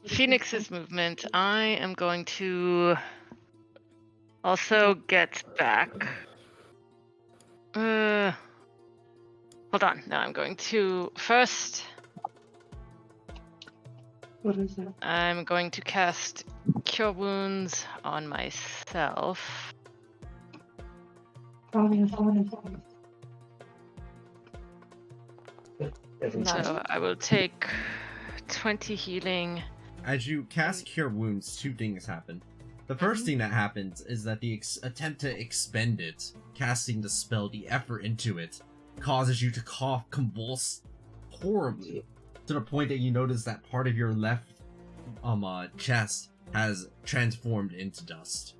Phoenix's movement, I am going to also get back. Hold on. No, I'm going to first. What is it? I'm going to cast Cure Wounds on myself. So I will take 20 healing. As you cast Cure Wounds, two things happen. The first thing that happens is that the attempt to expend it, casting the spell, the effort into it, causes you to cough, convulse horribly, to the point that you notice that part of your left chest has transformed into dust.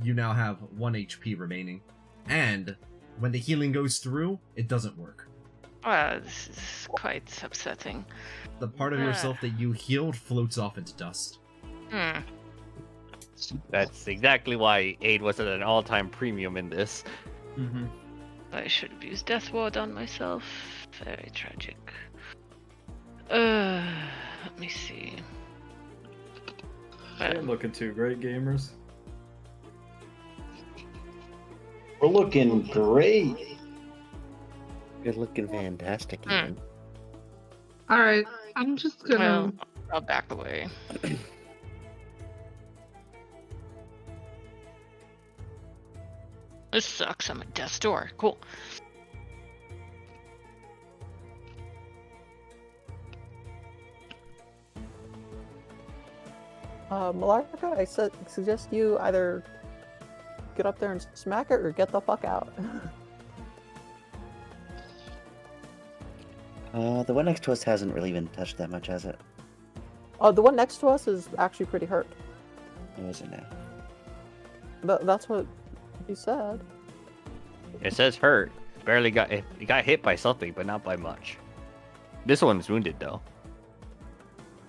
You now have 1 HP remaining, and when the healing goes through, it doesn't work. Well, this is quite upsetting. The part of yourself that you healed floats off into dust. That's exactly why aid was at an all-time premium in this. I should have used Death Ward on myself. Very tragic. Let me see. You're looking too great, gamers. We're looking great. You're looking fantastic, Ian. Alright, I'm just gonna. Well, I'll back away. This sucks. I'm at death's door. Cool. Malarka, I suggest you either get up there and smack it or get the fuck out. The one next to us hasn't really been touched that much, has it? The one next to us is actually pretty hurt. Or is it now? That's what he said. It says hurt. Barely got. It got hit by something, but not by much. This one's wounded though.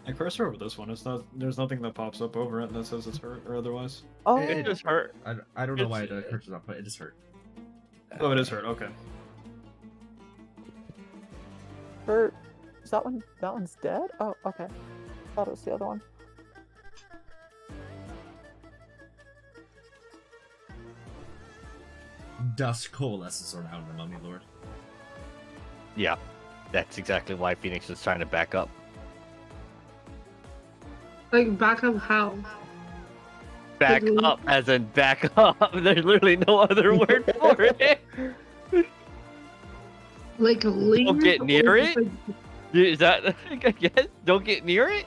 I cursor over this one. It's not. There's nothing that pops up over it that says it's hurt or otherwise. Oh, It just hurt. I don't know why It's- the cursor's not put. It is hurt. Oh, it is hurt. Okay. hurt. Is that one? That one's dead? Oh, okay. Thought it was the other one. Dust coalesces around the Mummy Lord. Yeah, that's exactly why Phoenix was trying to back up. Like back up how? Back Did we- up, as in back up. There's literally no other word for it. Like leave? Don't get near or it? just, Is that? I guess. Don't get near it.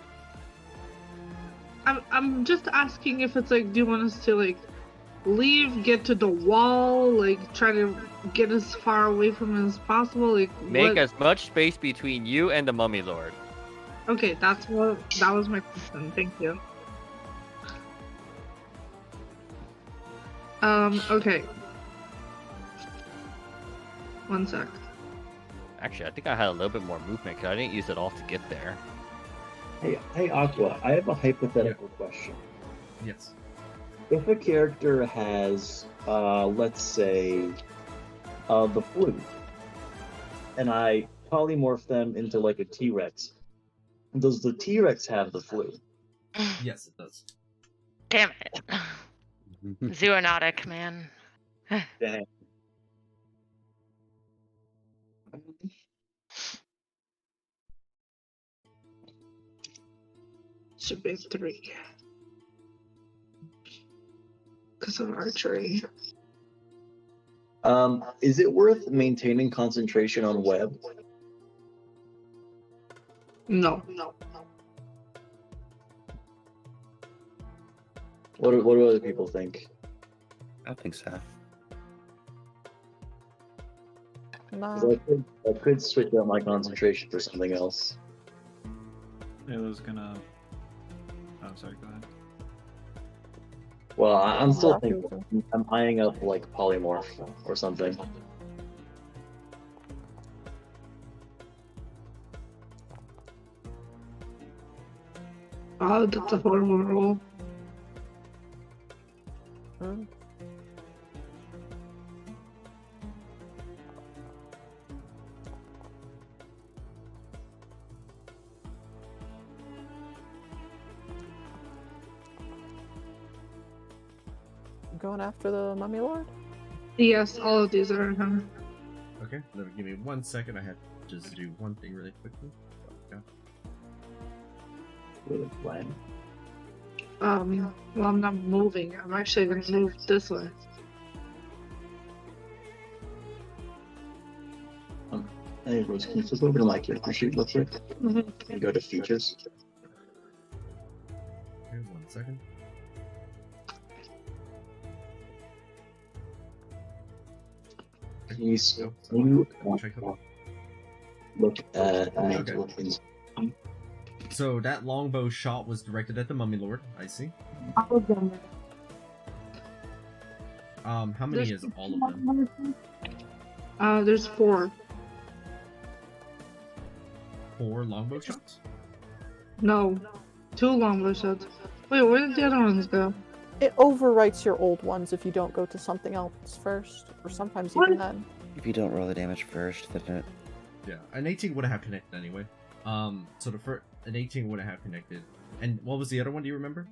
I'm just asking if it's like, do you want us to like leave, get to the wall, like try to get as far away from it as possible, like Make what? as much space between you and the Mummy Lord. Okay, that was my question. Thank you. Okay. One sec. Actually, I think I had a little bit more movement because I didn't use it all to get there. Hey, Aqua, I have a hypothetical question. Yes. If a character has, let's say, the flu, and I polymorph them into like a T-Rex, does the T-Rex have the flu? Yes, it does. Damn it. Zoonotic, man. Damn. Should be 3. Because of archery. Is it worth maintaining concentration on web? No. What do other people think? I think so. 'Cause Nah. I could switch out my concentration for something else. It was gonna. Oh, sorry. Go ahead. Well, I'm still Yeah, thinking. I'm eyeing up like polymorph or something. Oh, that's a horrible roll. Hmm. Going after the Mummy Lord? Yes, all of these are him. Okay, give me 1 second. I have to just do one thing really quickly. Yeah. With a plan. Well, I'm not moving. I'm actually gonna move this way. Hey, Rose, can you flip over to my character sheet real quick Mhm. and go to features? Okay, 1 second. Can you, Nope. can you Check it out. look at Okay. maintenance? So that longbow shot was directed at the Mummy Lord. I see. All of them. How many is all of them? There's 4. 4 longbow shots? No, 2 longbow shots. Wait, where did the other ones go? It overwrites your old ones if you don't go to something else first, or sometimes even then. If you don't roll the damage first, then it... Yeah, an 18 would have connected anyway. So the first an 18 would have connected. And what was the other one? Do you remember?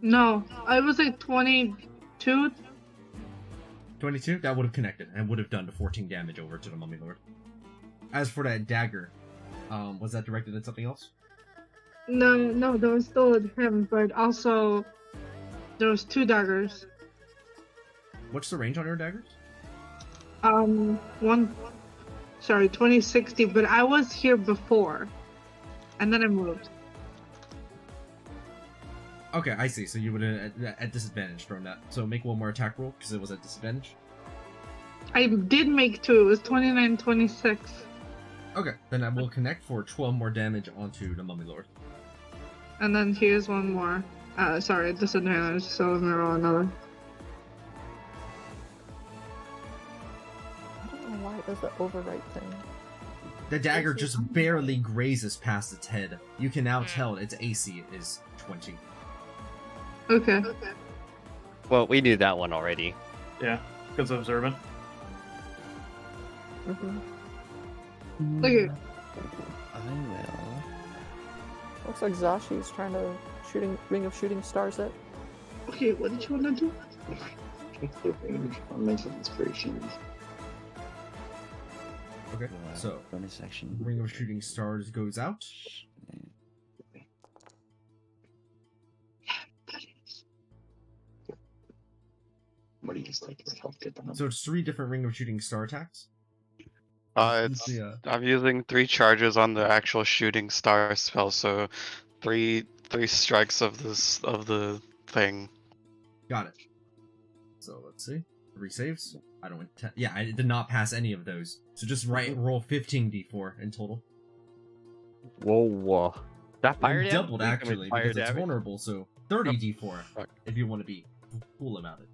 No, I was like 22. 22. That would have connected and would have done the 14 damage over to the Mummy Lord. As for that dagger, was that directed at something else? No, there was still at him, but also there was 2 daggers. What's the range on your daggers? 2060, but I was here before, and then I moved. Okay, I see. So you would have at disadvantage from that. So make one more attack roll because it was at disadvantage. I did make 2. It was 29, 26. Okay, then I will connect for 12 more damage onto the Mummy Lord. And then here's one more. Sorry, disadvantage, so let me roll another. Does the overwrite thing? The dagger just barely grazes past its head. You can now tell its AC is 20. Okay. Well, we knew that one already. Yeah, because observant. Mm-hmm. Okay. I will. Looks like Zashi's trying to ring of shooting stars it. Okay, what did you want to do? Check the range on mental inspiration. Okay, so bonus action. Ring of Shooting Stars goes out. What do you just like? Help get them. So it's 3 different Ring of Shooting Star attacks. It's I'm using 3 charges on the actual shooting star spell, so three strikes of the thing. Got it. So let's see. 3 saves. I don't intend. Yeah, I did not pass any of those. So just roll 15d4 in total. Whoa. That fire damage? Doubled Incoming actually fire because it's damage? vulnerable. So 30d4 Fuck. if you want to be cool about it.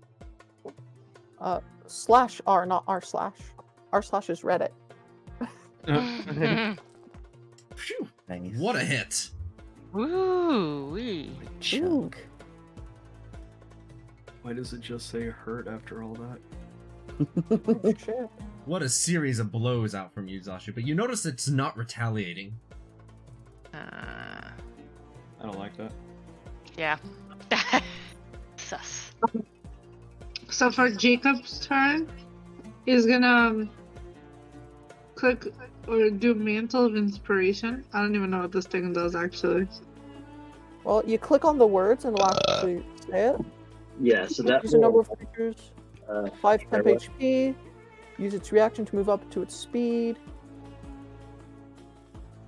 Slash R, not R slash. R slash is Reddit. Phew! Nice. What a hit! Woo wee. Chunk. Why does it just say hurt after all that? Oh, shit. What a series of blows out from you, Zashu. But you notice it's not retaliating. I don't like that. Yeah. Sus. So for Jacob's turn, he's gonna click or do Mantle of Inspiration. I don't even know what this thing does actually. Well, you click on the words and it'll actually say it. Yeah, so that Use a number will, of creatures. 5 temp that will- HP. Use its reaction to move up to its speed.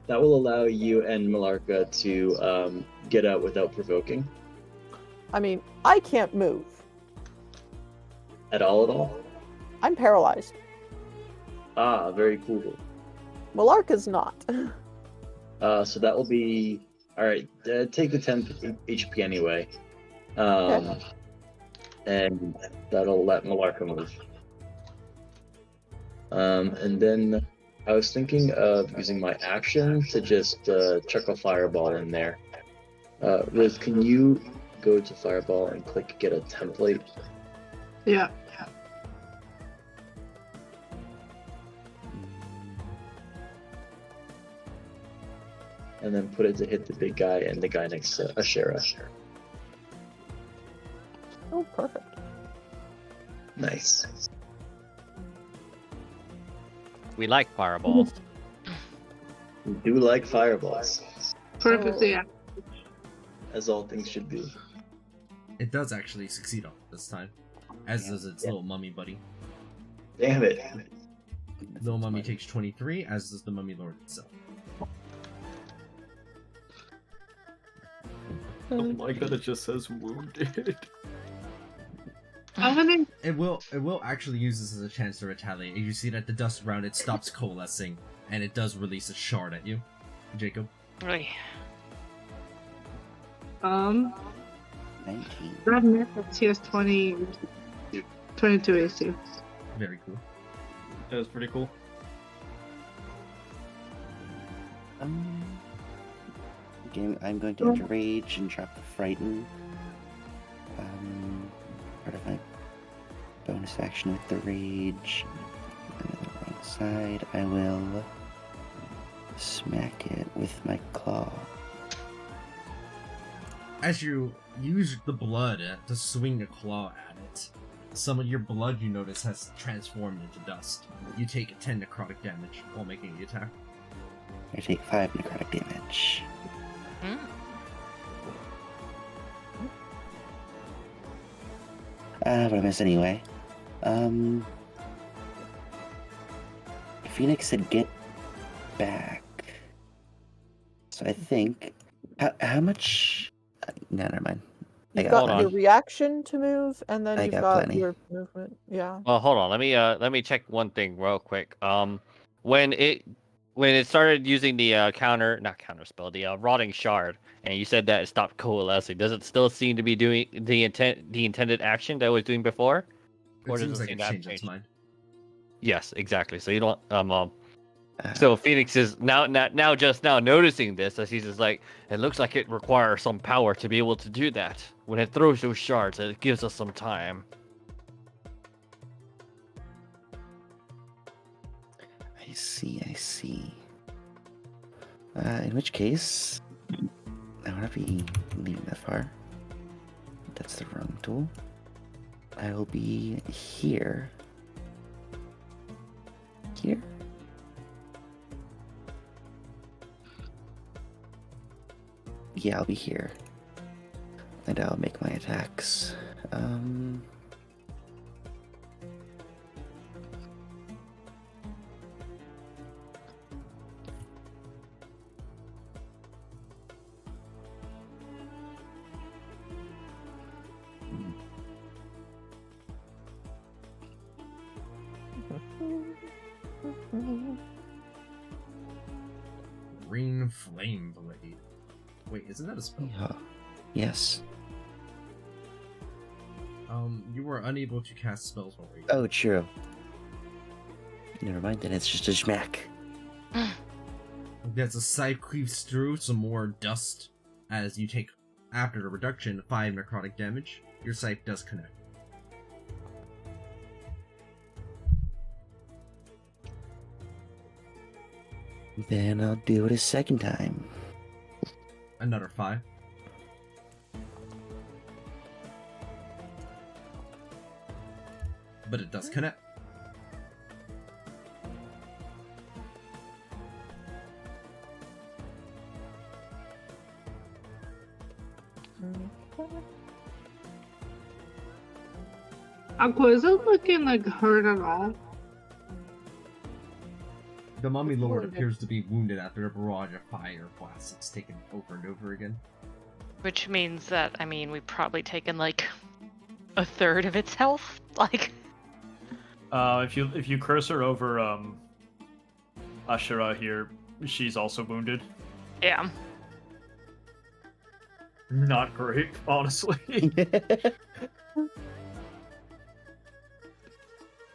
that will allow you and Malarka to get out without provoking I mean, I can't move. at all. I'm paralyzed. Ah, very cool. Malarka's not. So that will be all right. Take the 10 HP anyway, Okay. and that'll let Malarka move. And then I was thinking of using my action to just chuck a fireball in there. Riz, can you go to fireball and click get a template? Yeah. And then put it to hit the big guy and the guy next to Ashera. Oh, perfect. Nice. We like fireballs. We do like fireballs, Perfectly. Yeah. as all things should be. It does actually succeed on this time. As does its little mummy buddy. Damn it. Little mummy takes 23, as does the mummy lord itself. I don't like that it just says wounded. I'm gonna. It will actually use this as a chance to retaliate. You see that the dust around it stops coalescing, and it does release a shard at you. Jacob. Really? 19. Red Matrix, he has 22 AC. Very cool. That was pretty cool. Again, I'm going to enter rage and drop the frighten. Part of my bonus action with the rage. On the wrong side, I will smack it with my claw. As you use the blood to swing a claw at it, some of your blood, you notice, has transformed into dust. You take 10 necrotic damage while making the attack. I take 5 necrotic damage. But I miss anyway. Phoenix said get back. So I think... How much... No, never mind. I You've got got your reaction to move, and then I you've got got plenty. your movement. Yeah. Well, hold on. Let me check one thing real quick. When it started using the not counter spell, the rotting shard, and you said that it stopped coalescing, does it still seem to be doing the intended action that it was doing before? It Or does seems it like seem it to have changed its changed? mind. Yes, exactly. So you don't so Phoenix is now just now noticing this as he's just like, it looks like it requires some power to be able to do that. When it throws those shards, it gives us some time. I see, I see. In which case, I won't be leaving that far. That's the wrong tool. I will be here. Here? Yeah, I'll be here. And I'll make my attacks. Green Flame Blade. Wait, isn't that a spell? Yeah. Yes. You were unable to cast spells already. Oh, true. Never mind, then it's just a schmack. As the scythe cleaves through some more dust, as you take, after the reduction, 5 necrotic damage, your scythe does connect. Then I'll do it a second time. Another 5. But it does connect. Aqua, is it looking like hurt at all? The Mummy Lord appears to be wounded after a barrage of fire blasts it's taken over and over again. Which means that, I mean, we've probably taken like a third of its health. Like, If you cursor over Ashura here, she's also wounded. yeah. Not great, honestly.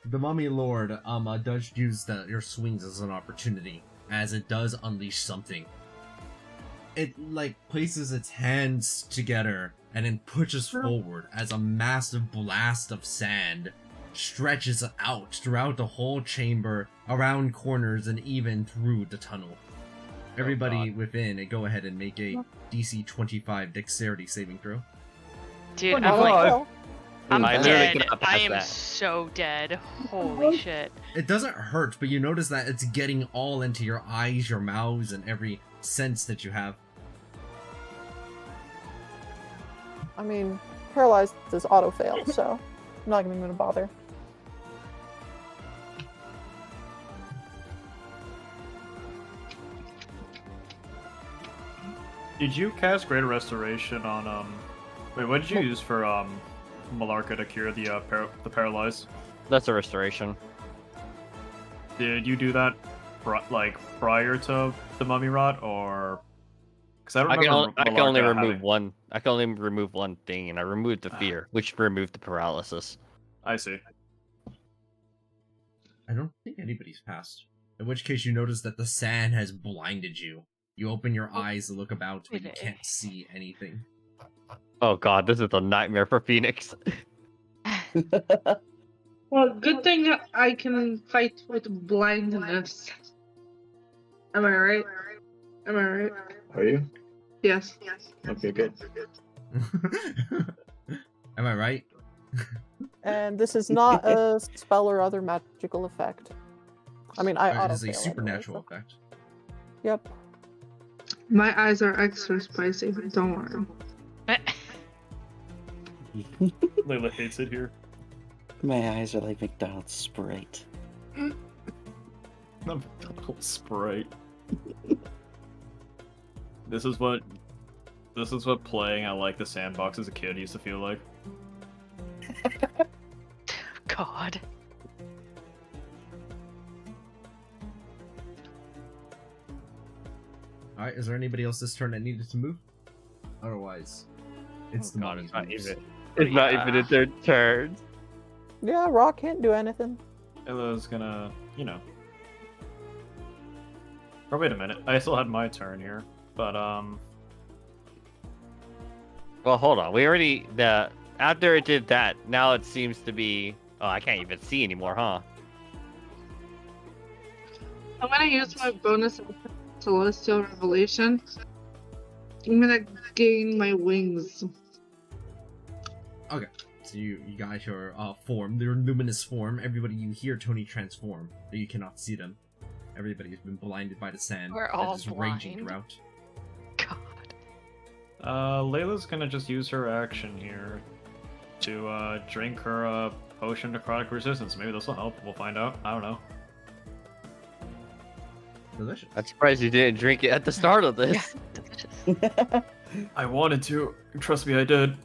The Mummy Lord does use your swings as an opportunity, as it does unleash something. It, like, places its hands together and then pushes forward as a massive blast of sand stretches out throughout the whole chamber, around corners, and even through the tunnel. Everybody within, go ahead and make a DC 25 dexterity saving throw. Dude, I'm Oh, I'm I literally dead. cannot pass I am that. so dead. Holy shit. It doesn't hurt, but you notice that it's getting all into your eyes, your mouths, and every sense that you have. I mean, paralyzed is auto fail, so I'm not even gonna bother. Did you cast Greater Restoration on Wait, what did you use for Malarka to cure the paralyzed? That's a restoration. Did you do that prior to the Mummy Rot, or? Because I remember I can only Malarka remove having... one. I can only remove one thing, and I removed the fear, which removed the paralysis. I see. I don't think anybody's passed. In which case you notice that the sand has blinded you. You open your eyes to look about, but you can't see anything. Oh god, this is a nightmare for Phoenix. Well, good thing I can fight with blindness. Am I right? Am I right? Are you? Yes. Okay, good. Am I right? And this is not a spell or other magical effect. I mean, I It auto is a fail supernatural anyway, effect. so- Yep. My eyes are extra spicy. Don't worry. Layla hates it here. My eyes are like McDonald's Sprite. McDonald's Sprite. This is what playing at like the sandbox as a kid used to feel like. God. Alright, is there anybody else this turn that needed to move? Otherwise, it's the mummy's moves. It's not even in their turns. Yeah, Rock can't do anything. Layla's gonna, Oh, wait a minute. I still had my turn here. But, Well, hold on. We already after it did that. Now it seems to be. Oh, I can't even see anymore, huh? I'm gonna use my bonus celestial revelation. I'm gonna gain my wings. Okay. So you got your form, their luminous form. Everybody, you hear Tony transform, but you cannot see them. Everybody has been blinded by the sand We're that all is raging blind. throughout. God. Layla's gonna just use her action here to drink her potion of necrotic resistance. Maybe this will help. We'll find out. I don't know. Delicious. I'm surprised you didn't drink it at the start of this. Delicious. I wanted to. Trust me, I did.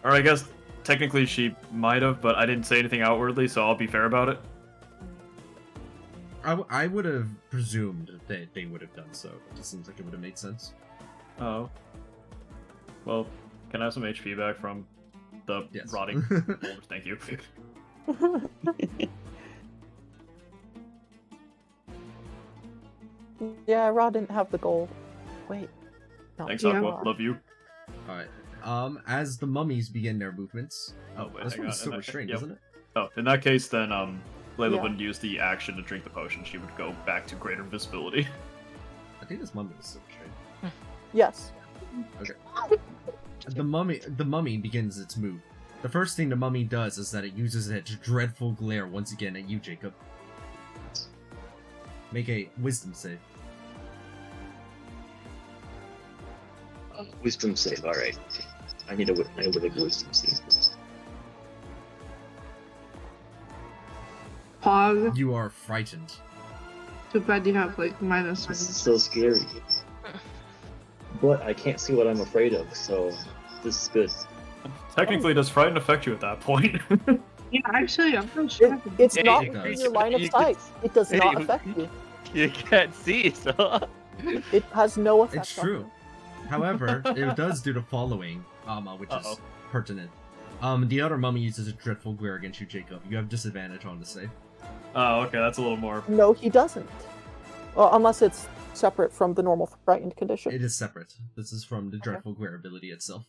Or I guess technically she might have, but I didn't say anything outwardly, so I'll be fair about it. I would have presumed that they would have done so. It just seems like it would have made sense. Oh. Well, can I have some HP back from the Yes. rotting boulder? Thank you. Yeah, Rod didn't have the gold. Wait. No, Thanks, Yeah. Aqua. Love you. Alright. As the mummies begin their movements. Oh, wait, this hang one on, is still and I- restrained, yep. isn't it? Oh, in that case, then Layla Yeah. wouldn't use the action to drink the potion. She would go back to greater visibility. I think this mummy is still restrained. Yes. The mummy begins its move. The first thing the mummy does is that it uses its dreadful glare once again at you, Jacob. Make a wisdom save. Wisdom save. All right. I need a wisdom save. Pog. You are frightened. Too bad you have like minus This is wings. so scary. But I can't see what I'm afraid of, so this is good. Technically, does frighten affect you at that point? Yeah, actually, I'm not sure. It's Hey, not it within does. your line of You sight. It does Hey, not you- affect you. You can't see, so. It has no effect. It's on true. you. However, it does do the following, which is Uh-oh. pertinent. The other mummy uses a dreadful glare against you, Jacob. You have disadvantage on the save. Oh, okay, that's a little more. No, he doesn't. Well, unless it's separate from the normal frightened condition. It is separate. This is from the dreadful glare ability itself.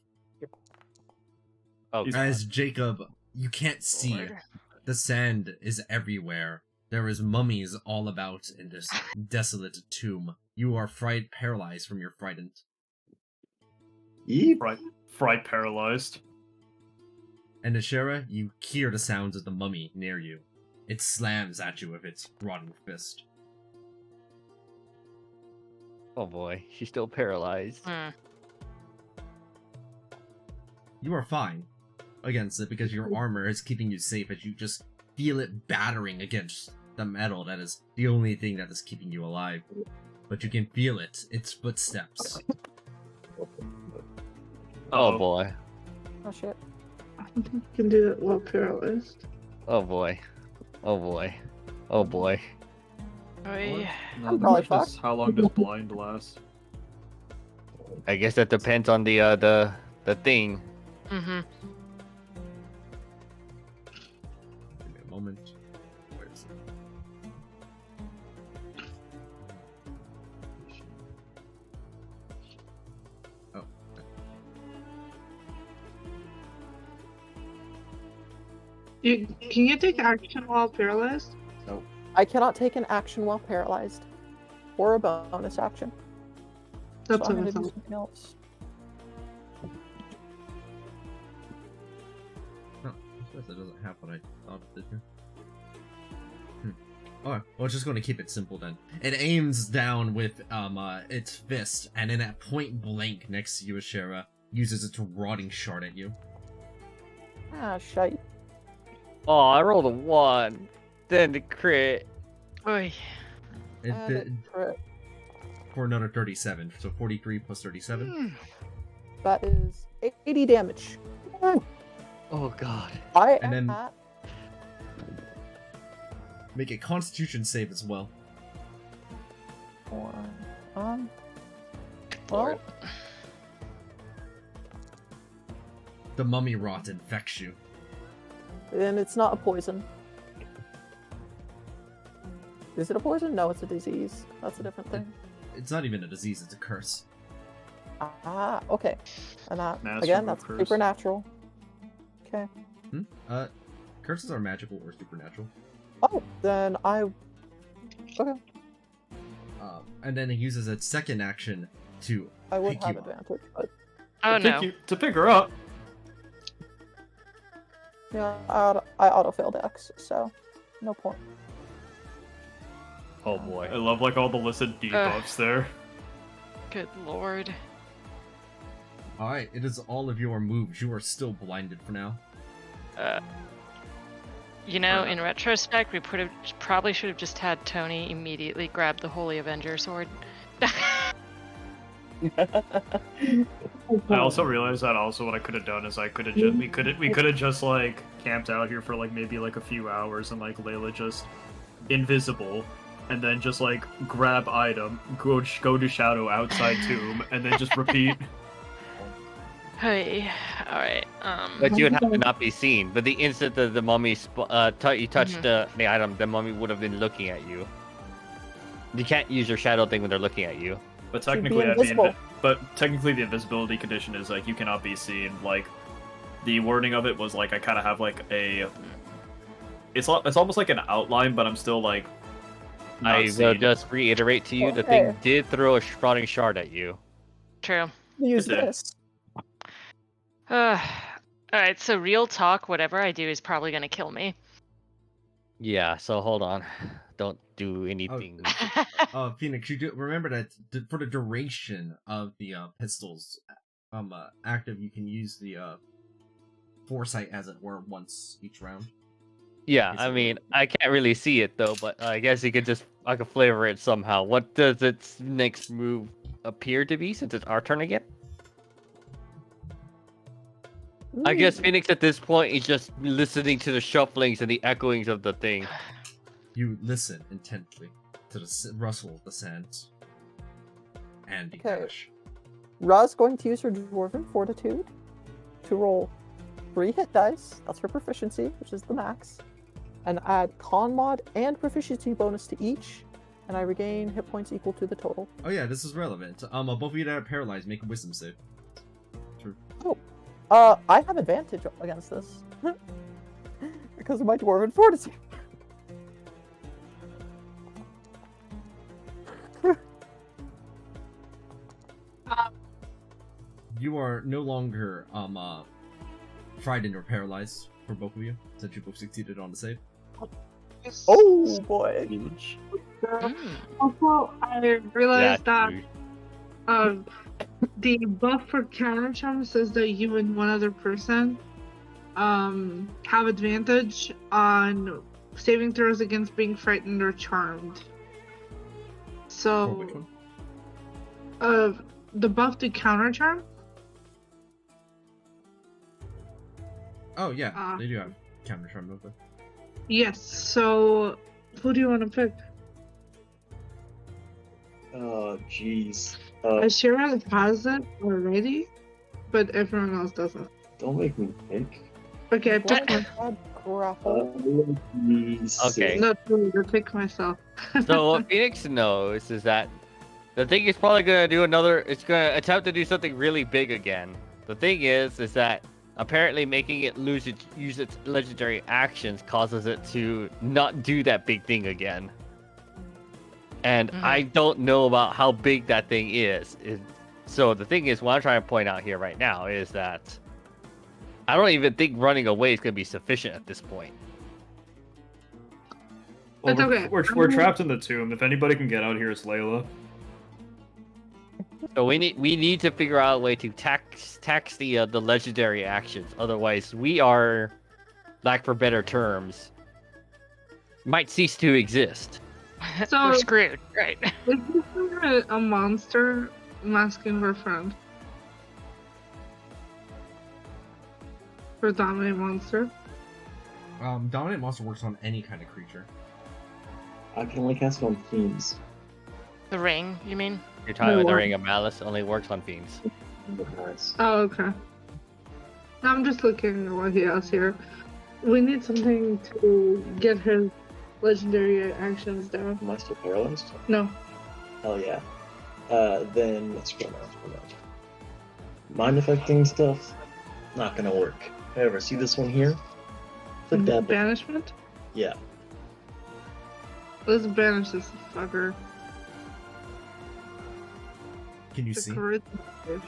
Oh, He's- As Jacob, you can't see. Lord. The sand is everywhere. There is mummies all about in this desolate tomb. You are paralyzed from your frightened. Yeep. Fright paralyzed. And Ashera, you hear the sounds of the mummy near you. It slams at you with its rotten fist. Oh boy, she's still paralyzed. Hmm. You are fine against it because your armor is keeping you safe as you just feel it battering against the metal that is the only thing that is keeping you alive. But you can feel it, its footsteps. Oh boy. Oh shit. I don't think you can do that while paralyzed. Oh boy. Oh boy. Oh boy. Oy. I'm probably fucked. How long does blind last? I guess that depends on the thing. Mm-hmm. Give me a moment. Where is it? Oh. Can you take action while paralyzed? I cannot take an action while paralyzed. Or a bonus action. So That's I'm what I gonna do thought. something else. No, I suppose it doesn't have what I thought it did here. Alright, well, it's just going to keep it simple then. It aims down with its fist, and then at point blank next to you, Ashera, uses its rotting shard at you. Ah, shite. Oh, I rolled a 1. Then the crit. Oy. It And did crit. for another 37, so 43 plus 37. Hmm. That is 80 damage. Oh god. I And am then- at Make a constitution save as well. 4. Lord. Well, The mummy rot infects you. and it's not a poison. Is it a poison? No, it's a disease. That's a different thing. It's not even a disease, it's a curse. Ah, okay. And that, Master again, of that's curse. supernatural. Okay. Curses are magical or supernatural. Oh, then I... Okay. And then it uses its second action to I would pick have you up. advantage, but... Oh no. To pick her up. Yeah, I auto-failed X, so... No point. Oh boy. I love like all the listed debuffs there. Good lord. Alright, it is all of your moves. You are still blinded for now. You know, in retrospect, we probably should have just had Tony immediately grab the Holy Avenger sword. I also realized that also what I could have done is I could have just we could have just like camped out here for like maybe like a few hours and like Layla just invisible and then just like grab item, go to shadow outside tomb and then just repeat. Hey, all right. But you would have to not be seen. But the instant that the mummy you touched the item, the mummy would have been looking at you. You can't use your shadow thing when they're looking at you. But She'd be technically, invisible. technically the invisibility condition is like you cannot be seen. Like the wording of it was like I kind of have like a. It's almost like an outline, but I'm still like. I will seen. just reiterate to you, the Okay. thing did throw a sprawling shard at you. True. Use It did. this. All right. So real talk, whatever I do is probably gonna kill me. Yeah, so hold on. Don't do anything. Phoenix, you do remember that for the duration of the pistols active, you can use the foresight as it were once each round. Yeah, I mean, I can't really see it though, but I guess you could I could flavor it somehow. What does its next move appear to be since it's our turn again? I guess Phoenix at this point is just listening to the shufflings and the echoings of the thing. You listen intently to the rustle of the sands and the Okay. ash. Ra's going to use her Dwarven Fortitude to roll 3 hit dice. That's her proficiency, which is the max. And add con mod and proficiency bonus to each. And I regain hit points equal to the total. Oh yeah, this is relevant. Both of you that are paralyzed, make a wisdom save. True. I have advantage against this. Because of my Dwarven Fortitude. You are no longer frightened or paralyzed for both of you, since you both succeeded on the save. Oh boy. Huge. Also, I realized that dude. the buff for counter charm says that you and one other person have advantage on saving throws against being frightened or charmed. For which So, one? the buff to counter charm. Oh yeah, they do have counter charm over. Yes. So, who do you want to pick? Oh, jeez. Ashira has it already, but everyone else doesn't. Don't make me pick. Okay, I picked What? my. God, grapple. Okay. No, I picked myself. So what Phoenix knows is that the thing is probably gonna do it's gonna attempt to do something really big again. The thing is that apparently making it use its legendary actions causes it to not do that big thing again. And I don't know about how big that thing is. So the thing is, what I'm trying to point out here right now is that I don't even think running away is going to be sufficient at this point. Well, It's okay. we're trapped in the tomb. If anybody can get out here, it's Layla. So we need to figure out a way to tax the legendary actions. Otherwise, we are, lack for better terms, might cease to exist. So- We're screwed, right? Is this a monster masking her friend? For dominant monster? Dominant monster works on any kind of creature. I can only cast it on fiends. The ring, you mean? You're talking about the Or- Ring of Malice only works on fiends. Nice. Oh, okay. I'm just looking at what he has here. We need something to get his legendary actions down. Am I still paralyzed? No. Hell yeah. Then let's go now. Mind affecting stuff, not gonna work. However, see this one here? Click that button. Banishment? Yeah. Let's banish this fucker. Can you The see? charisma save.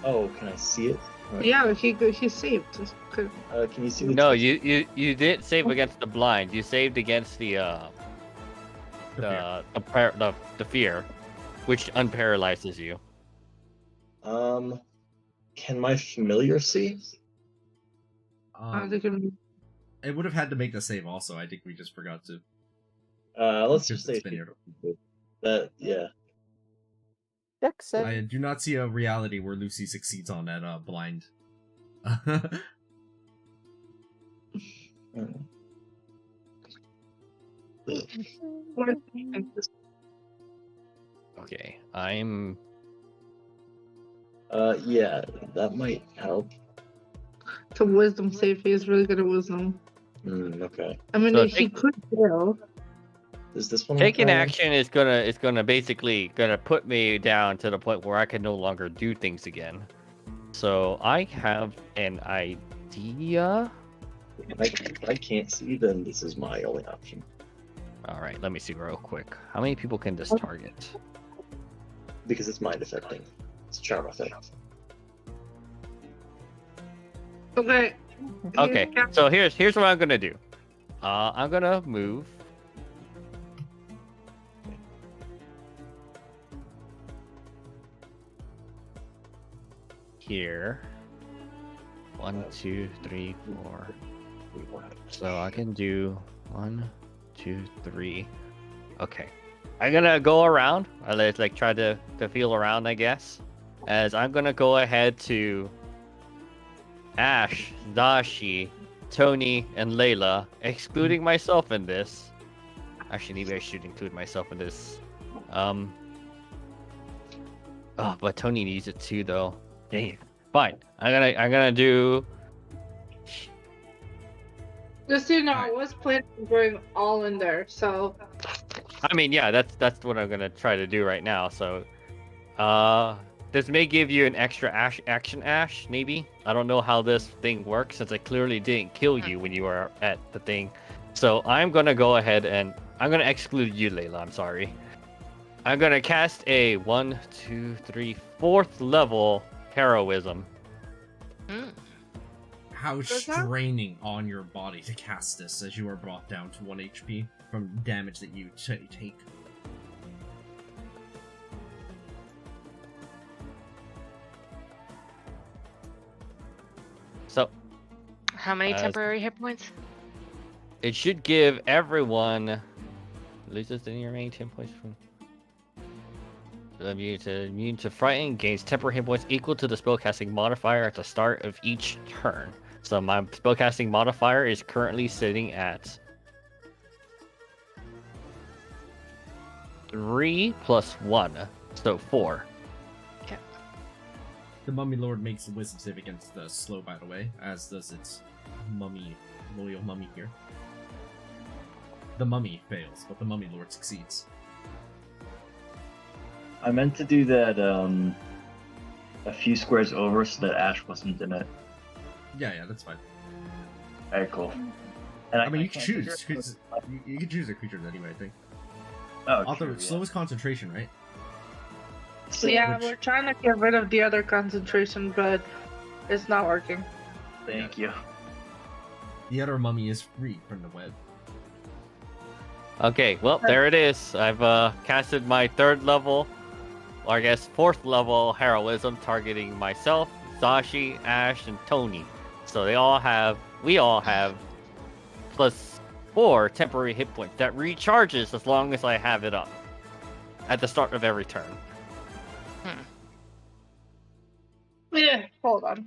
Oh, can I see it? Alright. Yeah, he saved. Good. Can you see the No, text? you didn't save against the blind. You saved against the fear, which unparalyzes you. Can my familiar see? They can... It would have had to make the save also. I think we just forgot to. Let's Because just say it's been here. that. Yeah. Dex save. I do not see a reality where Lucy succeeds on that blind. Okay, I'm. Yeah, that might help. To wisdom save, he is really good at wisdom. Okay. I mean, So he could fail. Is this one Taking okay? action is gonna basically put me down to the point where I can no longer do things again. So I have an idea. If I can't see, then this is my only option. All right, let me see real quick. How many people can this target? Because it's mind affecting. It's charm effect. Okay. Okay, so here's what I'm gonna do. I'm gonna move. Here. 1, 2, 3, 4. So I can do 1, 2, 3. Okay. I'm gonna go around. I like try to feel around, I guess. As I'm gonna go ahead to Ash, Dashi, Tony, and Layla, excluding myself in this. Actually, maybe I should include myself in this. Oh, but Tony needs it too, though. Dang it. Fine. I'm gonna do. Just so you know, Alright. I was planning on going all in there, so. I mean, yeah, that's what I'm gonna try to do right now. So, this may give you an extra action, Ash. Maybe I don't know how this thing works since I clearly didn't kill you when you were at the thing. So I'm gonna go ahead and I'm gonna exclude you, Layla. I'm sorry. I'm gonna cast a 1, 2, 3, 4th level heroism. How Does that- straining on your body to cast this as you are brought down to 1 HP from damage that you take. So How many temporary hit points? it should give everyone loses any remaining 10 points from immune to frighten, gains temporary hit points equal to the spellcasting modifier at the start of each turn. So my spellcasting modifier is currently sitting at 3 plus 1, so 4. The Mummy Lord makes a wisdom save against the slow, by the way, as does its loyal mummy here. The mummy fails, but the Mummy Lord succeeds. I meant to do that a few squares over so that Ash wasn't in it. Yeah, that's fine. Alright, cool. And I mean, you can can't choose. figure- You can choose a creature anyway, I think. Oh, Author, true, yeah. slowest concentration, right? Yeah, Which- we're trying to get rid of the other concentration, but it's not working. Thank you. The other mummy is free from the web. Okay, well, there it is. I've casted my 3rd level, or I guess 4th level heroism, targeting myself, Zashi, Ash, and Tony. So we all have plus 4 temporary hit points that recharges as long as I have it up at the start of every turn. Yeah, hold on.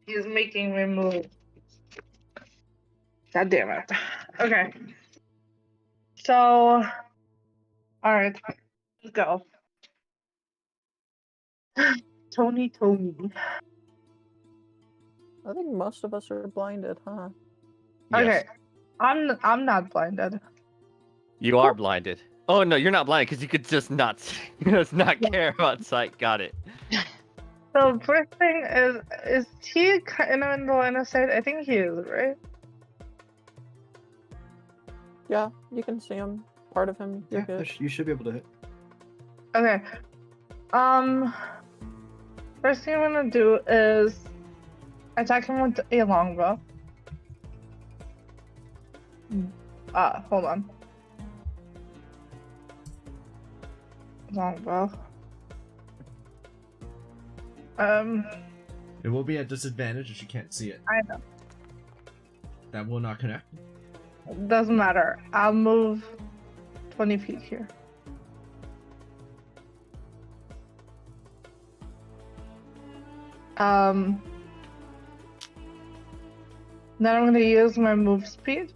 He's making me move. God damn it. Okay. So, alright, let's go. Tony. I think most of us are blinded, huh? Yes. Okay. I'm not blinded. You are blinded. Oh no, you're not blinded because you could just not care about sight. Got it. So first thing is he kind of in the line of sight? I think he is, right? Yeah, you can see him. Part of him. You're Yeah, good. you should be able to hit. Okay. First thing I'm gonna do is attack him with a longbow. Hold on. Longbow. It will be at disadvantage if you can't see it. I know. That will not connect. Doesn't matter. I'll move 20 feet here. Then I'm gonna use my move speed.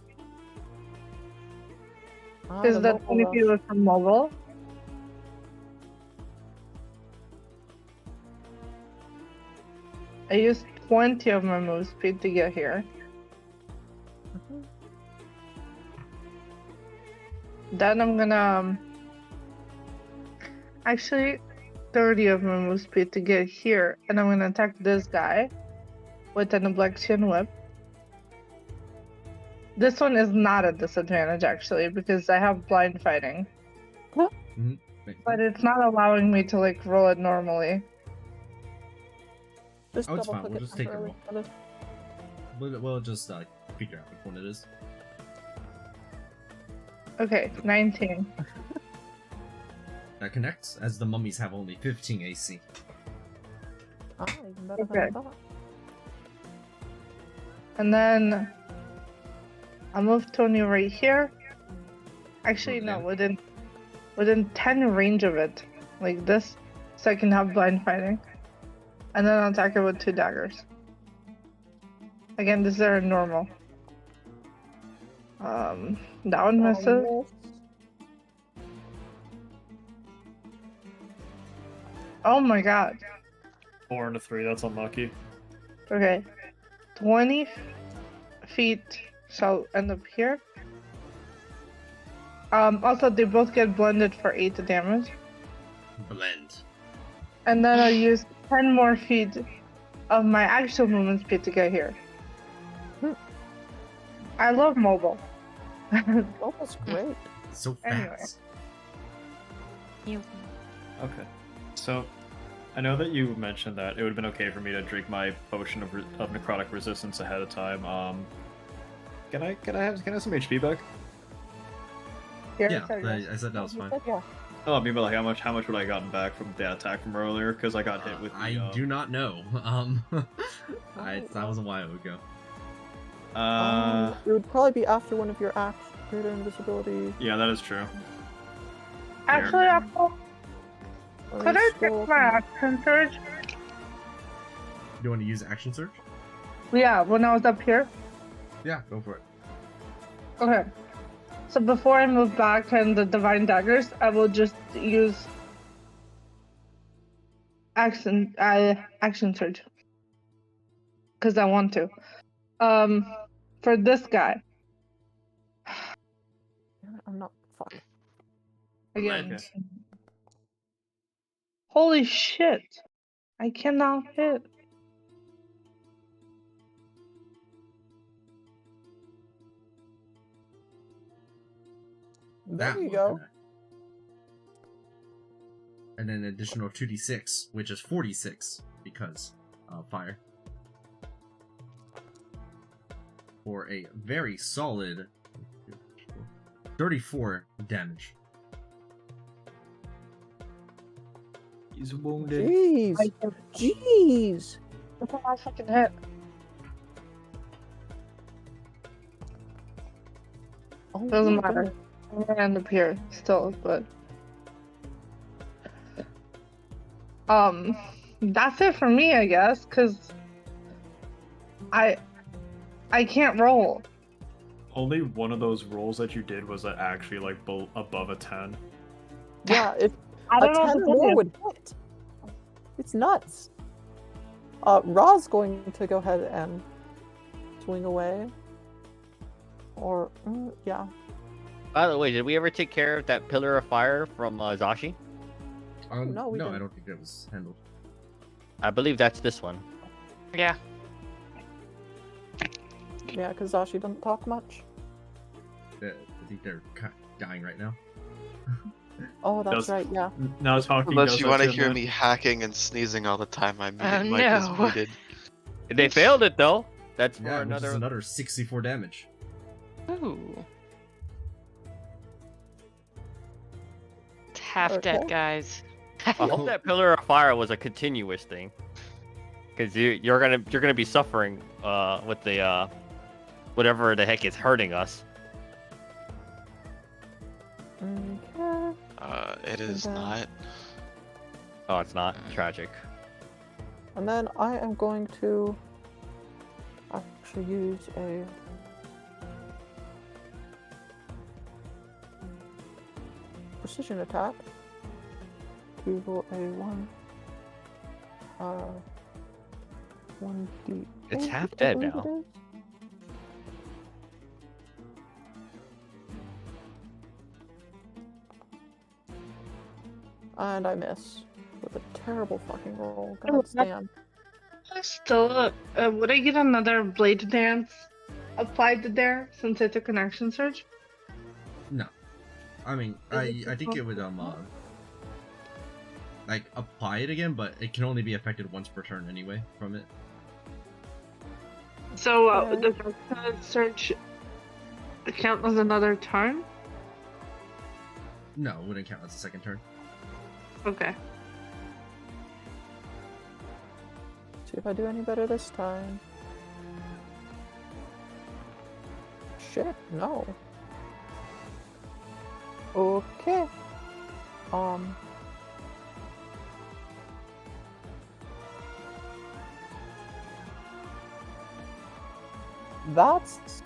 Because the the 20 feet was from mobile. I used 20 of my move speed to get here. Then I'm gonna actually 30 of my move speed to get here, and I'm gonna attack this guy with an Oblexion Whip. This one is not a disadvantage actually because I have blind fighting, but it's not allowing me to like roll it normally. Just Oh, it's double fine. click We'll it just take a temporarily. roll. We'll just figure out which one it is. Okay, 19. That connects, as the mummies have only 15 AC. Even better than Okay. I thought. And then I'll move Tony right here. Actually, no, Okay. within 10 range of it, like this, so I can have blind fighting. And then I'll attack it with 2 daggers. Again, these are normal. That one misses. Oh my god. 4 and a 3, that's unlucky. Okay. 20 feet shall end up here. Also, they both get blended for 8 damage. Blend. And then I'll use 10 more feet of my actual movement speed to get here. I love mobile. Mobile's great. So Anyway. fast. Okay. So, I know that you mentioned that it would have been okay for me to drink my potion of necrotic resistance ahead of time. Can I have some HP back? Here, Yeah, sorry, I said that was fine. Yeah. Oh, I mean, but like, how much would I gotten back from that attack from earlier? Because I got hit with the. I do not know. That was a while ago. It would probably be after one of your acts. Greater invisibility. Yeah, that is true. Actually, could I scroll take my action surge? You want to use action search? Yeah, when I was up here. Yeah, go for it. Okay. So before I move back and the divine daggers, I will just use action surge because I want to. For this guy I'm not. Fuck. again. Okay. Holy shit! I cannot hit. There That you will go. connect. And then an additional 2d6, which is 46 because fire. For a very solid 34 damage. He's wounded. Jeez. Jeez. That's a last fucking hit. Oh, Doesn't my matter. goodness. I'm gonna end up here still, but that's it for me, I guess, because I can't roll. Only one of those rolls that you did was actually like above a 10. Yeah, if I a don't know 10 what or to more do. would hit. It's nuts. Ra's going to go ahead and swing away. Or yeah. By the way, did we ever take care of that pillar of fire from Zashi? No, we I didn't. don't think that was handled. I believe that's this one. Yeah. Yeah, because Zashi doesn't talk much. I think they're dying right now. Oh, that's Does- right. Yeah. Now talking Unless does you that want to to hear him, me hacking and sneezing all the time, my Oh, mic is no. muted. They failed it though. That's for Yeah, which is another. another 64 damage. Ooh. It's half dead, Okay. guys. I hope that pillar of fire was a continuous thing, because you're gonna be suffering with the whatever the heck is hurting us. Okay. It is Okay. not. Oh, it's not tragic. And then I am going to actually use a precision attack to roll a 1d8. It's half I dead believe now. it is. And I miss with a terrible fucking roll. God damn. Still, would I get another blade dance applied to there since I took an action surge? No. I mean, I think it would like apply it again, but it can only be affected once per turn anyway from it. So Okay. does that surge count as another turn? No, it wouldn't count as a second turn. Okay. See if I do any better this time. Shit, no. Okay. That's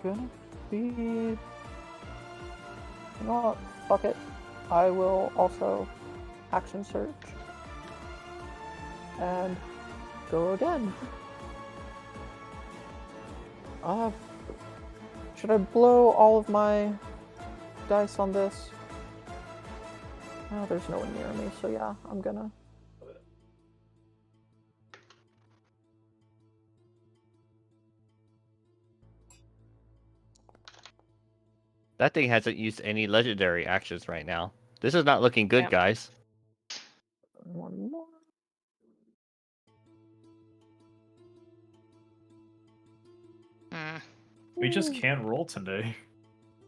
gonna be. You know what? Fuck it. I will also action search and go again. Should I blow all of my dice on this? Oh, there's no one near me, so yeah, I'm gonna. That thing hasn't used any legendary actions right now. This is not looking good, Yep. guys. One more. Mm. we just can't roll today.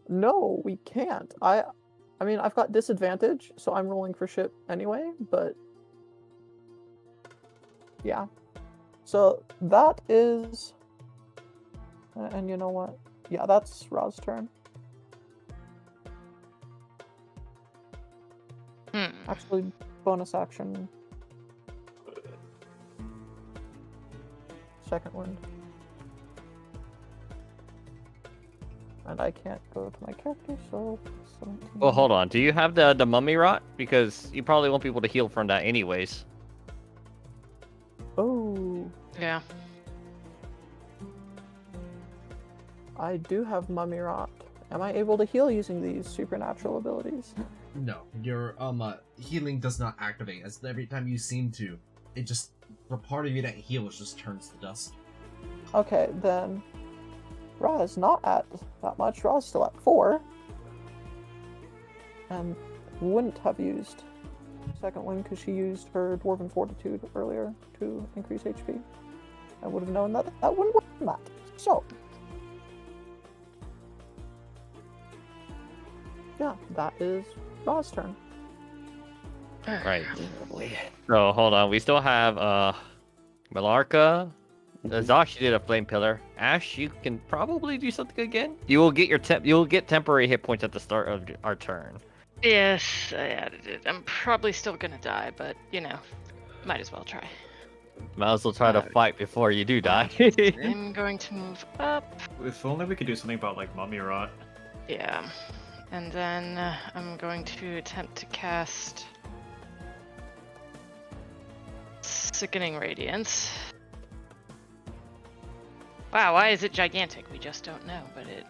No, we can't. I mean, I've got disadvantage, so I'm rolling for shit anyway, but yeah. So that is, and you know what? Yeah, that's Ra's turn. Hmm. Actually, bonus action. Second wind. And I can't go to my character, so 17. Well, hold on. Do you have the mummy rot? Because you probably won't be able to heal from that anyways. Oh, Yeah. I do have mummy rot. Am I able to heal using these supernatural abilities? No, your healing does not activate. As every time you seem to, it just the part of you that heals just turns to dust. Okay, then Ra is not at that much. Ra is still at 4. And wouldn't have used second wind because she used her Dwarven Fortitude earlier to increase HP. I would have known that that wouldn't work on that. So, yeah, that is Ra's turn. Right. So hold on. We still have Malarka. Zashi did a flame pillar. Ash, you can probably do something again. You will get temporary hit points at the start of our turn. Yes, I added it. I'm probably still gonna die, but you know, might as well try. Might as well try to fight before you do die. I'm going to move up. If only we could do something about like mummy rot. Yeah. And then I'm going to attempt to cast Sickening Radiance. Wow, why is it gigantic? We just don't know, but it...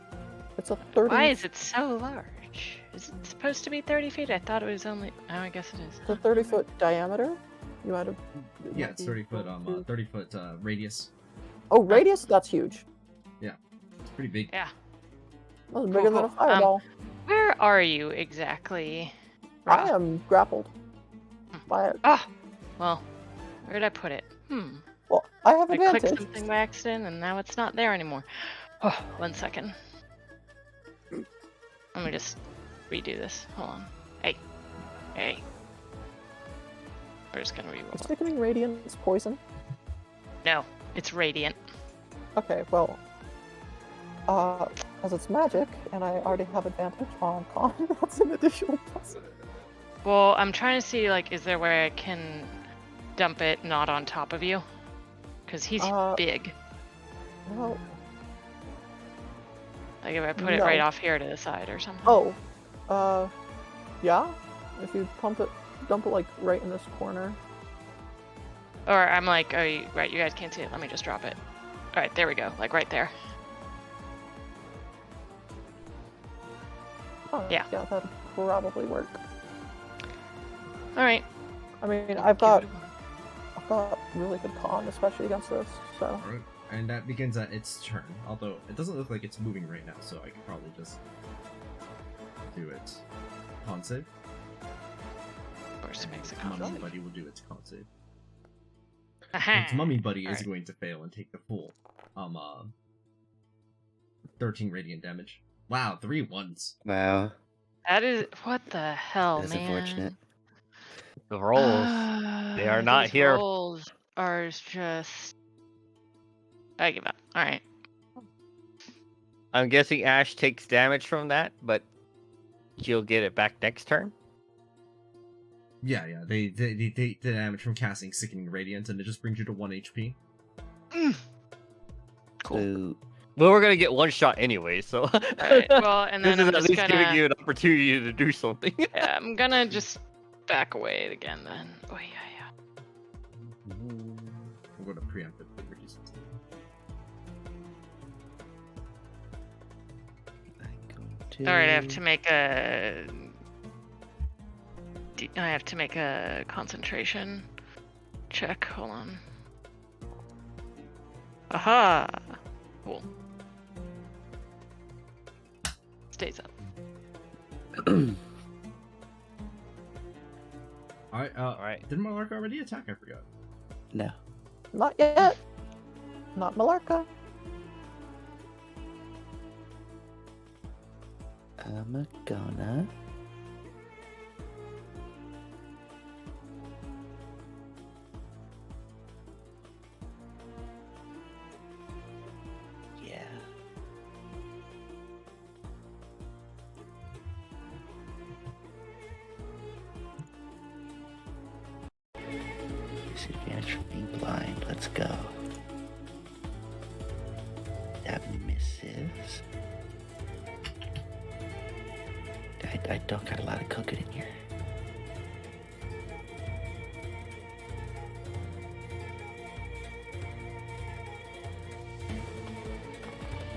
It's a 30. Why is it so large? Is it supposed to be 30 feet? I thought it was only... Oh, I guess it is. It's a 30-foot diameter. You might have. Yeah, it's 30 foot 30 foot radius. Oh, radius? That's huge. It's pretty big. Yeah. That's bigger than a Cool. fireball. Where are you exactly? I am grappled by it. Oh, well, where did I put it? Well, I have I clicked advantage. something by accident, and now it's not there anymore. Oh, 1 second. Let me just redo this. Hold on. Hey. We're just gonna reroll. Is sickening radiance poison? No, it's radiant. Okay, well, as it's magic, and I already have advantage on con, that's an additional plus. Well, I'm trying to see, like, is there where I can dump it not on top of you? Because he's big. Well, Like, if I put it no. right off here to the side or something. Oh, yeah. If you dump it like right in this corner. Or I'm like, oh, right, you guys can't see it. Let me just drop it. All right, there we go. Like, right there. Oh, Yeah. Yeah, that'd probably work. All right. I mean, I've got really good con, especially against this. So. Alright, and that begins at its turn. Although it doesn't look like it's moving right now, so I could probably just do it. Con save. Of course, it makes a Mummy con. Buddy will do its con save. Aha. Its Mummy Buddy is Alright. going to fail and take the full 13 radiant damage. Wow, 3 1s. Wow. That is what the hell, That's man. unfortunate. The rolls. They are not These here. Rolls are just. I give up. All right. I'm guessing Ash takes damage from that, but she'll get it back next turn. Yeah, they take the damage from casting Sickening Radiance, and it just brings you to 1 HP. Cool. So, Well, we're gonna get one shot anyway, so Alright, well, and this then is I'm at just least giving gonna. you an opportunity to do something. Yeah, I'm gonna just back away again then. Oh yeah. We'll go to preemptive resistance. All right, I have to make a. I have to make a concentration check. Hold on. Aha! Cool. Stays up. Alright, did Malark already attack? I forgot. No. Not yet. Not Malarka. I'm gonna. Yeah. Disadvantage from being blind. Let's go. That misses. I don't got a lot of cooking in here.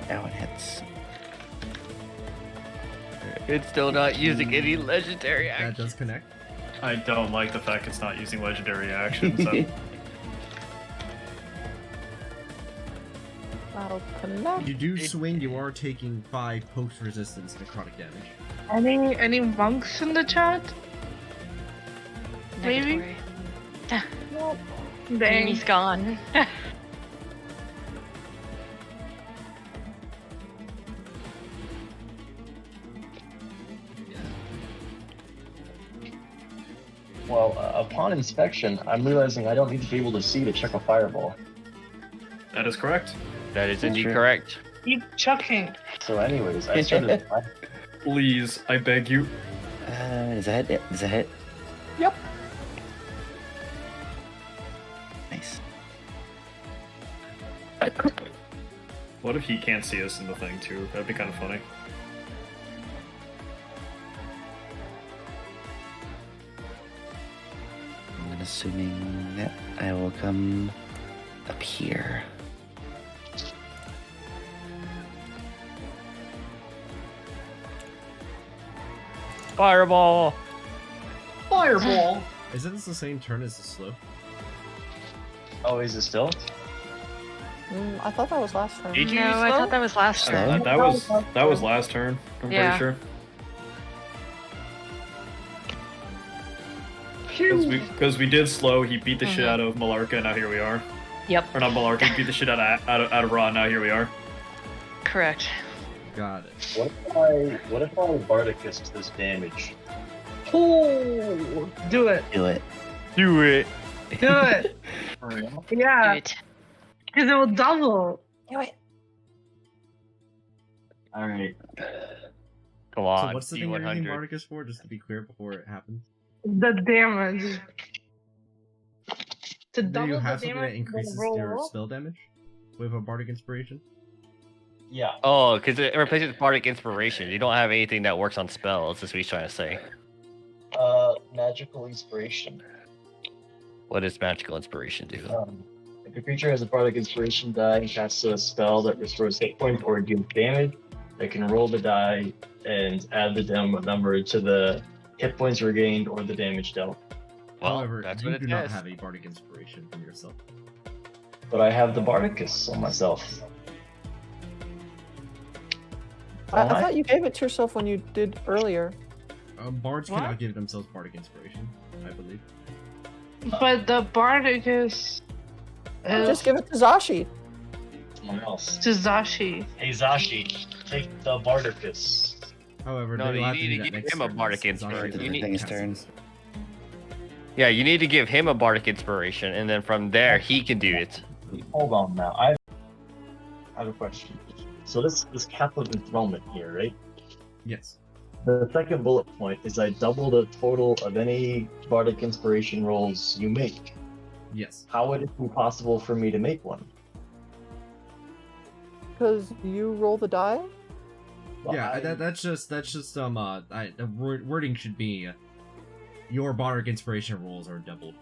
That one hits. It's still not using any legendary action. That does connect. I don't like the fact it's not using legendary actions. That'll connect. You do swing, you are taking 5 post-resistance necrotic damage. Any monks in the chat? Maybe? Negatory. Nope. Dang. He's gone. Well, upon inspection, I'm realizing I don't need to be able to see to check a fireball. That is correct. That is indeed Sure. correct. Keep chucking. So, anyways, I started. Please, I beg you. Is that it? Is that it? Yep. Nice. What if he can't see us in the thing too? That'd be kind of funny. I'm assuming that I will come up here. Fireball! Fireball! Isn't this the same turn as the slow? Oh, is it still? I thought that was last turn. Did you No, use I slow? thought that was last turn. That was last turn. I'm Yeah. pretty sure. Because we did slow, he beat the shit out of Malarka, now here we are. Yep. Or not Malarka, he beat the shit out of Ra, now here we are. Correct. Got it. What if I Bardicus this damage? Oh, do it. Do it. Do it. Do it. Yeah, Do it. because it will double. Do it. Alright. Come on. So what's the thing you're using D100. Bardicus for, just to be clear before it happens? The damage. To Do double you the have something damage that increases roll. your spell damage with a Bardic Inspiration? Yeah. Oh, because it replaces Bardic Inspiration. You don't have anything that works on spells, is what he's trying to say. Magical inspiration. What does Magical Inspiration do? If a creature has a Bardic Inspiration die and casts a spell that restores hit points or deals damage, they can roll the die and add the number to the hit points regained or the damage dealt. Well, However, that's you what it do not does. have a Bardic Inspiration from yourself. But I have the Bardicus on myself. I thought you gave it to yourself when you did earlier. Bards What? cannot give themselves Bardic Inspiration, I believe. But the Bardic is Just give it to Zashi. Someone else. to Zashi. Hey Zashi, take the Bardicus. However, No, they will you have need to do to that give next him a turn, Bardic since Zashi Inspiration. doesn't You need- Thing is cast it. turns. Yeah, you need to give him a Bardic Inspiration, and then from there, he can do it. Hold on now. I have a question. So this cap of enthronement here, right? Yes. The second bullet point is I double the total of any Bardic Inspiration rolls you make. Yes. How would it be possible for me to make one? Because you roll the die? Well, Yeah, that's just the wording should be your Bardic Inspiration rolls are doubled,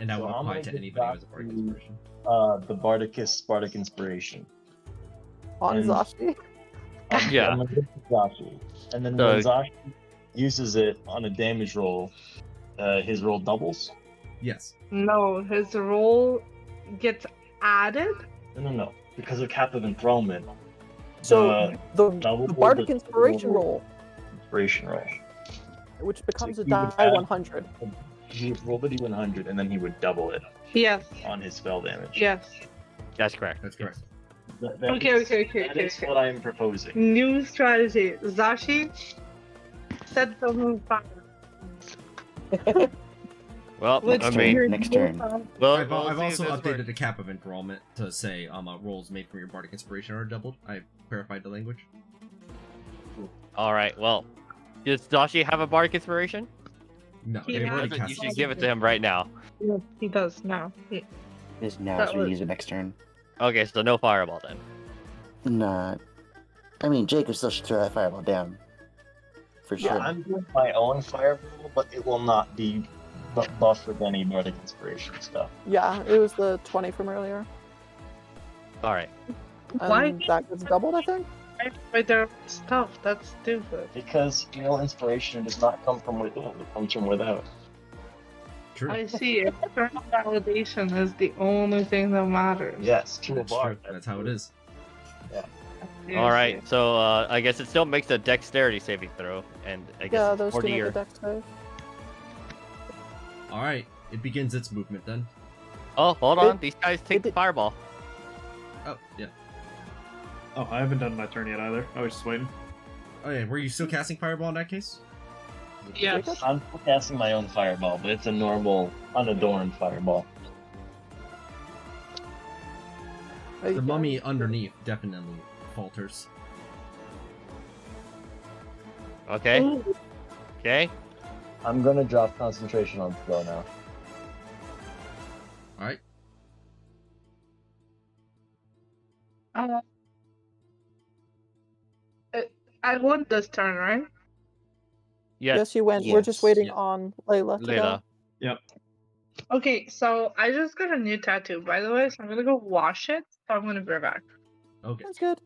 and that So will I'm apply gonna to give anybody who that has a Bardic to- Inspiration. the Bardicus Bardic Inspiration. On And- Zashi? Yeah. I'm gonna give it to Zashi. And then So- when Zashi uses it on a damage roll, his roll doubles? Yes. No, his roll gets added. No. Because of cap of enthronement, So the double Bardic the Inspiration total roll, inspiration roll. which becomes So a he would die add- 100. He would roll the D100 and then he would double it Yes. on his spell damage. Yes. That's correct. That's correct. That Okay. That is what I'm proposing. New strategy. Zashi, set the move fire. Well, Which I mean, your next new turn. fire- well, I've we'll see if also this updated works. the cap of enrollment to say rolls made from your Bardic Inspiration are doubled. I clarified the language. All right. Well, does Dashi have a Bardic Inspiration? No, He they've has already it. You cast should it. give it to him right now. Yes, he does now. Is now, That so we was- use it next turn. Okay, so no fireball then. Not. I mean, Jacob still should throw that fireball down. For Yeah, sure. I'm doing my own fireball, but it will not be buffed with any Bardic Inspiration stuff. Yeah, it was the 20 from earlier. All right. Why? And that gets doubled, I think? By their stuff. That's stupid. Because real inspiration does not come from within, it comes from without. True. I see. External validation is the only thing that matters. Yes, to a That's true. bard. That's how it is. All right. So I guess it still makes a dexterity saving throw, and I guess Yeah, it's those two 40 make a or... dex save. All right, it begins its movement then. Oh, hold on. These guys take the it- fireball. Oh yeah. Oh, I haven't done my turn yet either. I was just waiting. Oh yeah. Were you still casting fireball in that case? Yes. I'm casting my own fireball, but it's a normal, unadorned fireball. The mummy underneath definitely falters. Okay. Ooh, Okay. I'm gonna drop concentration on spell now. All right. uh, I won this turn, right? Yes. Yes, you went. We're just Yes. waiting Yeah. on Layla to Layla. go. Okay, so I just got a new tattoo, by the way, so I'm gonna go wash it. So I'm gonna be right back. Okay. That's good.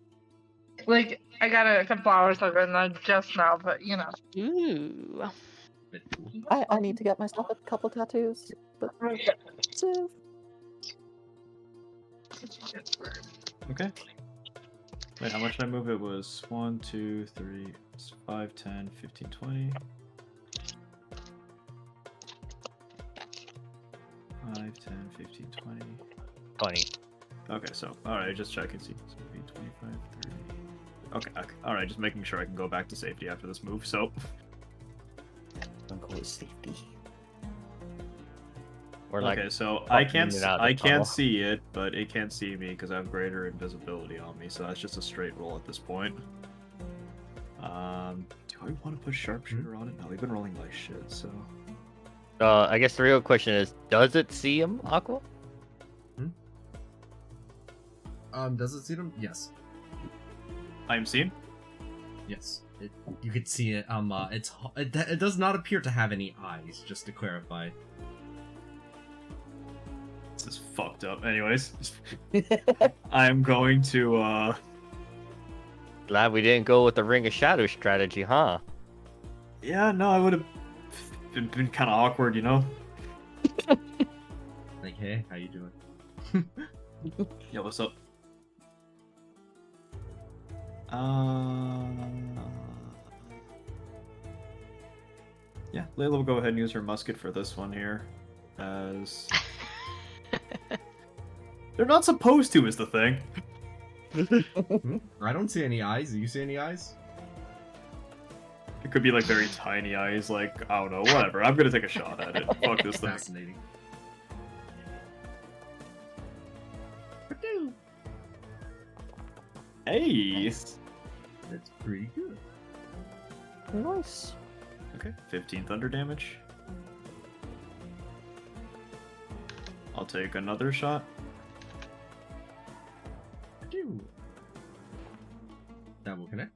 Like, I got it a couple hours ago, not just now, but you know. Ooh. I need to get myself a couple tattoos. But expensive. Okay. Wait, how much did I move? It was 1, 2, 3, 5, 10, 15, 20. 5, 10, 15, 20. 20. Okay, so, alright, just checking. See, 25, 30. Okay, alright, just making sure I can go back to safety after this move, so. Don't call it safety. We're like, Okay, so fucking in and out of the I tunnel. can't see it, but it can't see me because I have greater invisibility on me, so that's just a straight roll at this point. Do I want to put sharpshooter on it? No, we've been rolling like shit, so. I guess the real question is, does it see him, Aqua? Does it see them? Yes. I'm seen. Yes. You could see it. It does not appear to have any eyes. Just to clarify. This is fucked up. Anyways, I'm going to. Glad we didn't go with the Ring of Shadow strategy, huh? Yeah, no, I would have been kind of awkward, you know. Like, hey, how you doing? Yeah, what's up? Yeah, Layla will go ahead and use her musket for this one here, as they're not supposed to, is the thing. I don't see any eyes. Do you see any eyes? It could be like very tiny eyes, like I don't know, whatever. I'm gonna take a shot at it. Fuck this thing. Fascinating. Hey. That's pretty good. Nice. Okay, 15 thunder damage. I'll take another shot. That will connect.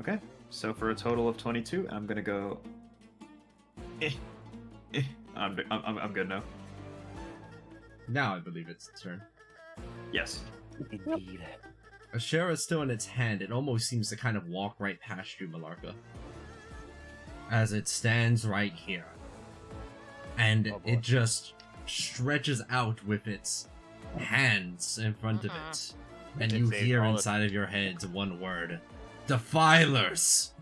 Okay, so for a total of 22, I'm gonna go. I'm good now. Now I believe it's its turn. Yes. Indeed. Ashera is still in its hand. It almost seems to kind of walk right past you, Malarka. As it stands right here. And Oh, boy. it just stretches out with its hands in front of it. And It you says hear all the- inside of your heads one word. Defilers!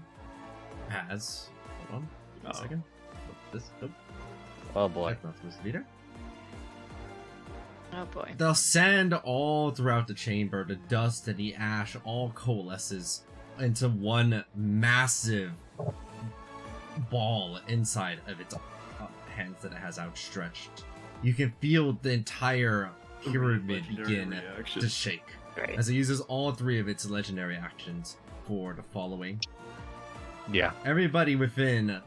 As... Hold on. Give me a Uh-oh. second. This... Oh, Oh boy. that's not supposed to be there. Oh boy. The sand all throughout the chamber, the dust and the ash all coalesces into one massive ball inside of its hands that it has outstretched. You can feel the entire pyramid Legendary begin reaction. to shake Great. as it uses all three of its legendary actions for the following. Yeah. Everybody within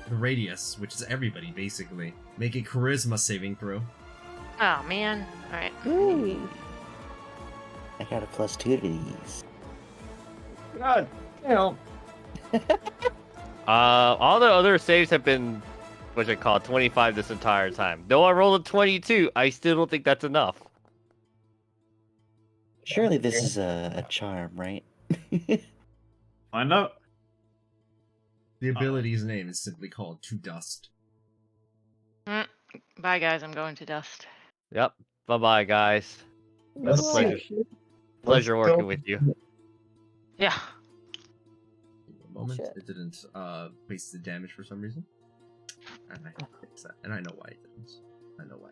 the radius, which is everybody basically, make a charisma saving throw. Oh man. Alright. Hey. I got a +2 to these. God, All the other saves have been, what I call 25 this entire time. Though I rolled a 22, I still don't think that's enough. Surely this is a charm, right? Find out. The ability's name is simply called To Dust. Bye guys, I'm going to dust. Yep. Bye bye, guys. It's a Let's pleasure. see. Pleasure Let's working go. with you. Yeah. Give me a moment. Shit. It didn't waste the damage for some reason. And I can fix that. And I know why it didn't. I know why.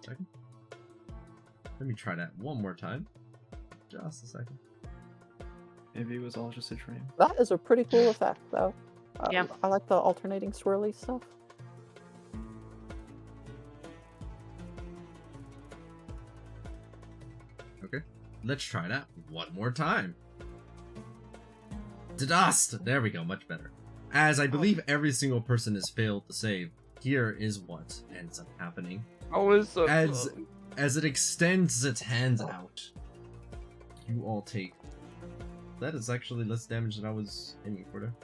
Second. Let me try that one more time. Just a second. Maybe it was all just a dream. That is a pretty cool effect, though. Yeah. I like the alternating swirly stuff. Okay. Let's try that one more time. To dust! There we go, much better. As I believe every single person has failed to save, here is what ends up happening. As it extends its hands out, you all take. That is actually less damage than I was aiming for there.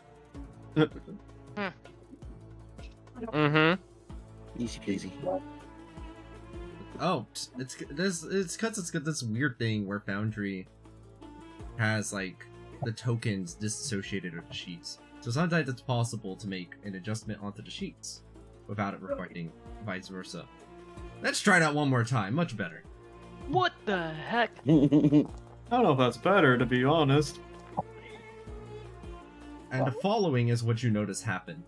Mm-hmm. Easy peasy. Oh, it's because it's got this weird thing where Foundry has like the tokens disassociated with the sheets. So sometimes it's possible to make an adjustment onto the sheets without it reflecting vice versa. Let's try that one more time. Much better. What the heck? I don't know if that's better, to be honest. And the following is what you notice happen.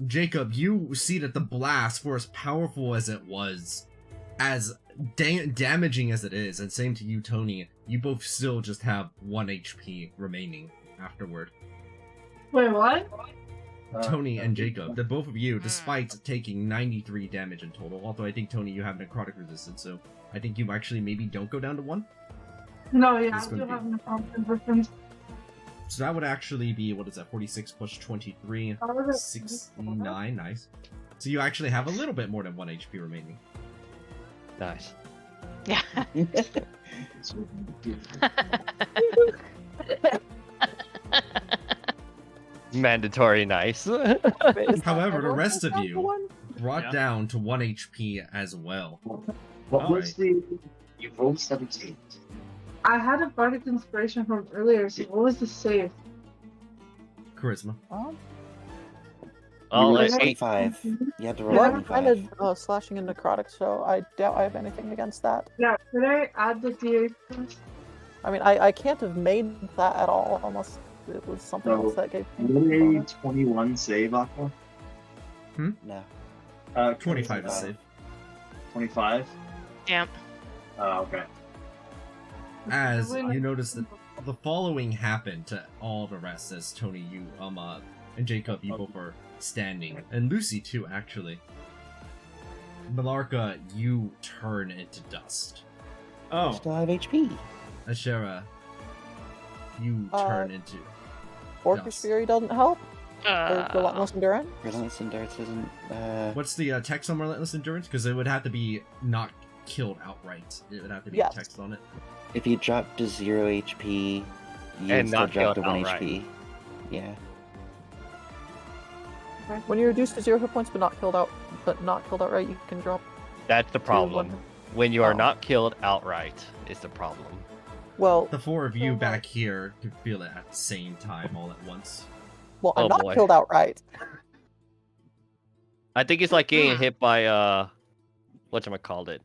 Jacob, you see that the blast, for as powerful as it was, as damaging as it is, and same to you, Tony, you both still just have 1 HP remaining afterward. Wait, what? Tony and Jacob, the both of you, despite taking 93 damage in total, although I think, Tony, you have necrotic resistance, so I think you actually maybe don't go down to 1? No, yeah, It's I gonna do be- have an accountant resistance. So that would actually be, what is that, 46 plus 23, 69, nice. So you actually have a little bit more than 1 HP remaining. Nice. Yeah. Mandatory nice. Wait, is However, the everyone rest of down to you one? brought Yeah. down to 1 HP as well. What Alright. was the? You rolled 17. I had a bardic inspiration from earlier, so what was the save? Charisma. Oh, rolled like 25. You had to roll Well, I'm 25. kind of slashing and necrotic, so I doubt I have anything against that. Yeah, could I add the D8 first? I mean, I can't have made that at all unless it was something No. else that gave me Would a bonus. 21 save, Aqua? No. 25 to save. 25? Yep. Oh, okay. As you notice that the following happened to all the rest, as Tony, you, and Jacob, you both are standing. And Lucy, too, actually. Malarka, you turn into dust. Oh, Still have HP. Ashera, you turn into... Orcish Dust. Fury doesn't help. Or Relentless Endurance. Relentless Endurance isn't. What's the text on Relentless Endurance? Because it would have to be not killed outright. It would have to be Yes. text on it. If you drop to 0 HP, you And still not drop to killed 1 outright. HP. Yeah. When you're reduced to 0 hit points but not killed outright, you can drop That's the to problem. 1. When you are Oh. not killed outright is the problem. Well, The four of you back here could feel it at the same time all at once. I'm Oh, not boy. killed outright. I think it's like getting hit by whatchamacallit it?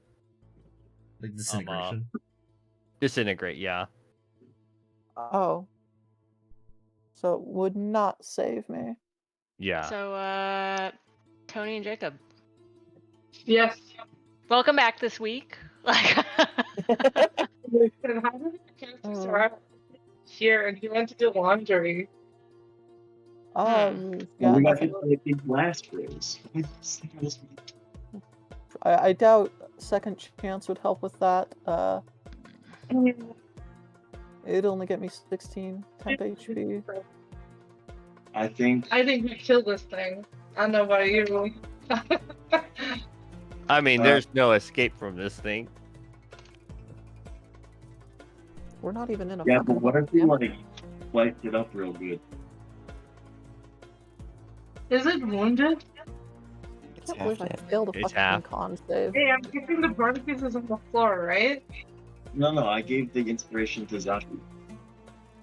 Like disintegration. Disintegrate, yeah. Oh. So it would not save me. Yeah. So, Tony and Jacob, Yes. welcome back this week. Like, And how did the character survive here and he went to do laundry? Yeah, Well, we I got think- hit by a big blast raise. I doubt second chance would help with that. It'd only get me 16 temp HP. I think we killed this thing. I don't know about you. I mean, there's no escape from this thing. We're not even in a yeah, fucking but what if we camp. like wiped it up real good? Is it wounded? It's I half wish I dead. failed a It's fucking half. con save. Hey, I'm keeping the burn pieces on the floor, right? No, I gave the inspiration to Zaku.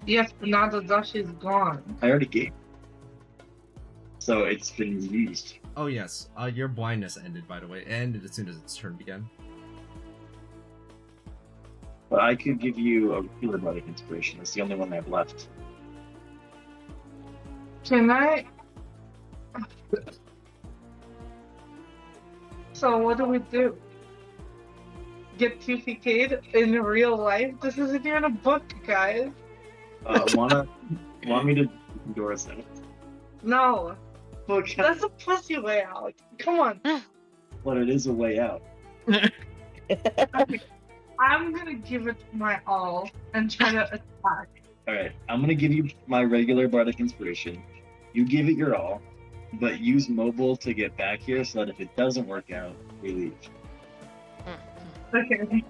Yes, but now the Dashi's gone. I already gave. So it's been used. Oh yes, your blindness ended, by the way. It ended as soon as its turn began. But I could give you a regular bardic inspiration. It's the only one I have left. Can I? So what do we do? Get TPK'd in real life? This isn't even a book, guys. Want me to endorse that? No, Okay. that's a pussy way out. Come on. But it is a way out. I'm gonna give it my all and try to attack. Alright, I'm gonna give you my regular bardic inspiration. You give it your all, but use mobile to get back here so that if it doesn't work out, we leave. Okay.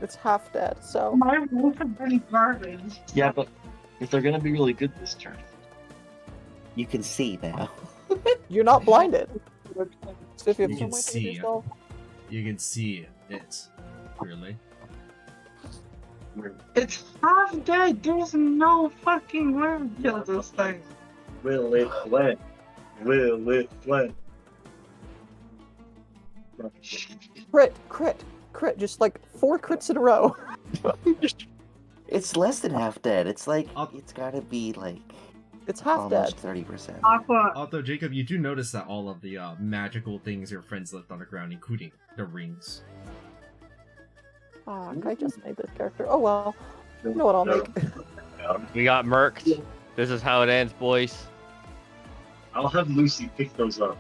It's half dead, so My rolls have been garbage. Yeah, but if they're gonna be really good this turn. You can see now. you're not blinded. So if you have You some can way to see. reduce all- You can see it clearly. It's half dead. There's no fucking way to kill this thing. Will it fled? Will it fled? Crit, just like 4 crits in a row. It's less than half dead. It's like I'll- it's gotta be like It's half almost dead. 30%. Aqua, Although, Jacob, you do notice that all of the magical things your friends left on the ground, including the rings. Ah, I just made this character. Oh well. You know what I'll make? We got murked. This is how it ends, boys. I'll have Lucy pick those up.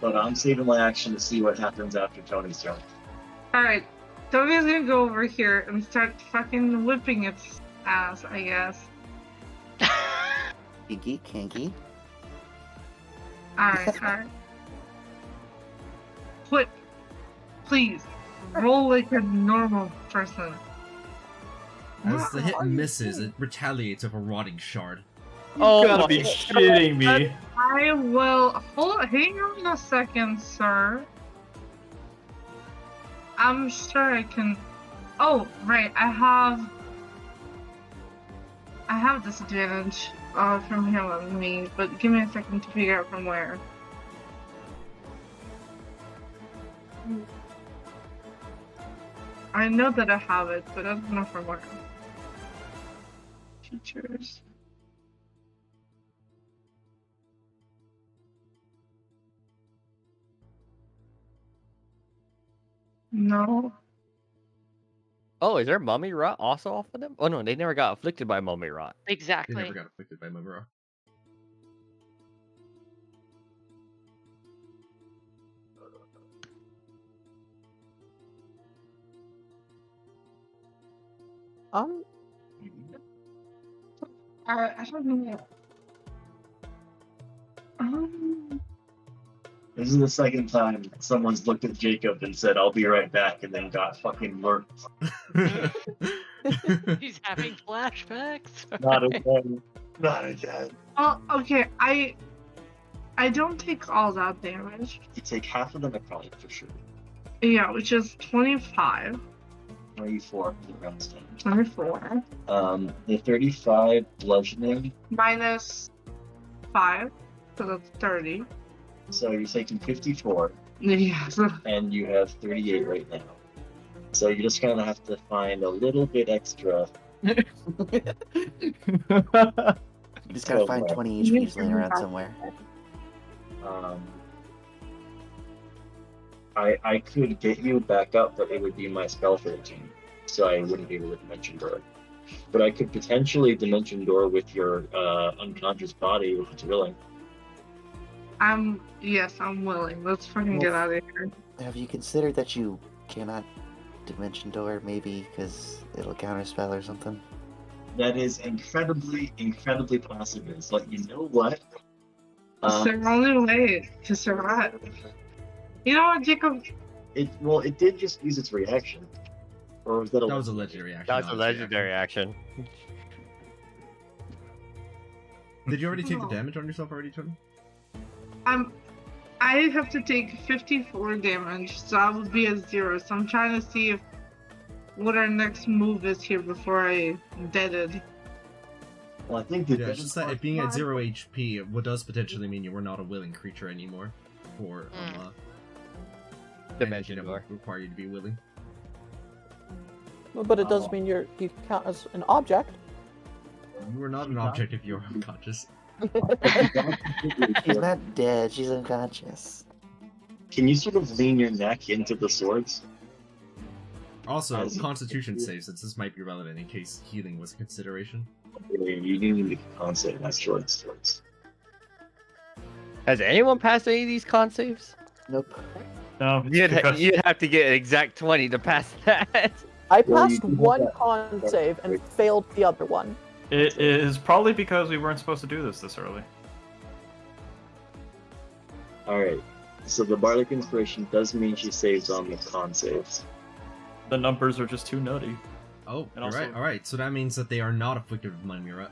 But I'm saving my action to see what happens after Tony's turn. alright. Tony's gonna go over here and start fucking whipping its ass, I guess. Kinky. Alright. Whip. Please. Roll like a normal person. As the hit misses, it retaliates with a rotting shard. Oh, You gotta my be shitting me. I will hang on a second, sir. I'm sure I can. Oh, right. I have disadvantage from him on me, but give me a second to figure out from where. I know that I have it, but I don't know from where. Features. No. Oh, is there mummy rot also off of them? Oh no, they never got afflicted by mummy rot. They Exactly. never got afflicted by Mumura. I don't know. This is the second time someone's looked at Jacob and said, "I'll be right back," and then got fucking murked. He's having flashbacks. Not again. Not again. Oh, okay. I don't take all that damage. You take half of the necrotic for sure. Yeah, which is 25. 24 for the round stand. 24. The 35 bludgeoning, Minus 5. So that's 30. so you're taking 54, Yes. and you have 38 right now. So you just kind of have to find a little bit extra. You just gotta find 20 HPs laying around somewhere. I could get you back up, but it would be my spell 13, so I wouldn't be able to Dimension Door. But I could potentially Dimension Door with your unconscious body if it's willing. Yes, I'm willing. Let's fucking get out of here. Have you considered that you cannot Dimension Door, maybe because it'll counterspell or something? That is incredibly, incredibly possible. But you know what? It's the only way to survive. You know what, Jacob? It did just use its reaction. Or was that a... That was a legendary action. That's a not its legendary action. Did you already take the damage on yourself already, Tony? I have to take 54 damage, so I would be at 0. So I'm trying to see what our next move is here before I deaded. Well, I think Yeah, it's just that it being at 0 HP, what does potentially mean you were not a willing creature anymore. For Dimension that Door. would require you to be willing. But it does mean you count as an object. You are not an object if you're unconscious. She's not dead, she's unconscious. Can you sort of lean your neck into the swords? Also, As- Constitution save, since this might be relevant in case healing was a consideration. You do need to concept that swords. Has anyone passed any of these con saves? Nope. No, You'd because have to get an exact 20 to pass that. I Well, passed you can one do that. con save and failed the other one. it is probably because we weren't supposed to do this early. Alright. So the Bardic Inspiration does mean she saves on the con saves. The numbers are just too nutty. Oh, And also- alright. So that means that they are not afflicted with Mumura.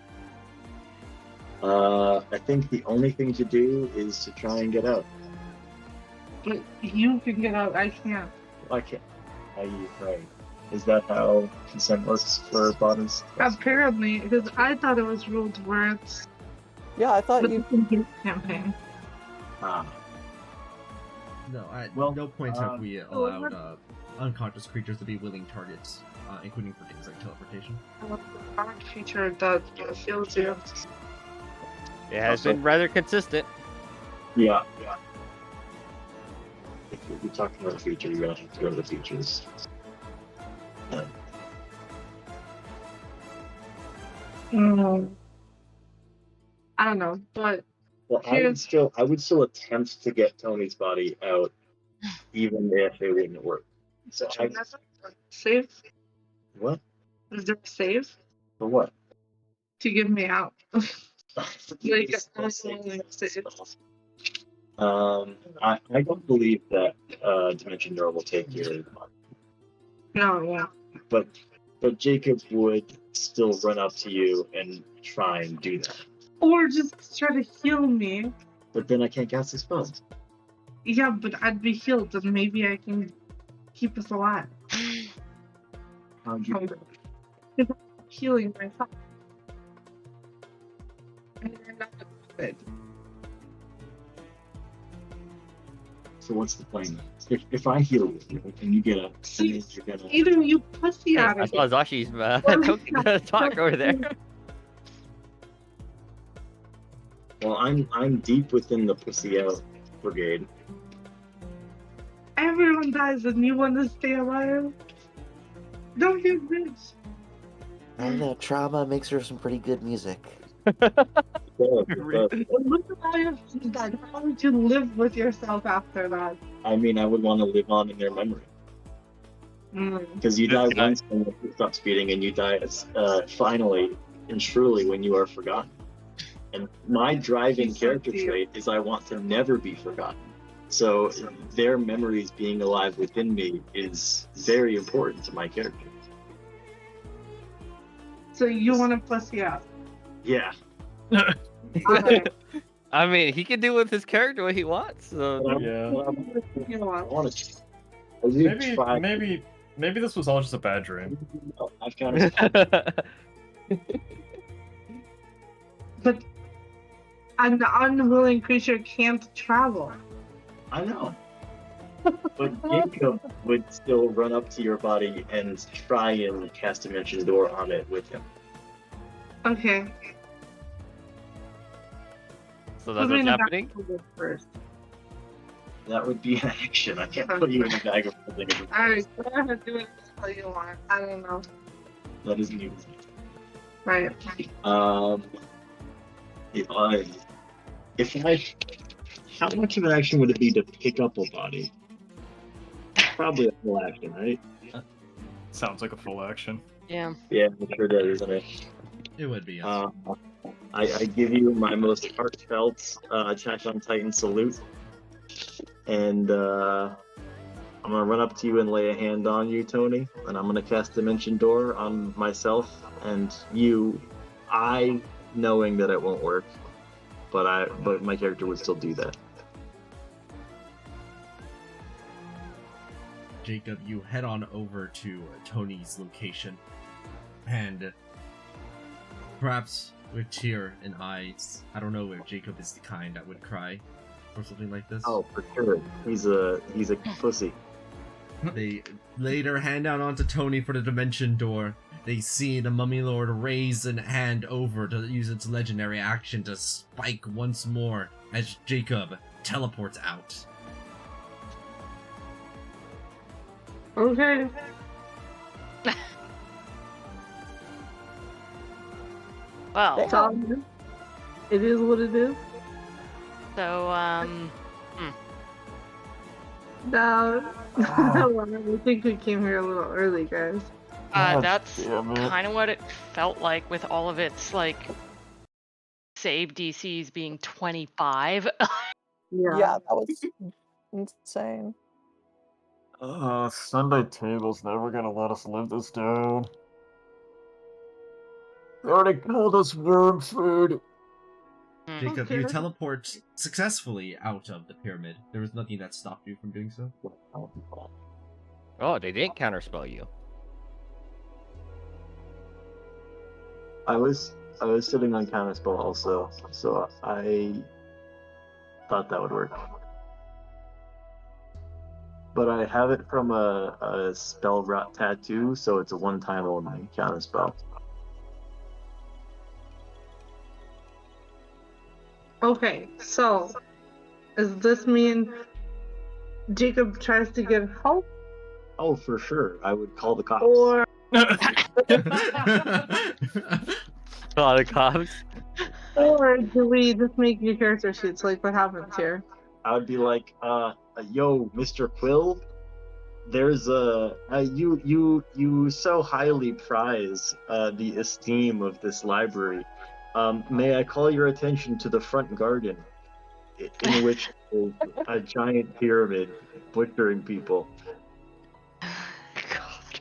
I think the only thing to do is to try and get out. But you can get out. I can't. I can't. Right. Is that how consent works for bodies? Apparently, because I thought it was ruled where it's Yeah, I thought with you. the campaign. Ah. No, at Well, no point have we allowed unconscious creatures to be willing targets, including for things like teleportation. Dark feature that heals you. It has been rather consistent. Yeah. If you're talking about the future, you're gonna have to go to the features. I don't know, but Well, I would still attempt to get Tony's body out, even if it wouldn't work. So save? What? Is there a save For what? to get me out? Like, I don't believe that Dimension Door will take your body. No, yeah. But Jacob would still run up to you and try and do that. Or just try to heal me. But then I can't cast the spell. Yeah, but I'd be healed, and maybe I can keep us alive. How'd you do that? If I'm healing myself. And you're not good. So what's the plan? If I heal you and you get up, and then you're gonna. Either you pussy out I of saw it. Zashi's talk over there. Well, I'm deep within the pussy out brigade. Everyone dies and you want to stay alive. Don't get rich. I don't know, trauma makes for some pretty good music. Look at all your friends died. How would you live with yourself after that? I mean, I would want to live on in their memory. Because you die once when you stop speeding, and you die finally and truly when you are forgotten. And my driving character trait is I want to never be forgotten. So their memories being alive within me is very important to my character. So you want to pussy out? Yeah. Alright. I mean, he can do with his character what he wants. So Yeah. You know what? I want to. Maybe this was all just a bad dream. I've kind of. But an unwilling creature can't travel. I know. But Jacob would still run up to your body and try and cast Dimension Door on it with him. Okay. So that's what's happening? First. That would be an action. I can't put you in a bag of holding. Alright, go ahead, do it all you want. I don't know. That is new. Right. If I, how much of an action would it be to pick up a body? Probably a full action, right? Sounds like a full action. Yeah. Yeah, it sure does, isn't it? It would be. I give you my most heartfelt Attack on Titan salute, and I'm gonna run up to you and lay a hand on you, Tony, and I'm gonna cast Dimension Door on myself and you. I knowing that it won't work, but my character would still do that. Jacob, you head on over to Tony's location, and perhaps with tear in eyes, I don't know if Jacob is the kind that would cry or something like this. Oh, for sure. He's a pussy. They lay their hand out onto Tony for the Dimension Door. They see the Mummy Lord raise a hand over to use its legendary action to spike once more as Jacob teleports out. Okay. Well, It is what it is. so No, I think we came here a little early, guys. that's kind of what it felt like with all of its like save DCs being 25. Yeah, that was insane. Sunday table's never gonna let us live this down. They already called us worm food. Jacob, Okay. you teleport successfully out of the pyramid. There was nothing that stopped you from doing so. Oh, they didn't counterspell you. I was sitting on counterspell also, so I thought that would work. But I have it from a spell rot tattoo, so it's a one-time only counterspell. Okay, so does this mean Jacob tries to get help, Oh, for sure. I would call the cops. or A lot of cops. or do we just make new character sheets? Like what happens here? I would be like, yo, Mr. Quill, there's you so highly prize the esteem of this library. May I call your attention to the front garden, in which is a giant pyramid butchering people. God.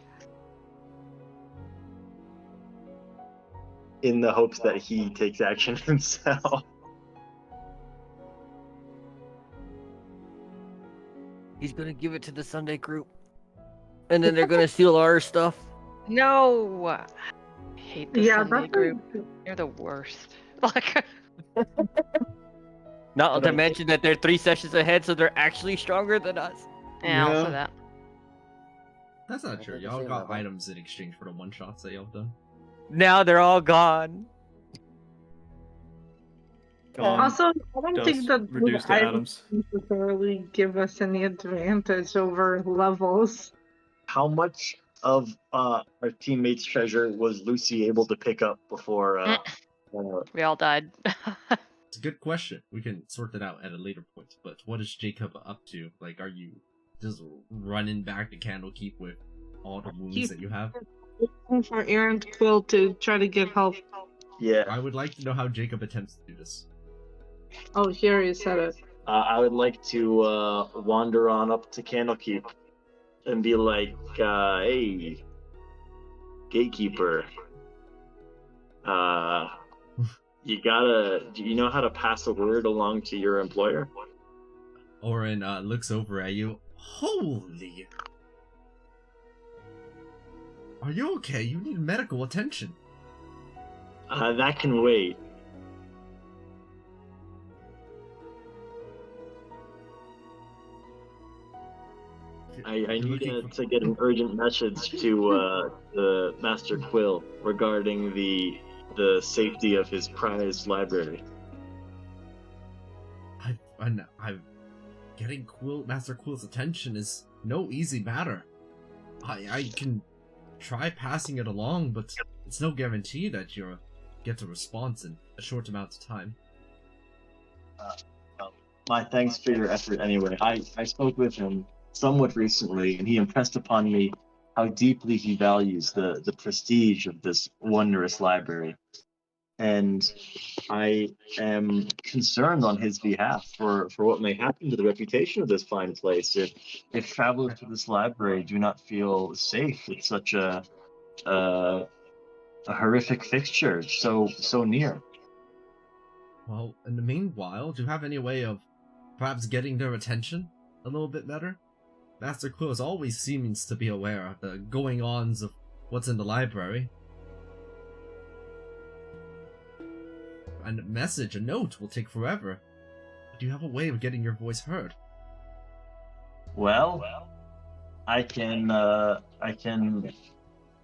In the hopes that he takes action himself. He's gonna give it to the Sunday group, and then they're gonna steal our stuff. No! I hate the Yeah, Sunday that's group. They're the worst. Like, Not to mention that they're 3 sessions ahead, so they're actually stronger than us. yeah, Yeah. also that. That's not I true. had the Y'all same got level. items in exchange for the one-shots that y'all done. Now they're all gone. Also, I don't does think that reduce those the items atoms. necessarily give us any advantage over levels. How much of our teammates' treasure was Lucy able to pick up before? We all died. It's a good question. We can sort that out at a later point. But what is Jacob up to? Like, are you just running back to Candlekeep with all the wounds that you have? Looking for errant Quill to try to get help. Yeah, I would like to know how Jacob attempts to do this. Oh, here you said it. I would like to wander on up to Candlekeep and be like, hey, gatekeeper, do you know how to pass a word along to your employer? Orin looks over at you. Holy! Are you okay? You need medical attention. That can wait. I You're need looking to get an urgent message to the Master Quill regarding the safety of his prized library. I'm getting Master Quill's attention is no easy matter. I can try passing it along, but it's no guarantee that you'll get a response in a short amount of time. My thanks for your effort anyway. I spoke with him somewhat recently, and he impressed upon me how deeply he values the prestige of this wondrous library. And I am concerned on his behalf for what may happen to the reputation of this fine place if travelers to this library do not feel safe with such a horrific fixture so near. Well, in the meanwhile, do you have any way of perhaps getting their attention a little bit better? Master Quill is always seems to be aware of the going-ons of what's in the library. And a message, a note, will take forever. Do you have a way of getting your voice heard? Well, I can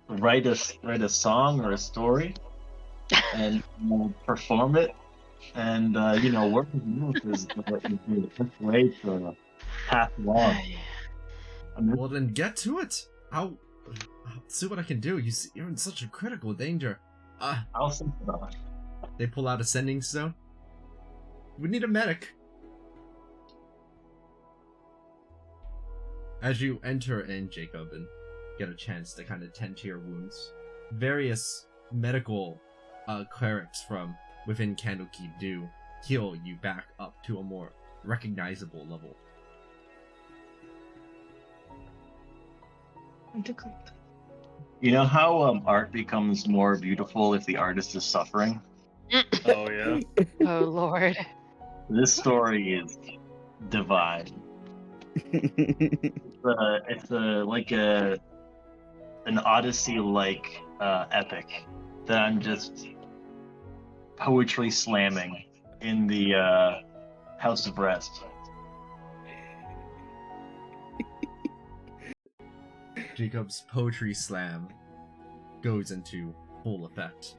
write a song or a story and perform it, and word of mouth is the best way to pass along. Well, then get to it. I'll see what I can do. You're in such a critical danger. I'll think about it. They pull out a sending stone. We need a medic. As you enter in, Jacob, and get a chance to kind of tend to your wounds, various medical clerics from within Candlekeep do heal you back up to a more recognizable level. You know how art becomes more beautiful if the artist is suffering? Oh yeah. Oh Lord. This story is divine. It's like an Odyssey like epic that I'm just poetry slamming in the House of Rest. Jacob's poetry slam goes into full effect.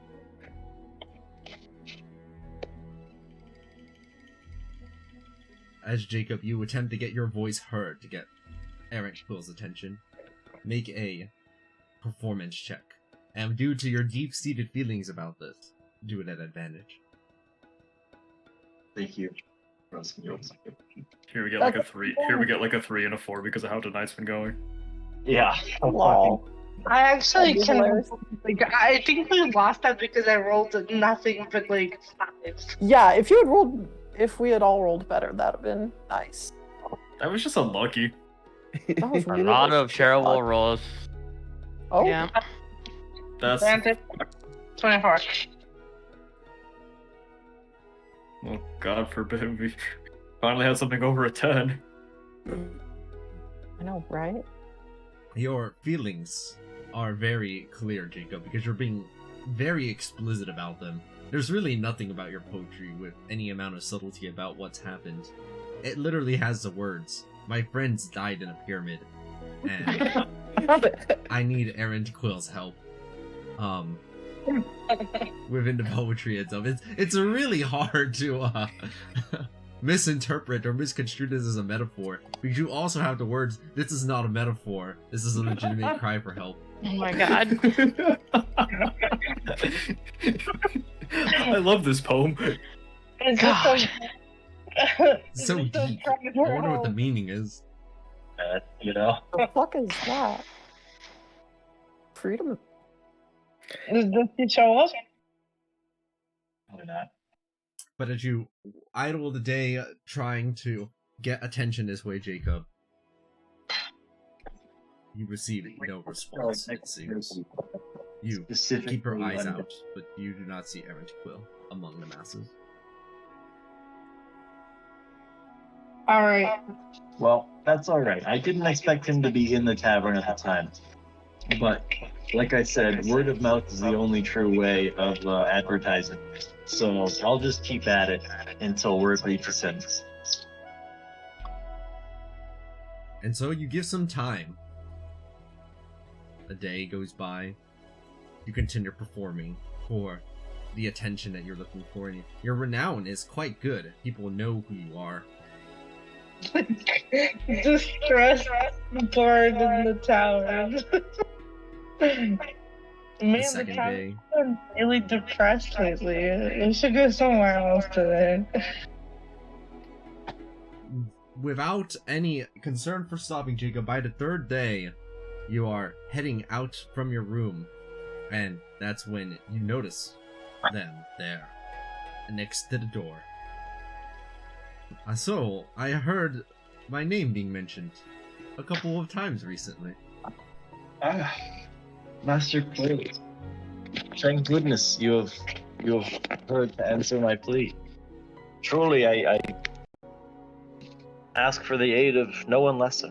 As Jacob, you attempt to get your voice heard to get Errant Quill's attention. Make a performance check. And due to your deep-seated feelings about this, do it at advantage. Thank you. Here we get like a 3. Here we get like a 3 and a 4 because of how tonight's been going. Yeah. Lol. I actually That'd be can. hilarious. Like, I think we lost that because I rolled nothing but like 5s. Yeah, if we had all rolled better, that'd have been nice. That was just unlucky. That was A really lot of terrible luck. rolls. Oh, Yeah. That's Granted, 24. well, God forbid we finally had something over a 10. I know, right? Your feelings are very clear, Jacob, because you're being very explicit about them. There's really nothing about your poetry with any amount of subtlety about what's happened. It literally has the words, "My friends died in a pyramid, and I need Errant Quill's help." Within the poetry and stuff. It's really hard to misinterpret or misconstrue this as a metaphor, because you also have the words, "This is not a metaphor. This is a legitimate cry for help." Oh my god. I love this poem. God. It's so deep. I wonder what the meaning is. You know? The fuck is that? Freedom. Does he show up? Probably not. But as you idle the day trying to get attention this way, Jacob, you receive no response, it seems. You keep your eyes out, but you do not see Errant Quill among the masses. Alright. Well, that's alright. I didn't expect him to be in the tavern at the time. But, like I said, word of mouth is the only true way of advertising. So I'll just keep at it until word reaches him. And so you give some time. A day goes by. You continue performing for the attention that you're looking for, and your renown is quite good. People know who you are. Distressed bird in the tower. The Man, the second tower's day, been really depressed lately. We should go somewhere else today. without any concern for stopping Jacob, by the third day, you are heading out from your room, and that's when you notice them there, next to the door. So, I heard my name being mentioned a couple of times recently. Master Quill. Thank goodness you have heard to answer my plea. Truly, I ask for the aid of no one lesser.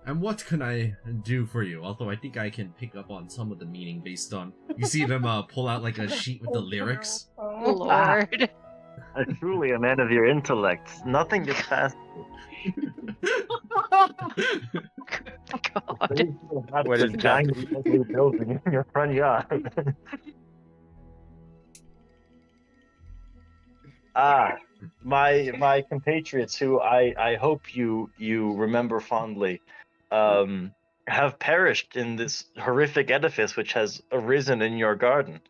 And what can I do for you? Although I think I can pick up on some of the meaning based on... You see them pull out like a sheet with the lyrics? Oh, Lord. Truly a man of your intellect. Nothing gets past God. What is a that? giant building in your front yard. My compatriots, who I hope you remember fondly, have perished in this horrific edifice which has arisen in your garden.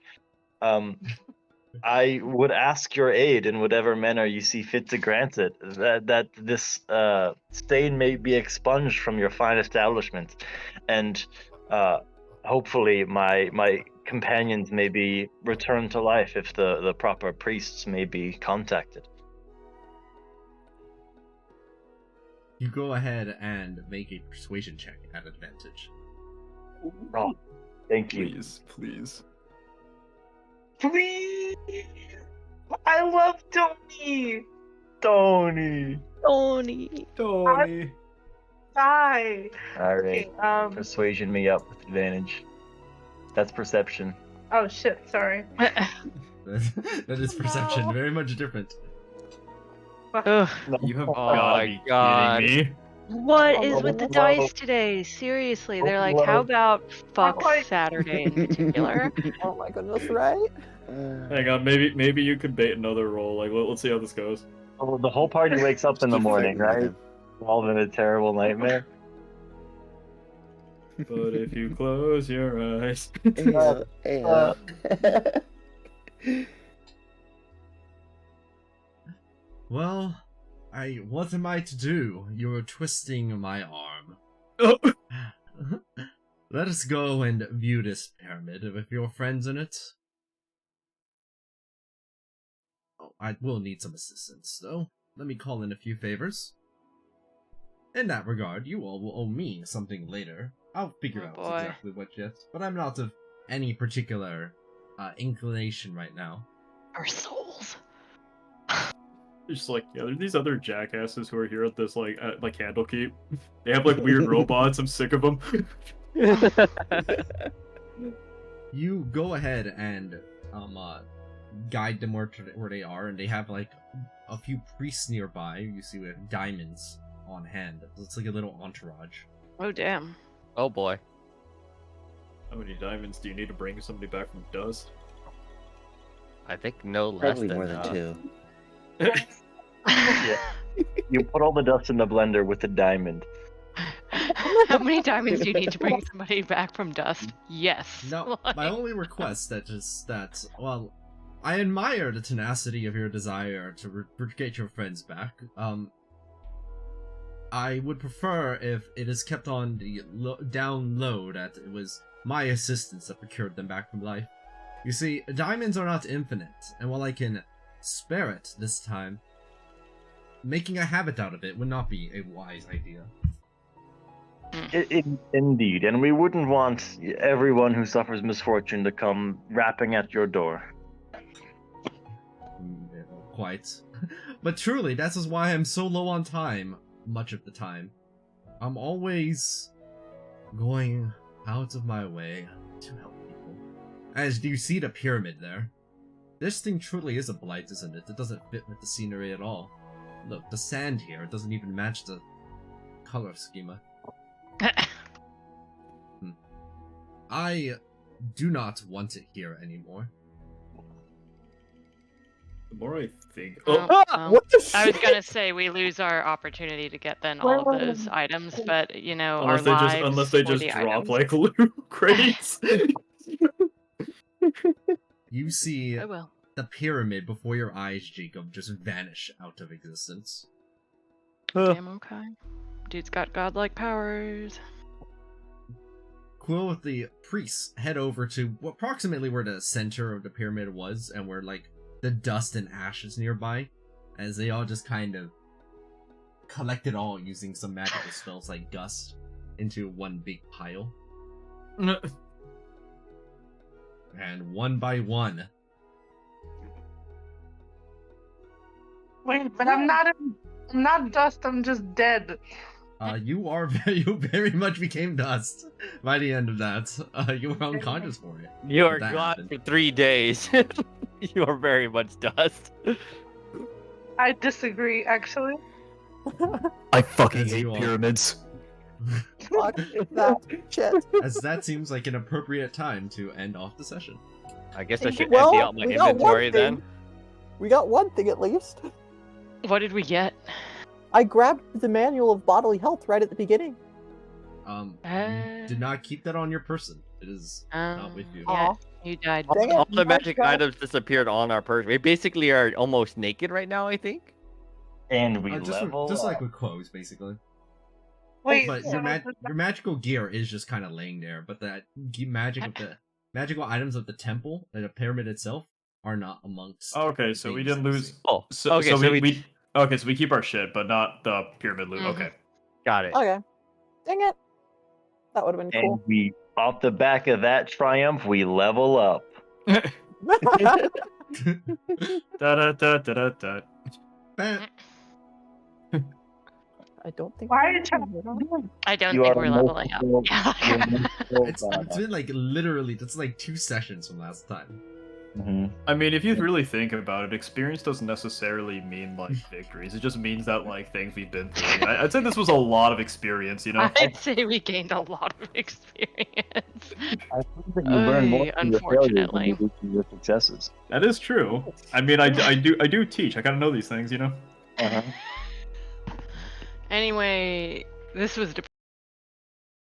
I would ask your aid in whatever manner you see fit to grant it, that this stain may be expunged from your fine establishment, and hopefully my companions may be returned to life if the proper priests may be contacted. You go ahead and make a persuasion check at advantage. Oh, thank you. Please. Please! I love Tony! Tony! Tony. Tony. Die. Alright. Okay, Persuasion me up with advantage. That's perception. oh shit, sorry. That is perception. Very much different. Ugh. You have Oh gotta my be God. kidding me. What is Oh, with the no. dice today? Seriously, they're like, no. how about fuck quite- Saturday in particular? Oh my goodness, right? Hang on, maybe you could bait another roll. Like, let's see how this goes. Oh, the whole party wakes up in the Keep morning, fighting with right? him. All in a terrible nightmare. But if you close your eyes. Yeah. Well, what am I to do? You're twisting my arm. Oh. Let us go and view this pyramid with your friends in it. Oh, I will need some assistance, though. Let me call in a few favors. In that regard, you all will owe me something later. I'll figure Oh, out boy. exactly what yet, but I'm not of any particular inclination right now. Our souls. It's just like, yeah, there's these other jackasses who are here at this, like Candlekeep. They have, like, weird robots. I'm sick of them. You go ahead and guide them where they are, and they have like a few priests nearby. You see with diamonds on hand. It's like a little entourage. Oh damn. Oh boy. How many diamonds do you need to bring somebody back from dust? I think no less Probably than more than two. Yeah. You put all the dust in the blender with the diamond. How many diamonds do you need to bring somebody back from dust? Yes. No, my only request well, I admire the tenacity of your desire to get your friends back. I would prefer if it is kept on the down low that it was my assistance that procured them back from life. You see, diamonds are not infinite, and while I can spare it this time, making a habit out of it would not be a wise idea. Indeed, and we wouldn't want everyone who suffers misfortune to come rapping at your door. Quite. But truly, that is why I'm so low on time, much of the time. I'm always going out of my way to help people. As you see the pyramid there, this thing truly is a blight, isn't it? It doesn't fit with the scenery at all. Look, the sand here doesn't even match the color schema. I do not want it here anymore. The more I think... Well, Oh! What the I was shit? gonna say we lose our opportunity to get then all of those items, but you know our lives Unless they for just the drop items. like loot crates. You see Oh well. the pyramid before your eyes, Jacob, just vanish out of existence. Damn, okay. Dude's got godlike powers. Quill with the priests head over to approximately where the center of the pyramid was, and where like the dust and ashes nearby, as they all just kind of collect it all using some magical spells like gust into one big pile. And one by one, Wait, but I'm not dust, I'm just dead. you very much became dust by the end of that. You were unconscious for it. You are That gone happened. for 3 days. You are very much dust. I disagree, actually. I fucking As hate you all- pyramids. Fuck that shit. As that seems like an appropriate time to end off the session. I guess I should Well, empty out my we got one inventory then. thing. We got one thing at least. What did we get? I grabbed the manual of bodily health right at the beginning. You did not keep that on your person. It is not with you. Yeah, you died. Dang it, All the you magic got- items disappeared on our person. We basically are almost naked right now, I think. And we Just level like up. with clothes, basically. Wait, But so your magical gear is just kind of laying there. But the magical items of the temple and the pyramid itself are not amongst. Okay, so we things didn't that you lose. see. Oh, So, okay, so so we okay, so we keep our shit, but not the pyramid loot. Mhm. Okay. got it. Okay. Dang it. That would have been And cool. we, off the back of that triumph, we level up. Da da da da da da. Bah. I don't think. Why are you trying to I don't You think are we're leveling up. multiple- you're multiple It's been like literally, that's like 2 sessions from last time. I mean, if you really think about it, experience doesn't necessarily mean like victories. It just means that like things we've been through. I'd say this was a lot of experience, you know. I'd say we gained a lot of experience. I think that you learn more from your failures than you do from your successes. That is true. I mean, I do teach. I gotta know these things, you know. Uh-huh. Anyway, this was